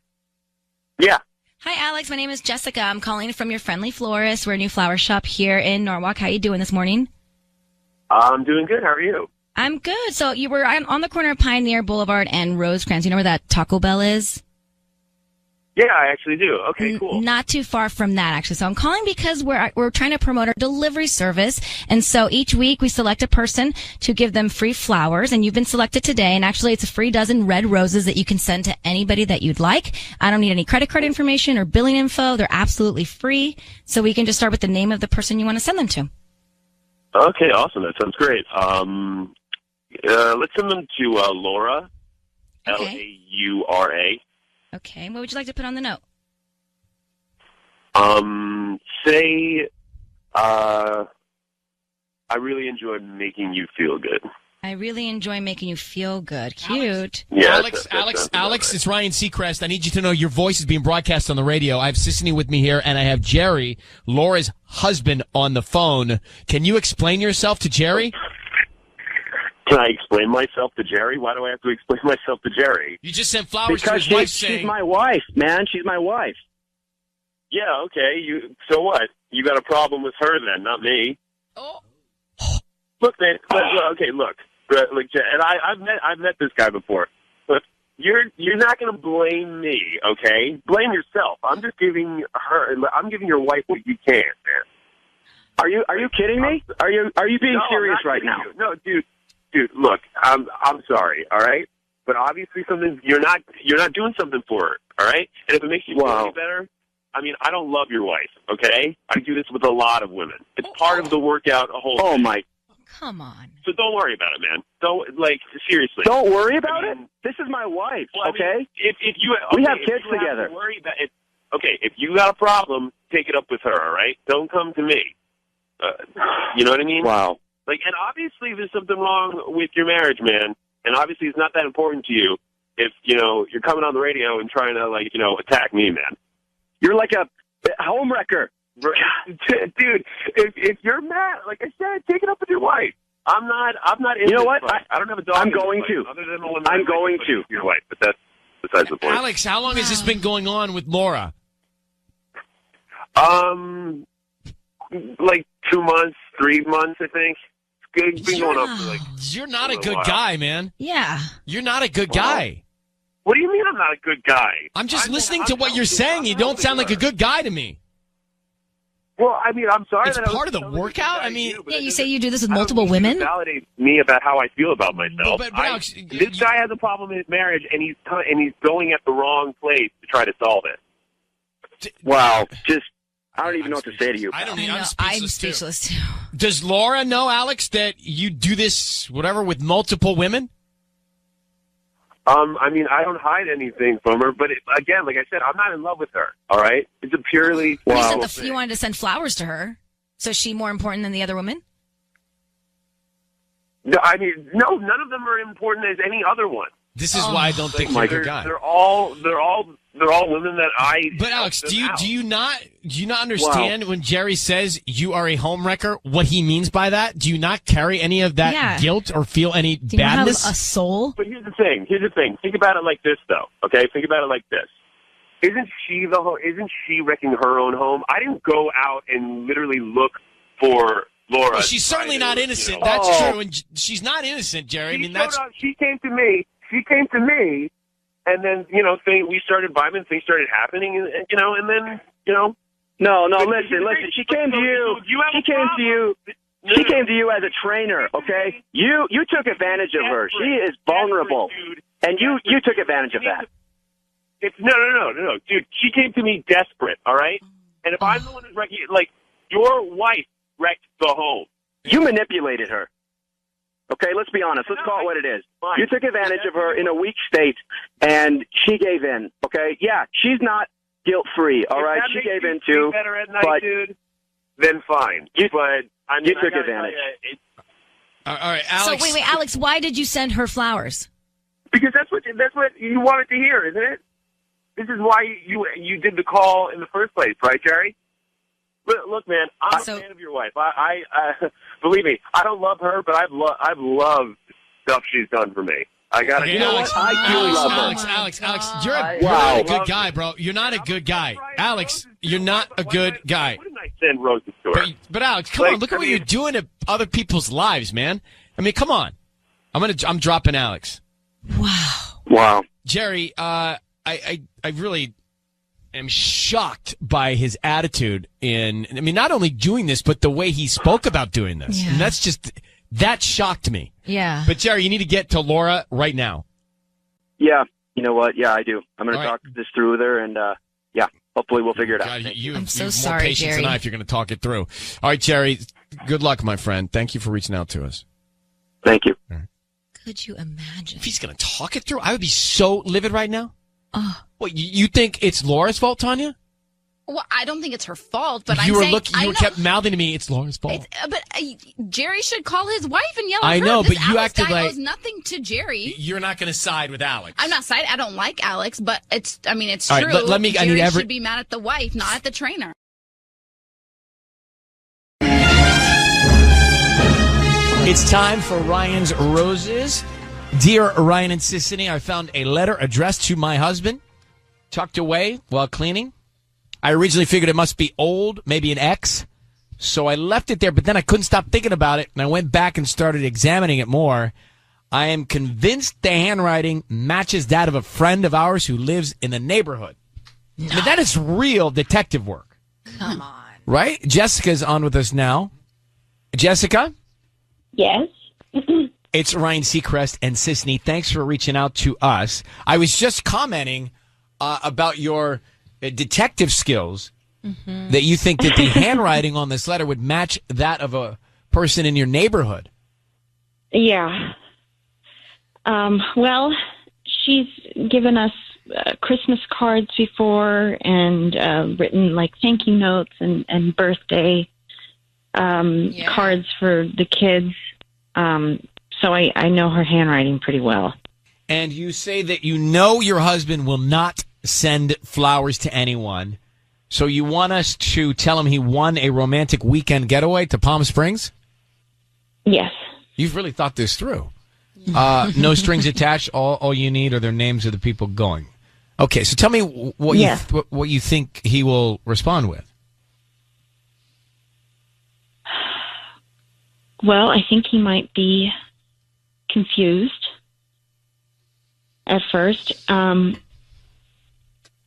Yeah. Hi, Alex. My name is Jessica. I'm calling from your friendly florist. We're a new flower shop here in Norwalk. How you doing this morning? I'm doing good. How are you? I'm good. So you were on the corner of Pioneer Boulevard and Rosecrans. You know where that Taco Bell is? Yeah, I actually do. Okay, cool. Not too far from that, actually. So I'm calling because we're trying to promote our delivery service. And so each week we select a person to give them free flowers. And you've been selected today. And actually it's a free dozen red roses that you can send to anybody that you'd like. I don't need any credit card information or billing info. They're absolutely free. So we can just start with the name of the person you want to send them to. Okay, awesome. That sounds great. Let's send them to Laura, Laura. Okay. What would you like to put on the note? Say, I really enjoyed making you feel good. I really enjoy making you feel good. Cute. Yeah, Alex, it's Ryan Seacrest. I need you to know your voice is being broadcast on the radio. I have Sissany with me here, and I have Jerry, Laura's husband, on the phone. Can you explain yourself to Jerry? Can I explain myself to Jerry? Why do I have to explain myself to Jerry? You just sent flowers because to his wife saying... she's my wife, man. She's my wife. Yeah, okay. So what? You got a problem with her then, not me. Oh. Look, man. Okay, look. And I've met this guy before. Look, you're not going to blame me, okay? Blame yourself. I'm just giving your wife what you can, man. Are you kidding me? Are you being serious right now? No, dude, look, I'm sorry, all right? But obviously you're not doing something for her, all right? And if it makes you feel any better, I mean, I don't love your wife, okay? I do this with a lot of women. It's part of the workout, thing. My. Come on. So don't worry about it, man. Seriously. Don't worry about it? This is my wife, okay? If you we have kids together. If you got a problem, take it up with her, all right? Don't come to me. You know what I mean? Wow. And obviously there's something wrong with your marriage, man. And obviously it's not that important to you if, you're coming on the radio and trying to, attack me, man. You're like a home wrecker. Dude, if you're mad, like I said, take it up with your wife. I'm not in You know what? I don't have a dog. I'm going to. Other than the one I'm going to. Your wife, but that's besides the point. Alex, how long has this been going on with Laura? 2 months, 3 months, I think. It's been going on for You're not a good guy, man. Yeah. You're not a good guy. What do you mean I'm not a good guy? I'm just listening to what you're saying. You don't sound like a good guy to me. Well, I mean, I'm sorry. It's part of the workout. I mean, you say you do this with multiple women. Validate me about how I feel about myself. But Alex, this guy has a problem in his marriage, and he's going at the wrong place to try to solve it. Wow, I don't even know what to say to you. I'm speechless too. Does Laura know, Alex, that you do this, with multiple women? I mean, I don't hide anything from her, but again, like I said, I'm not in love with her. All right, it's a purely. You wanted to send flowers to her, so is she more important than the other women? No, I mean, no, none of them are important as any other one. This is why I don't think you're a good guy. They're all women that I. But Alex, do you not understand when Jerry says you are a home wrecker? What he means by that? Do you not carry any of that guilt or feel any do you badness? Have a soul? But here's the thing. Think about it like this, though. Okay, think about it like this. Isn't she wrecking her own home? I didn't go out and literally look for Laura. Well, she's certainly not innocent. That's true, and she's not innocent, Jerry. She came to me. And then, we started vibing, things started happening, and then. No, listen. She came to you. She came to you as a trainer, okay? You took advantage of her. She is vulnerable. And you took advantage of that. No, dude. She came to me desperate, all right? And if I'm the one who's wrecking, your wife wrecked the home. You manipulated her. Okay, let's be honest. Let's call it what it is. Fine. You took advantage of her in a weak state, and she gave in. Okay, yeah, she's not guilt-free. All right, she gave in too. Better at night, dude. Then fine. You took advantage. All right, Alex. So wait, Alex. Why did you send her flowers? Because that's what you wanted to hear, isn't it? This is why you did the call in the first place, right, Jerry? Look, man, I'm a fan of your wife. I believe me, I don't love her, but I've loved stuff she's done for me. I got it. Okay, You know Alex, what? I do love her. Alex, you're Wow. not a good guy, bro. You're not a good guy. Alex, you're not a good guy. Why didn't I send roses to her? But Alex, come on, look at what you're doing to other people's lives, man. I mean, come on. I'm dropping Alex. Wow. Jerry, I really am shocked by his attitude not only doing this, but the way he spoke about doing this. Yeah. And that shocked me. Yeah. But Jerry, you need to get to Laura right now. Yeah. You know what? Yeah, I do. I'm going to talk this through with her, and yeah, hopefully we'll figure it out. I'm so more sorry, patience Jerry. than I if you're going to talk it through. All right, Jerry, good luck, my friend. Thank you for reaching out to us. Thank you. Could you imagine? If he's going to talk it through, I would be so livid right now. What, you think it's Laura's fault, Tanya? Well, I don't think it's her fault, but You I know. kept mouthing to me, it's Laura's fault. Jerry should call his wife and yell at I her. know, This but you Alex acted guy like- owes nothing to Jerry. You're not going to side with Alex. I'm not saying I don't like Alex, but it's All right, true. let me- I need Jerry should be mad at the wife, not at the trainer. It's time for Ryan's Roses. Dear Ryan and Sissany, I found a letter addressed to my husband, tucked away while cleaning. I originally figured it must be old, maybe an ex, so I left it there, but then I couldn't stop thinking about it, and I went back and started examining it more. I am convinced the handwriting matches that of a friend of ours who lives in the neighborhood. I mean, that is real detective work. Come on. Right? Jessica's on with us now. Jessica? Yes. It's Ryan Seacrest and Sissany. Thanks for reaching out to us. I was just commenting about your detective skills, that you think that the handwriting on this letter would match that of a person in your neighborhood. Yeah. Well, she's given us Christmas cards before and written like thank you notes and birthday cards for the kids. So I know her handwriting pretty well. And you say that you know your husband will not send flowers to anyone. So you want us to tell him he won a romantic weekend getaway to Palm Springs? Yes. You've really thought this through. No strings attached. All you need are their names of the people going. Okay, so tell me what you think he will respond with. Well, I think he might be confused at first.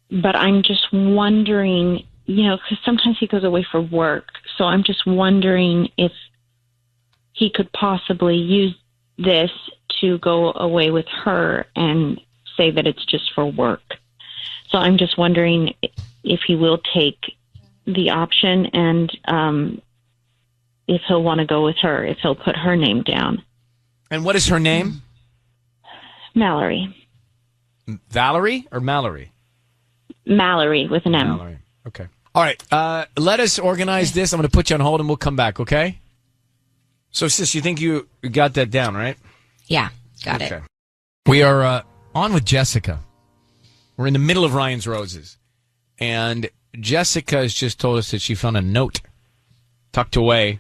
But I'm just wondering, because sometimes he goes away for work. So I'm just wondering if he could possibly use this to go away with her and say that it's just for work. So I'm just wondering if he will take the option and if he'll want to go with her, if he'll put her name down. And what is her name? Mallory. Valerie or Mallory? Mallory with an M. Mallory. Okay. All right. Let us organize this. I'm going to put you on hold and we'll come back, okay? So, sis, you think you got that down, right? Yeah, got it. We are on with Jessica. We're in the middle of Ryan's Roses. And Jessica has just told us that she found a note tucked away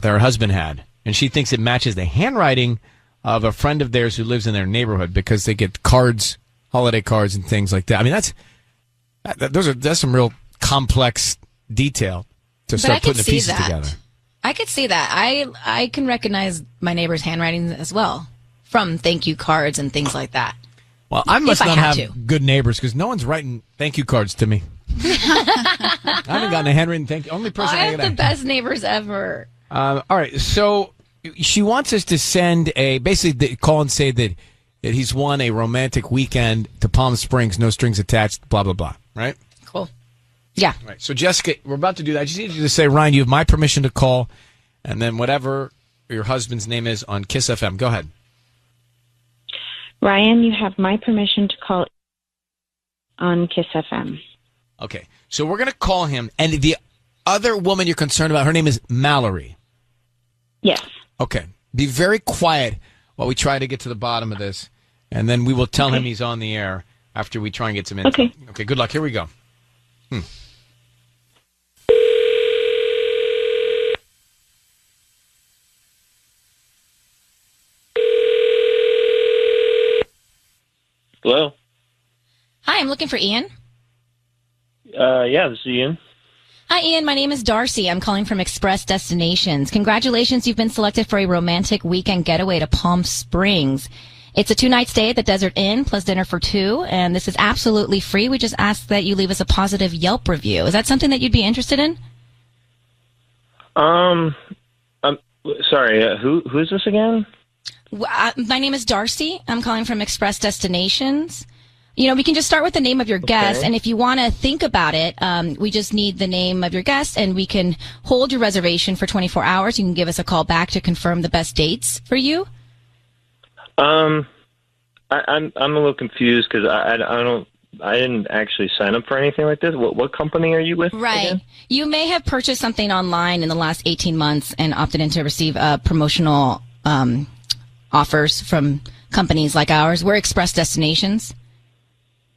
that her husband had. And she thinks it matches the handwriting of a friend of theirs who lives in their neighborhood because they get cards, holiday cards and things like that. I mean, that's some real complex detail to start putting the pieces together. I could see that. I can recognize my neighbor's handwriting as well from thank you cards and things like that. Well, I must not have to. good neighbors because no one's writing thank you cards to me. I haven't gotten a handwritten thank you. Only person I have the best neighbors ever. All right, so she wants us to send basically call and say that he's won a romantic weekend to Palm Springs, no strings attached, blah, blah, blah, right? Cool. Yeah. All right, so Jessica, we're about to do that. I just need you to say, Ryan, you have my permission to call, and then whatever your husband's name is on Kiss FM. Go ahead. Ryan, you have my permission to call on Kiss FM. Okay, so we're going to call him, and the other woman you're concerned about, her name is Mallory. Yes. Okay, be very quiet while we try to get to the bottom of this, and then we will tell him he's on the air after we try and get some info. Okay. Okay, good luck. Here we go. Hello? Hi, I'm looking for Ian. Yeah, this is Ian. Hi, Ian. My name is Darcy. I'm calling from Express Destinations. Congratulations. You've been selected for a romantic weekend getaway to Palm Springs. It's a 2-night stay at the Desert Inn plus dinner for 2, and this is absolutely free. We just ask that you leave us a positive Yelp review. Is that something that you'd be interested in? I'm sorry, who is this again? My name is Darcy. I'm calling from Express Destinations. You know, we can just start with the name of your guest, and if you want to think about it, we just need the name of your guest, and we can hold your reservation for 24 hours. You can give us a call back to confirm the best dates for you. I'm a little confused because I didn't actually sign up for anything like this. What company are you with? Right. Again? You may have purchased something online in the last 18 months and opted in to receive promotional offers from companies like ours. We're Express Destinations.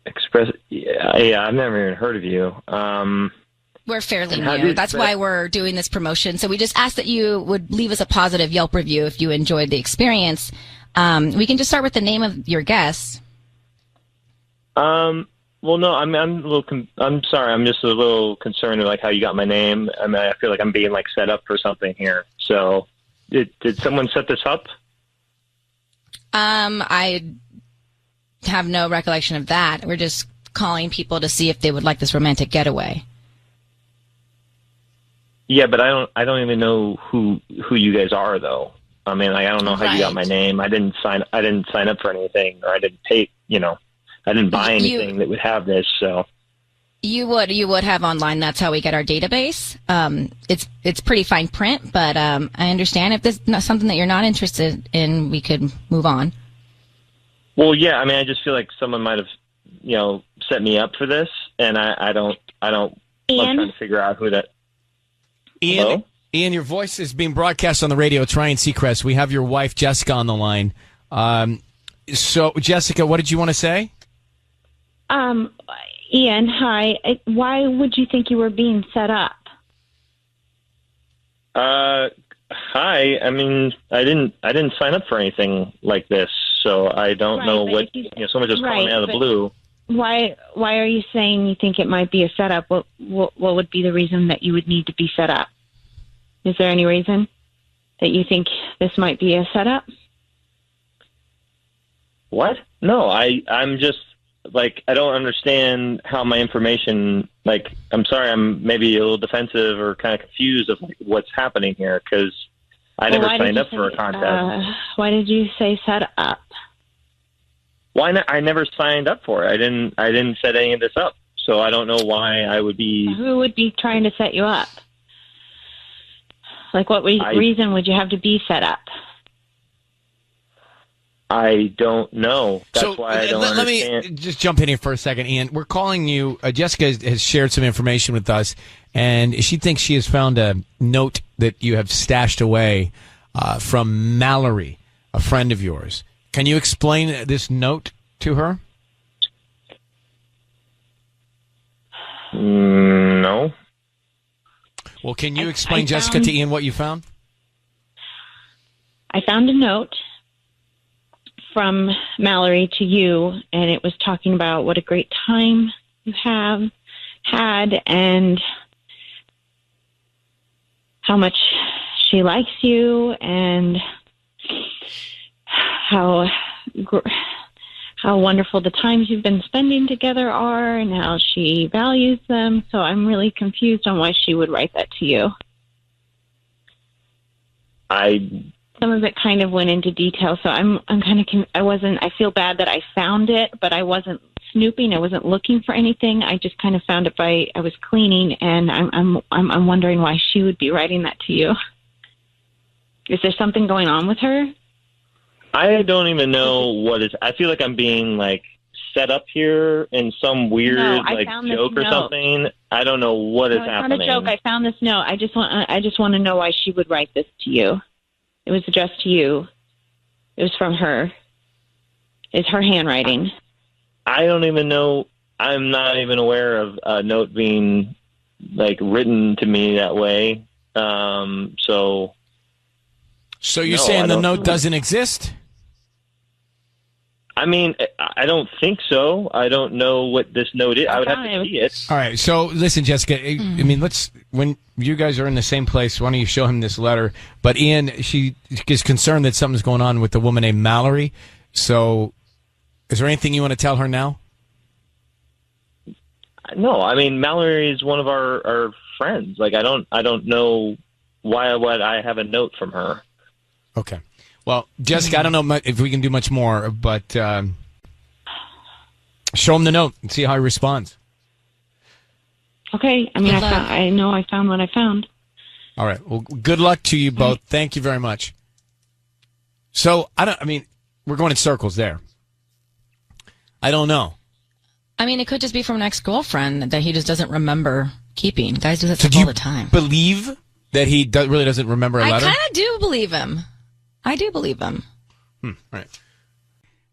Express? Yeah, I've never even heard of you. We're fairly new. That's why we're doing this promotion. So we just ask that you would leave us a positive Yelp review if you enjoyed the experience. We can just start with the name of your guest. Well, no, I'm a little. I'm sorry. I'm just a little concerned with like how you got my name. I mean, I feel like I'm being like set up for something here. So, did someone set this up? I have no recollection of that. We're just calling people to see if they would like this romantic getaway. Yeah, but I don't even know who you guys are though. I mean, like, I don't know how you got my name. I didn't sign up for anything, or I didn't pay. I didn't buy anything that would have this. So you would have online. That's how we get our database. It's pretty fine print, but I understand if this is something that you're not interested in, we could move on. Well, yeah. I mean, I just feel like someone might have, set me up for this, and I don't. I'm trying to figure out who that. Ian, Hello? Ian, your voice is being broadcast on the radio. It's Ryan Seacrest. We have your wife Jessica on the line. So, Jessica, what did you want to say? Ian, hi. Why would you think you were being set up? Hi. I mean, I didn't sign up for anything like this, so I don't know what. Someone just called me out of the blue. Why are you saying you think it might be a setup? What would be the reason that you would need to be set up? Is there any reason that you think this might be a setup? What? No, I'm just like, I don't understand how my information, like, I'm sorry, I'm maybe a little defensive or kind of confused of what's happening here because I never signed up for a contest. Why did you say set up? Why not? I never signed up for it. I didn't set any of this up, so I don't know why I would be. Who would be trying to set you up? Like, what reason would you have to be set up? I don't know. That's why I don't understand. Let me just jump in here for a second, Ian. We're calling you. Jessica has shared some information with us, and she thinks she has found a note that you have stashed away from Mallory, a friend of yours. Can you explain this note to her? No. Well, can you explain, Jessica, to Ian what you found? I found a note from Mallory to you, and it was talking about what a great time you have had and how much she likes you and how wonderful the times you've been spending together are and how she values them. So I'm really confused on why she would write that to you. Some of it kind of went into detail, so I'm kind of I feel bad that I found it, but I wasn't snooping. I wasn't looking for anything. I just kind of found it I was cleaning, and I'm wondering why she would be writing that to you. Is there something going on with her? I don't even know what is. I feel like I'm being like set up here in some weird joke or something. I don't know what is happening. It's not a joke. I found this note. I just want to know why she would write this to you. It was addressed to you. It was from her. It's her handwriting. I don't even know. I'm not even aware of a note being like written to me that way. So you're saying the note doesn't exist? I mean, I don't think so. I don't know what this note is. I would have to see it. All right. So listen, Jessica. I mean, when you guys are in the same place, why don't you show him this letter? But Ian, she is concerned that something's going on with the woman named Mallory. So, is there anything you want to tell her now? No, I mean, Mallory is one of our friends. Like, I don't know why would I have a note from her. Okay. Well, Jessica, I don't know if we can do much more, but show him the note and see how he responds. Okay. I mean, I know I found what I found. All right. Well, good luck to you both. Thank you very much. So, we're going in circles there. I don't know. I mean, it could just be from an ex-girlfriend that he just doesn't remember keeping. Guys do that stuff all the time. Believe that he really doesn't remember a letter? I kind of do believe him. I do believe him. All right.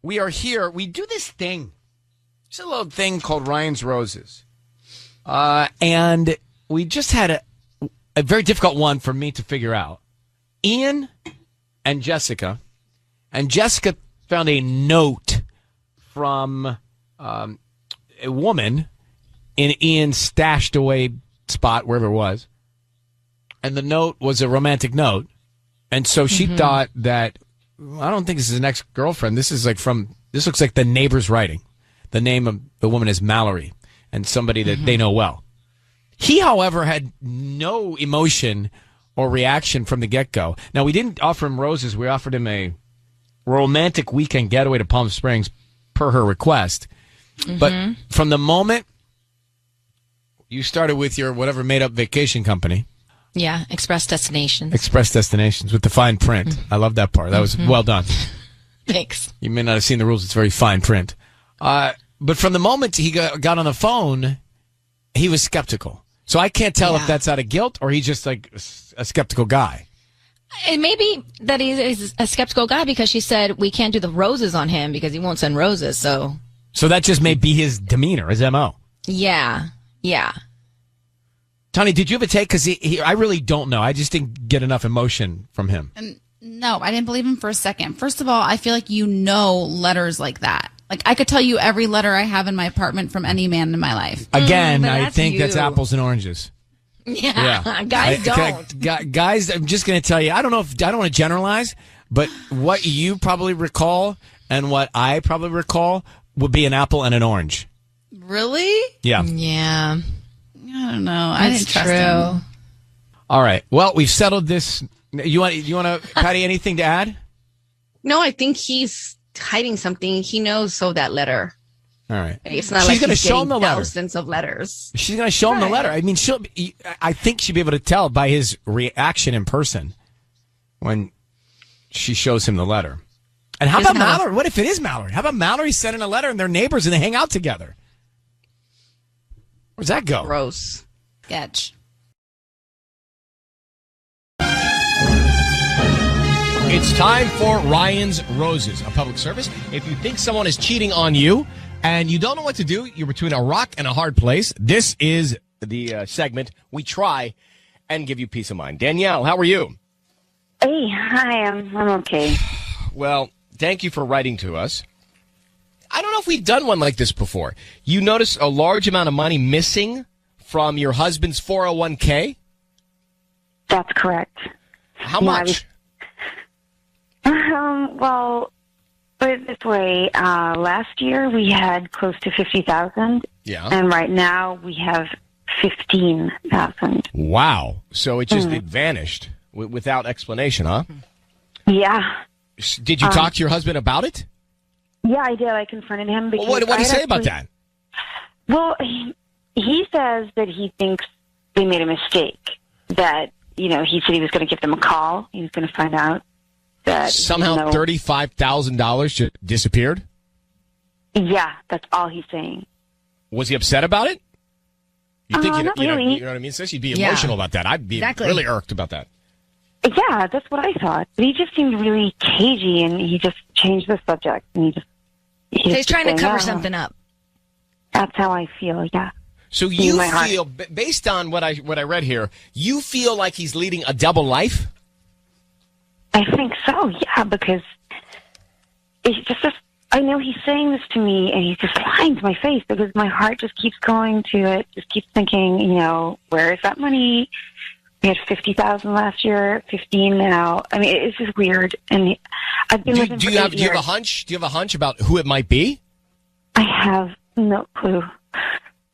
We are here. We do this thing. It's a little thing called Ryan's Roses. And we just had a very difficult one for me to figure out. Ian and Jessica. And Jessica found a note from a woman in Ian's stashed away spot, wherever it was. And the note was a romantic note. And so she thought that, I don't think this is an ex-girlfriend. This looks like the neighbor's writing. The name of the woman is Mallory, and somebody that they know well. He, however, had no emotion or reaction from the get-go. Now, we didn't offer him roses. We offered him a romantic weekend getaway to Palm Springs per her request. But from the moment you started with your whatever made-up vacation company, yeah, Express Destinations. Express Destinations with the fine print. I love that part. That was well done. Thanks. You may not have seen the rules. It's very fine print. But from the moment he got on the phone, he was skeptical. So I can't tell if that's out of guilt or he's just like a skeptical guy. It may be that he's a skeptical guy because she said we can't do the roses on him because he won't send roses. So that just may be his demeanor, his MO. Yeah. Tony, did you have a take? Because I really don't know. I just didn't get enough emotion from him. No, I didn't believe him for a second. First of all, I feel like letters like that. Like, I could tell you every letter I have in my apartment from any man in my life. Again, I think that's apples and oranges. Yeah. Guys don't. Guys, I'm just going to tell you, I don't want to generalize, but what you probably recall and what I probably recall would be an apple and an orange. Really? Yeah. Yeah. I don't know. I didn't trust him. All right. Well, we've settled this. You want to, Patty, anything to add? No, I think he's hiding something. He knows that letter. All right. It's not she's like gonna he's show him the letter. Thousands of letters. She's going to show him the letter. I mean, I think she'll be able to tell by his reaction in person when she shows him the letter. And how about Mallory? What if it is Mallory? How about Mallory sending a letter and they're neighbors and they hang out together? Where's that go? Gross. Sketch. It's time for Ryan's Roses, a public service. If you think someone is cheating on you and you don't know what to do, you're between a rock and a hard place, this is the segment we try and give you peace of mind. Danielle, how are you? Hey, hi, I'm okay. Well, thank you for writing to us. I don't know if we've done one like this before. You notice a large amount of money missing from your husband's 401k? That's correct. How much? Well, put it this way. Last year we had close to 50,000. Yeah. And right now we have 15,000. Wow. So it just it vanished without explanation, huh? Yeah. Did you talk to your husband about it? Yeah, I did. I confronted him. Because what did he say about that? Well, he says that he thinks they made a mistake. That, he said he was going to give them a call. He was going to find out that somehow $35,000 just disappeared? Yeah, that's all he's saying. Was he upset about it? You think not really. You know what I mean? Since you'd be emotional about that, I'd be really irked about that. Yeah, that's what I thought. But he just seemed really cagey, and he just changed the subject. And he's trying to cover something up. That's how I feel. Yeah. So you feel, based on what I read here, you feel like he's leading a double life? I think so. Yeah, because it's just I know he's saying this to me, and he's just lying to my face because my heart just keeps going to it, just keeps thinking, where is that money? We had 50,000 last year, 15 now. I mean, it's just weird. And I've been with him for 8 years. Do you have a hunch? Do you have a hunch about who it might be? I have no clue.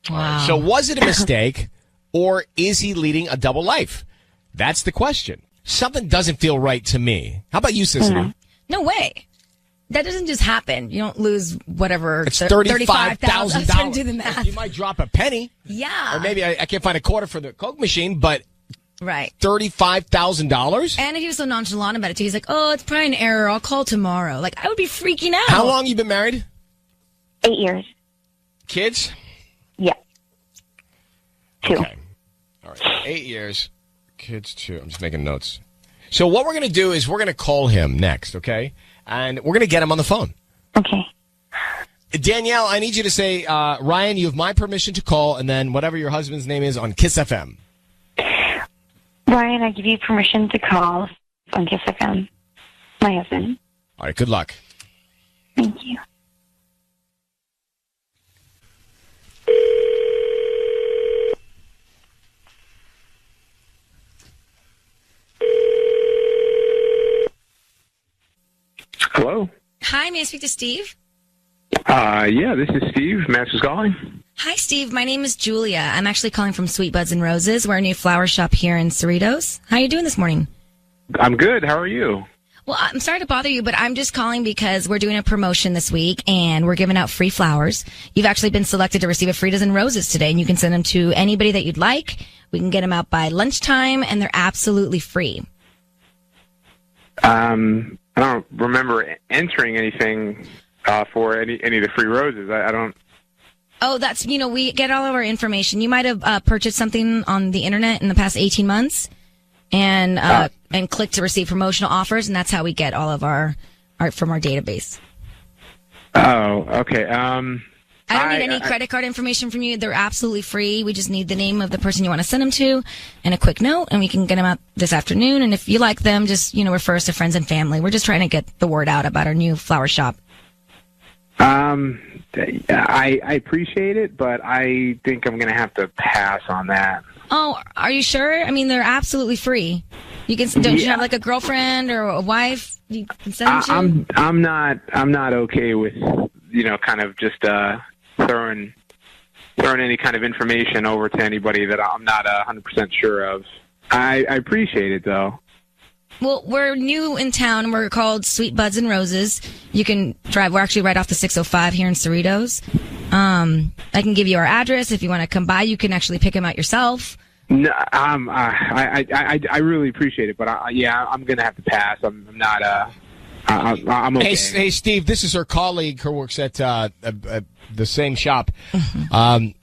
Wow. So was it a mistake, or is he leading a double life? That's the question. Something doesn't feel right to me. How about you, Sissany? No way. That doesn't just happen. You don't lose whatever. It's $35,000. I was trying to do the math. You might drop a penny. Yeah. Or maybe I can't find a quarter for the Coke machine, but right. $35,000? And he was so nonchalant about it, too. He's like, oh, it's probably an error. I'll call tomorrow. Like, I would be freaking out. How long you been married? 8 years. Kids? Yeah. 2. Okay. All right. 8 years. Kids, 2. I'm just making notes. So what we're going to do is we're going to call him next, okay? And we're going to get him on the phone. Okay. Danielle, I need you to say, Ryan, you have my permission to call, and then whatever your husband's name is on Kiss FM. Ryan, I give you permission to call on Kiss FM. My husband. All right, good luck. Thank you. Hello? Hi, may I speak to Steve? Yeah, this is Steve. Max is calling. Hi, Steve. My name is Julia. I'm actually calling from Sweet Buds and Roses. We're a new flower shop here in Cerritos. How are you doing this morning? I'm good. How are you? Well, I'm sorry to bother you, but I'm just calling because we're doing a promotion this week, and we're giving out free flowers. You've actually been selected to receive a free dozen roses today, and you can send them to anybody that you'd like. We can get them out by lunchtime, and they're absolutely free. I don't remember entering anything for any of the free roses. I don't. Oh, that's, we get all of our information. You might have purchased something on the internet in the past 18 months and clicked to receive promotional offers, and that's how we get all of our art from our database. Oh, okay. I don't need any credit card information from you. They're absolutely free. We just need the name of the person you want to send them to and a quick note, and we can get them out this afternoon. And if you like them, just, refer us to friends and family. We're just trying to get the word out about our new flower shop. I appreciate it, but I think I'm going to have to pass on that. Oh, are you sure? I mean, they're absolutely free. You can don't you have like a girlfriend or a wife you can send them to? I'm not okay with kind of just throwing any kind of information over to anybody that I'm not 100% sure of. I appreciate it though. Well, we're new in town. We're called Sweet Buds and Roses. You can drive. We're actually right off the 605 here in Cerritos. I can give you our address. If you want to come by, you can actually pick them out yourself. No, I really appreciate it, but I'm going to have to pass. I'm not. I'm okay. Hey, Steve, this is her colleague who works at the same shop.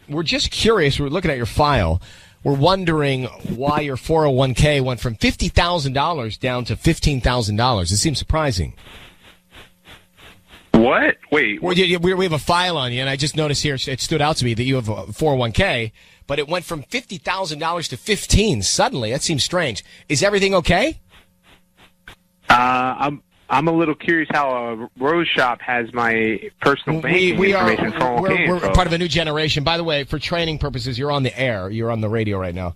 We're just curious. We're looking at your file. We're wondering why your 401k went from $50,000 down to $15,000. It seems surprising. What? Wait. We have a file on you, and I just noticed here, it stood out to me that you have a 401k, but it went from $50,000 to $15,000 suddenly. That seems strange. Is everything okay? I'm a little curious how a rose shop has my personal banking information. We're part of a new generation. By the way, for training purposes, you're on the air. You're on the radio right now.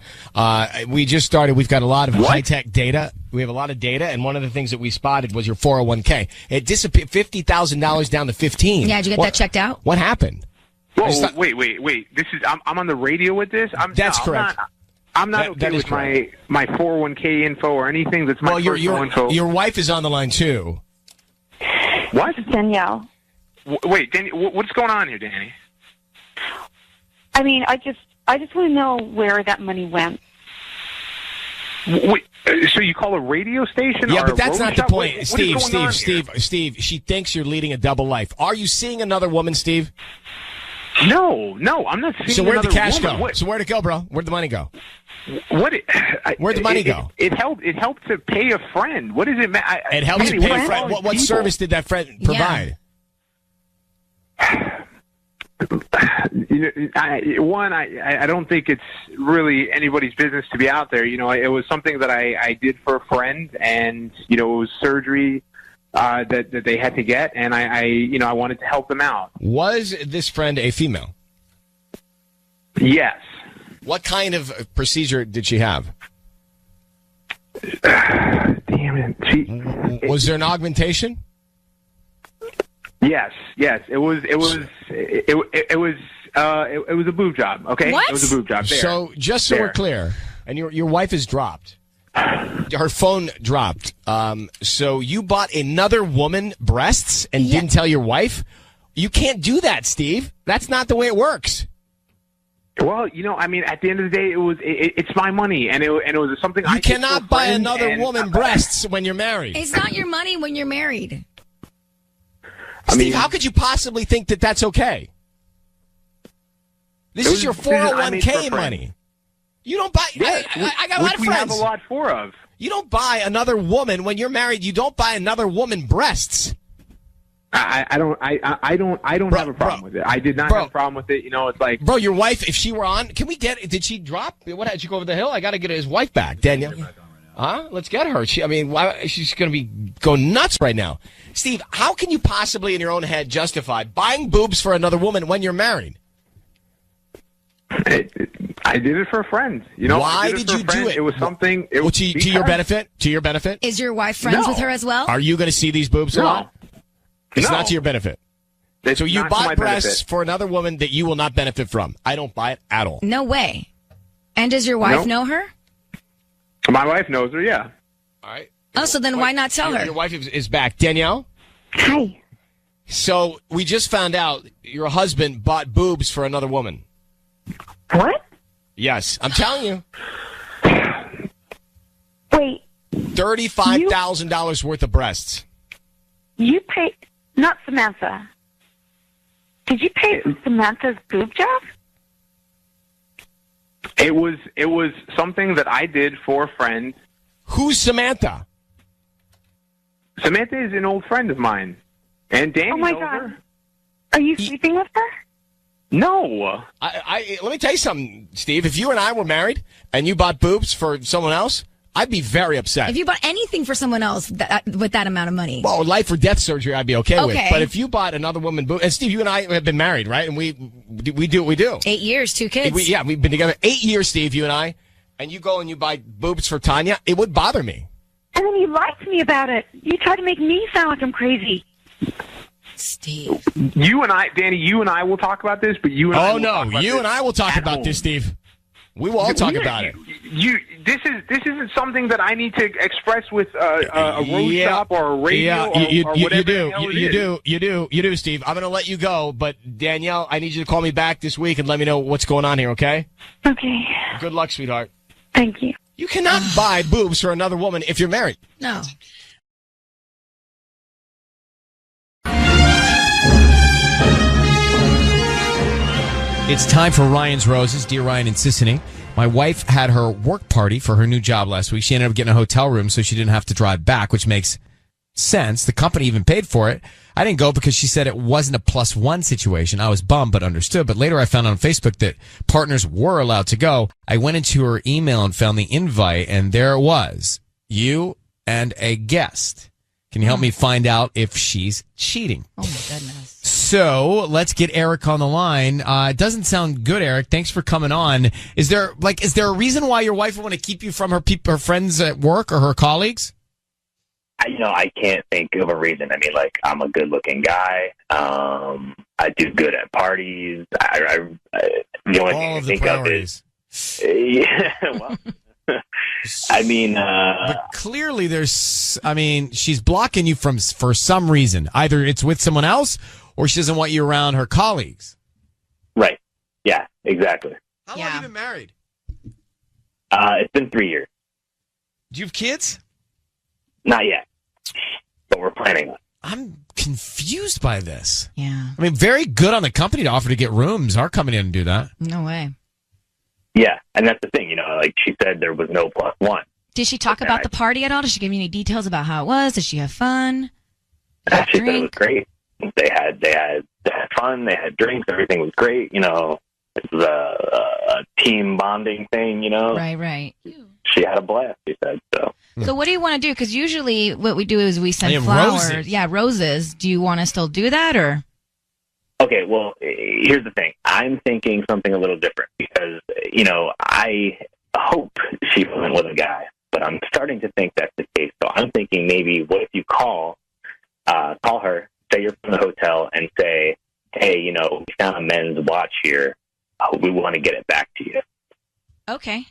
We just started. We've got a lot of high-tech data. We have a lot of data, and one of the things that we spotted was your 401k. It disappeared, $50,000 down to $15,000. Yeah, did you get that checked out? What happened? Whoa, wait. This is I'm on the radio with this? That's correct. I'm not okay with my 401k info or anything that's my personal info. Your wife is on the line, too. What? Danielle. Wait, Danny, what's going on here, Danny? I mean, I just want to know where that money went. Wait, so you call a radio station? Yeah, or but that's not the point. Steve, she thinks you're leading a double life. Are you seeing another woman, Steve? No, I'm not seeing So where'd the cash woman. go? So where'd it go, bro? Where'd the money go? Where'd the money go? It helped to pay a friend. What does it matter? It helps to pay a friend. What service did that friend provide? I don't think it's really anybody's business to be out there. It was something that I did for a friend, and it was surgery. that they had to get, and I wanted to help them out. Was this friend a female? Yes. What kind of procedure did she have? Damn it! Was there an augmentation? Yes. It was a boob job. Okay, What? It was a boob job. There. So just so There. we're clear, and your wife is dropped. Her phone dropped. So you bought another woman breasts and didn't tell your wife? You can't do that, Steve. That's not the way it works. Well, I mean, at the end of the day, it's my money, and it was something I You cannot buy another and, woman breasts when you're married. It's not your money when you're married. Steve, how could you possibly think that that's okay? This is your 401k money. You don't buy. Yes, I got a lot of we friends. have a lot of. You don't buy another woman when you're married. You don't buy another woman breasts. I don't have a problem with it. I did not have a problem with it. It's like, bro, your wife, if she were on, can we get? Did she drop? What had she go over the hill? I got to get his wife back, Danielle. Huh? Let's get her. She's going to be going nuts right now. Steve, how can you possibly, in your own head, justify buying boobs for another woman when you're married? I did it for a friend. Why did you do it? It was something. To your benefit. To your benefit. Is your wife friends with her as well? Are you going to see these boobs a lot? It's No. not to your benefit. It's So you not to my bought breasts benefit. for another woman that you will not benefit from. I don't buy it at all. No way. And does your wife Nope. know her? My wife knows her. Yeah. All right. Oh, so then why not tell her? Your wife is back. Danielle? Hi. So we just found out your husband bought boobs for another woman. What? Yes. I'm telling you. Wait. $35,000 worth of breasts. You paid, not Samantha. Did you pay for Samantha's boob job? It was something that I did for a friend. Who's Samantha? Samantha is an old friend of mine, and Danny Oh my knows God. her. Are you sleeping with her? No. Let me tell you something, Steve. If you and I were married and you bought boobs for someone else, I'd be very upset. If you bought anything for someone else with that amount of money. Well, life or death surgery, I'd be okay with. Okay. But if you bought another woman boobs, and Steve, you and I have been married, right? And we do what we do. 8 years, 2 kids. We've been together 8 years, Steve, you and I. And you go and you buy boobs for Tanya, it would bother me. And then you lied to me about it. You tried to make me sound like I'm crazy. Steve. You and I, Danny, will talk about this, but you and I. Oh no, you and I will talk about this, Steve. We will all talk about it. This isn't something that I need to express with a road shop or a radio or whatever. You do, Steve. I'm going to let you go, but Danielle, I need you to call me back this week and let me know what's going on here, okay? Okay. Good luck, sweetheart. Thank you. You cannot buy boobs for another woman if you're married. No. It's time for Ryan's Roses. Dear Ryan and Sissany, my wife had her work party for her new job last week. She ended up getting a hotel room so she didn't have to drive back, which makes sense. The company even paid for it. I didn't go because she said it wasn't a +1 situation. I was bummed, but understood. But later I found on Facebook that partners were allowed to go. I went into her email and found the invite, and there it was. You and a guest. Can you help me find out if she's cheating? Oh, my goodness. So let's get Eric on the line. It doesn't sound good, Eric. Thanks for coming on. Is there a reason why your wife would want to keep you from her friends at work or her colleagues? I can't think of a reason. I mean, I'm a good-looking guy. I do good at parties. The only thing I can think of is, yeah. Well, I mean, but clearly she's blocking you for some reason. Either it's with someone else, or she doesn't want you around her colleagues. Right. Yeah. Exactly. How long have you been married? It's been 3 years. Do you have kids? Not yet, but we're planning on. I'm confused by this. Yeah. I mean, very good on the company to offer to get rooms. Our company didn't do that. No way. Yeah, and that's the thing, she said there was no +1. Did she talk about the party at all? Did she give you any details about how it was? Did she have fun? She said it was great. They had fun. They had drinks. Everything was great. It was a team bonding thing. Right. She had a blast. She said so. So what do you want to do? Because usually what we do is we send I am flowers. roses. Yeah, roses. Do you want to still do that or? Okay, well, here's the thing. I'm thinking something a little different because, I hope she went with a guy, but I'm starting to think that's the case. So I'm thinking maybe what if you call her, say you're from the hotel, and say, hey, we found a men's watch here. We want to get it back to you. Okay.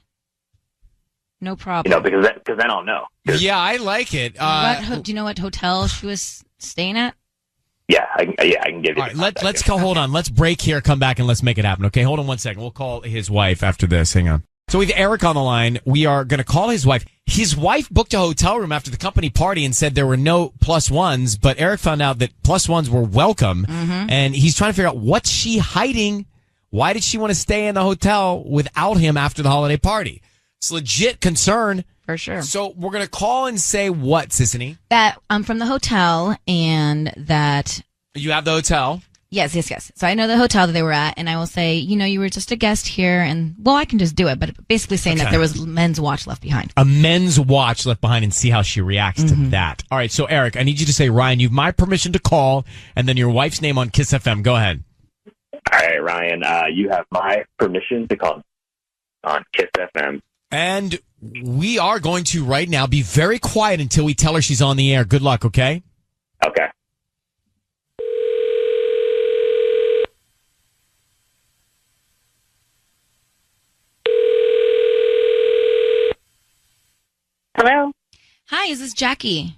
No problem. Because then I'll know. Yeah, I like it. Do you know what hotel she was staying at? Yeah, I can give you. All right, let's go. Hold on. Let's break here. Come back and let's make it happen. Okay, hold on 1 second. We'll call his wife after this. Hang on. So we have Eric on the line. We are going to call his wife. His wife booked a hotel room after the company party and said there were no plus ones, but Eric found out that plus ones were welcome, and he's trying to figure out what's she hiding. Why did she want to stay in the hotel without him after the holiday party? It's legit concern. For sure. So we're going to call and say what, Sissany? That I'm from the hotel and that... You have the hotel? Yes. So I know the hotel that they were at, and I will say, you were just a guest here, and, well, I can just do it, but basically saying that there was men's watch left behind. A men's watch left behind, and see how she reacts to that. All right, so Eric, I need you to say, Ryan, you've my permission to call, and then your wife's name on Kiss FM. Go ahead. All right, Ryan, you have my permission to call on Kiss FM. And we are going to right now be very quiet until we tell her she's on the air. Good luck, okay? Okay. Hello? Hi, is this Jackie?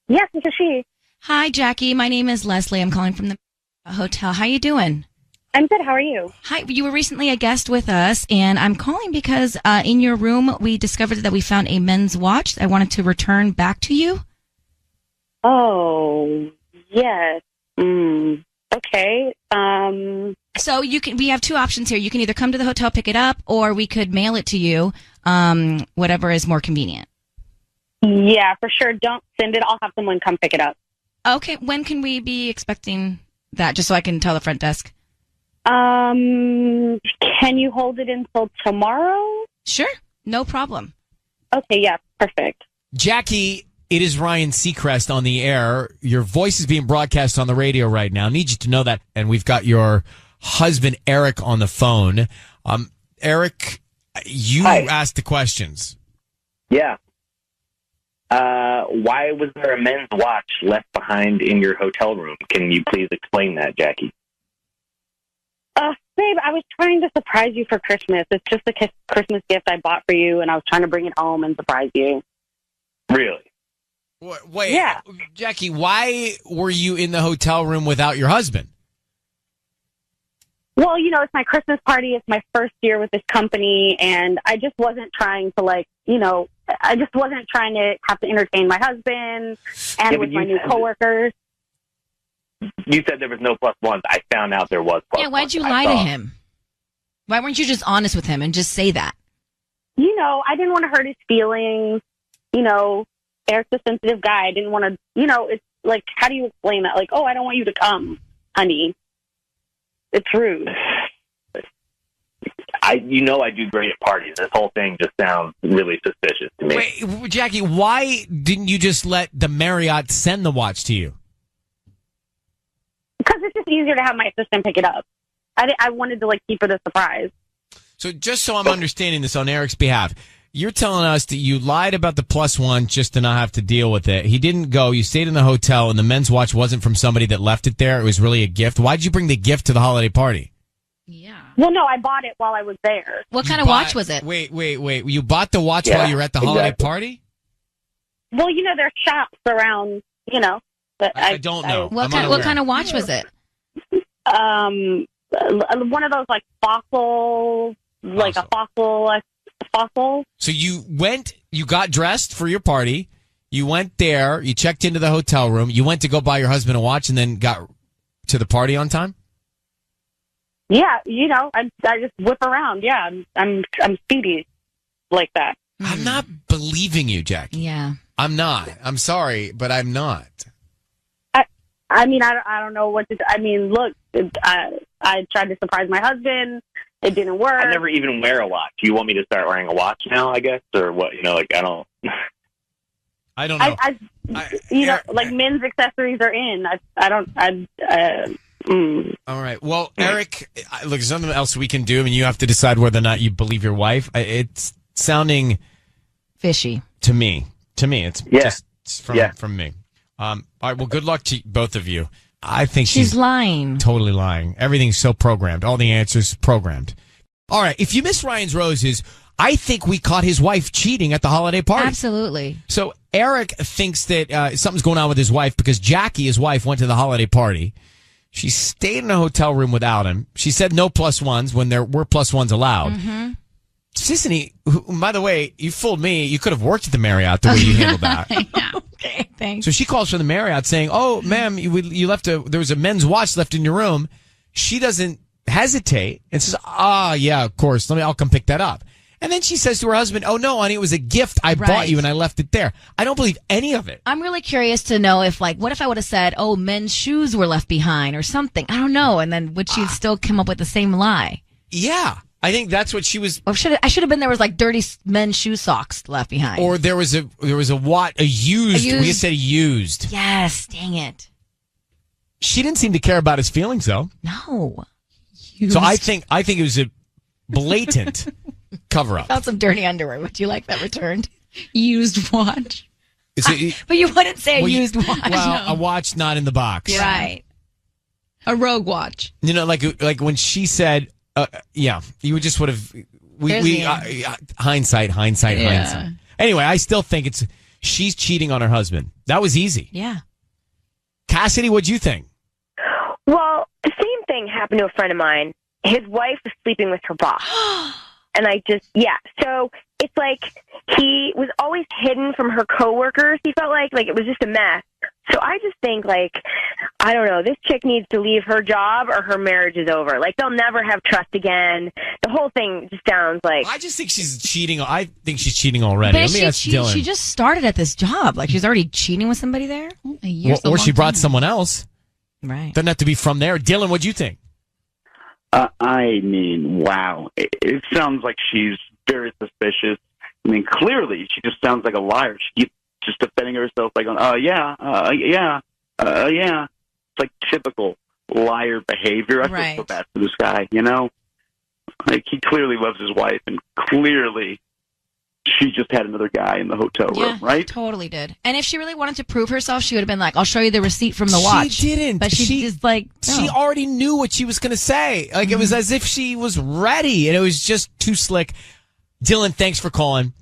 Yes, this is she. Hi, Jackie. My name is Leslie. I'm calling from the hotel. How you doing? I'm good. How are you? Hi. You were recently a guest with us, and I'm calling because in your room we discovered that we found a men's watch. I wanted to return back to you. Oh, yes. Okay. So we have two options here. You can either come to the hotel, pick it up, or we could mail it to you, whatever is more convenient. Yeah, for sure. Don't send it. I'll have someone come pick it up. Okay. When can we be expecting that, just so I can tell the front desk? Can you hold it until tomorrow? Sure. No problem. Okay, yeah, perfect. Jackie, it is Ryan Seacrest on the air. Your voice is being broadcast on the radio right now. I need you to know that. And we've got your husband, Eric, on the phone. Eric, you asked the questions. Yeah. Why was there a men's watch left behind in your hotel room? Can you please explain that, Jackie? Babe, I was trying to surprise you for Christmas. It's just a Christmas gift I bought for you, and I was trying to bring it home and surprise you. Really? Wait, yeah. Jackie, why were you in the hotel room without your husband? Well, it's my Christmas party. It's my first year with this company, and I just wasn't trying to, I just wasn't trying to have to entertain my husband and with my new coworkers. You said there was no plus ones. I found out there was plus Yeah, why'd you lie to him? Why weren't you just honest with him and just say that? I didn't want to hurt his feelings. Eric's a sensitive guy. I didn't want to, it's like, how do you explain that? Like, I don't want you to come, honey. It's rude. I do great at parties. This whole thing just sounds really suspicious to me. Wait, Jackie, why didn't you just let the Marriott send the watch to you? Because it's just easier to have my assistant pick it up. I wanted to keep it a surprise. So just so I'm understanding this on Eric's behalf, you're telling us that you lied about the plus one just to not have to deal with it. He didn't go. You stayed in the hotel, and the men's watch wasn't from somebody that left it there. It was really a gift. Why did you bring the gift to the holiday party? Yeah. Well, no, I bought it while I was there. What kind of watch was it? Wait. You bought the watch while you were at the holiday party? Well, there's shops around, But I don't know. What kind of watch was it? One of those fossil, a fossil. So you got dressed for your party. You went there. You checked into the hotel room. You went to go buy your husband a watch, and then got to the party on time. Yeah, I just whip around. Yeah, I'm speedy like that. I'm not believing you, Jackie. Yeah, I'm not. I'm sorry, but I'm not. I don't know what to do. Look, I tried to surprise my husband. It didn't work. I never even wear a watch. You want me to start wearing a watch now, I guess? Or what? I don't... I don't know. Like men's accessories are in. All right. Well, Eric, look, there's something else we can do. I mean, you have to decide whether or not you believe your wife. It's sounding fishy to me. It's just from me. All right. Well, good luck to both of you. I think she's lying. Totally lying. Everything's so programmed. All the answers programmed. All right. If you missed Ryan's Roses, I think we caught his wife cheating at the holiday party. Absolutely. So Eric thinks that something's going on with his wife because Jackie, his wife, went to the holiday party. She stayed in a hotel room without him. She said no plus ones when there were plus ones allowed. Mm-hmm. Sissany, who, by the way, you fooled me. You could have worked at the Marriott the way you handled that. Yeah. Okay, thanks. So she calls from the Marriott saying, "Oh, ma'am, you left there was a men's watch left in your room." She doesn't hesitate and says, yeah, of course. I'll come pick that up." And then she says to her husband, "Oh no, honey, it was a gift I bought you and I left it there." I don't believe any of it. I'm really curious to know if, what if I would have said, "Oh, men's shoes were left behind" or something? I don't know. And then would she still come up with the same lie? Yeah. I think that's what she was. Or I should have been there was dirty men's shoe socks left behind. Or there was a used. We said used. Yes, dang it. She didn't seem to care about his feelings though. No. Used. So I think it was a blatant cover up. Found some dirty underwear. Would you like that returned? Used watch. But you wouldn't say a used watch. Well, a watch not in the box. Yeah. Right. A rogue watch. You know, like when she said, you just would have. Hindsight. Anyway, I still think she's cheating on her husband. That was easy. Yeah. Cassidy, what'd you think? Well, the same thing happened to a friend of mine. His wife was sleeping with her boss. And so it's like he was always hidden from her coworkers. He felt like it was just a mess. So I just think, I don't know, this chick needs to leave her job or her marriage is over. They'll never have trust again. The whole thing just sounds like... I just think she's cheating. I think she's cheating already. But Let me ask Dylan. She just started at this job. She's already cheating with somebody there? Or she brought someone else. Right. Doesn't have to be from there. Dylan, what'd you think? I mean, wow. It sounds like she's very suspicious. I mean, clearly, she just sounds like a liar. She keeps just defending herself by going, yeah. It's like typical liar behavior. I feel so bad for this guy, you know? He clearly loves his wife, and clearly she just had another guy in the hotel room, right? Totally did. And if she really wanted to prove herself, she would have been like, "I'll show you the receipt from the watch." She didn't. But she just no. She already knew what she was going to say. It was as if she was ready, and it was just too slick. Dylan, thanks for calling.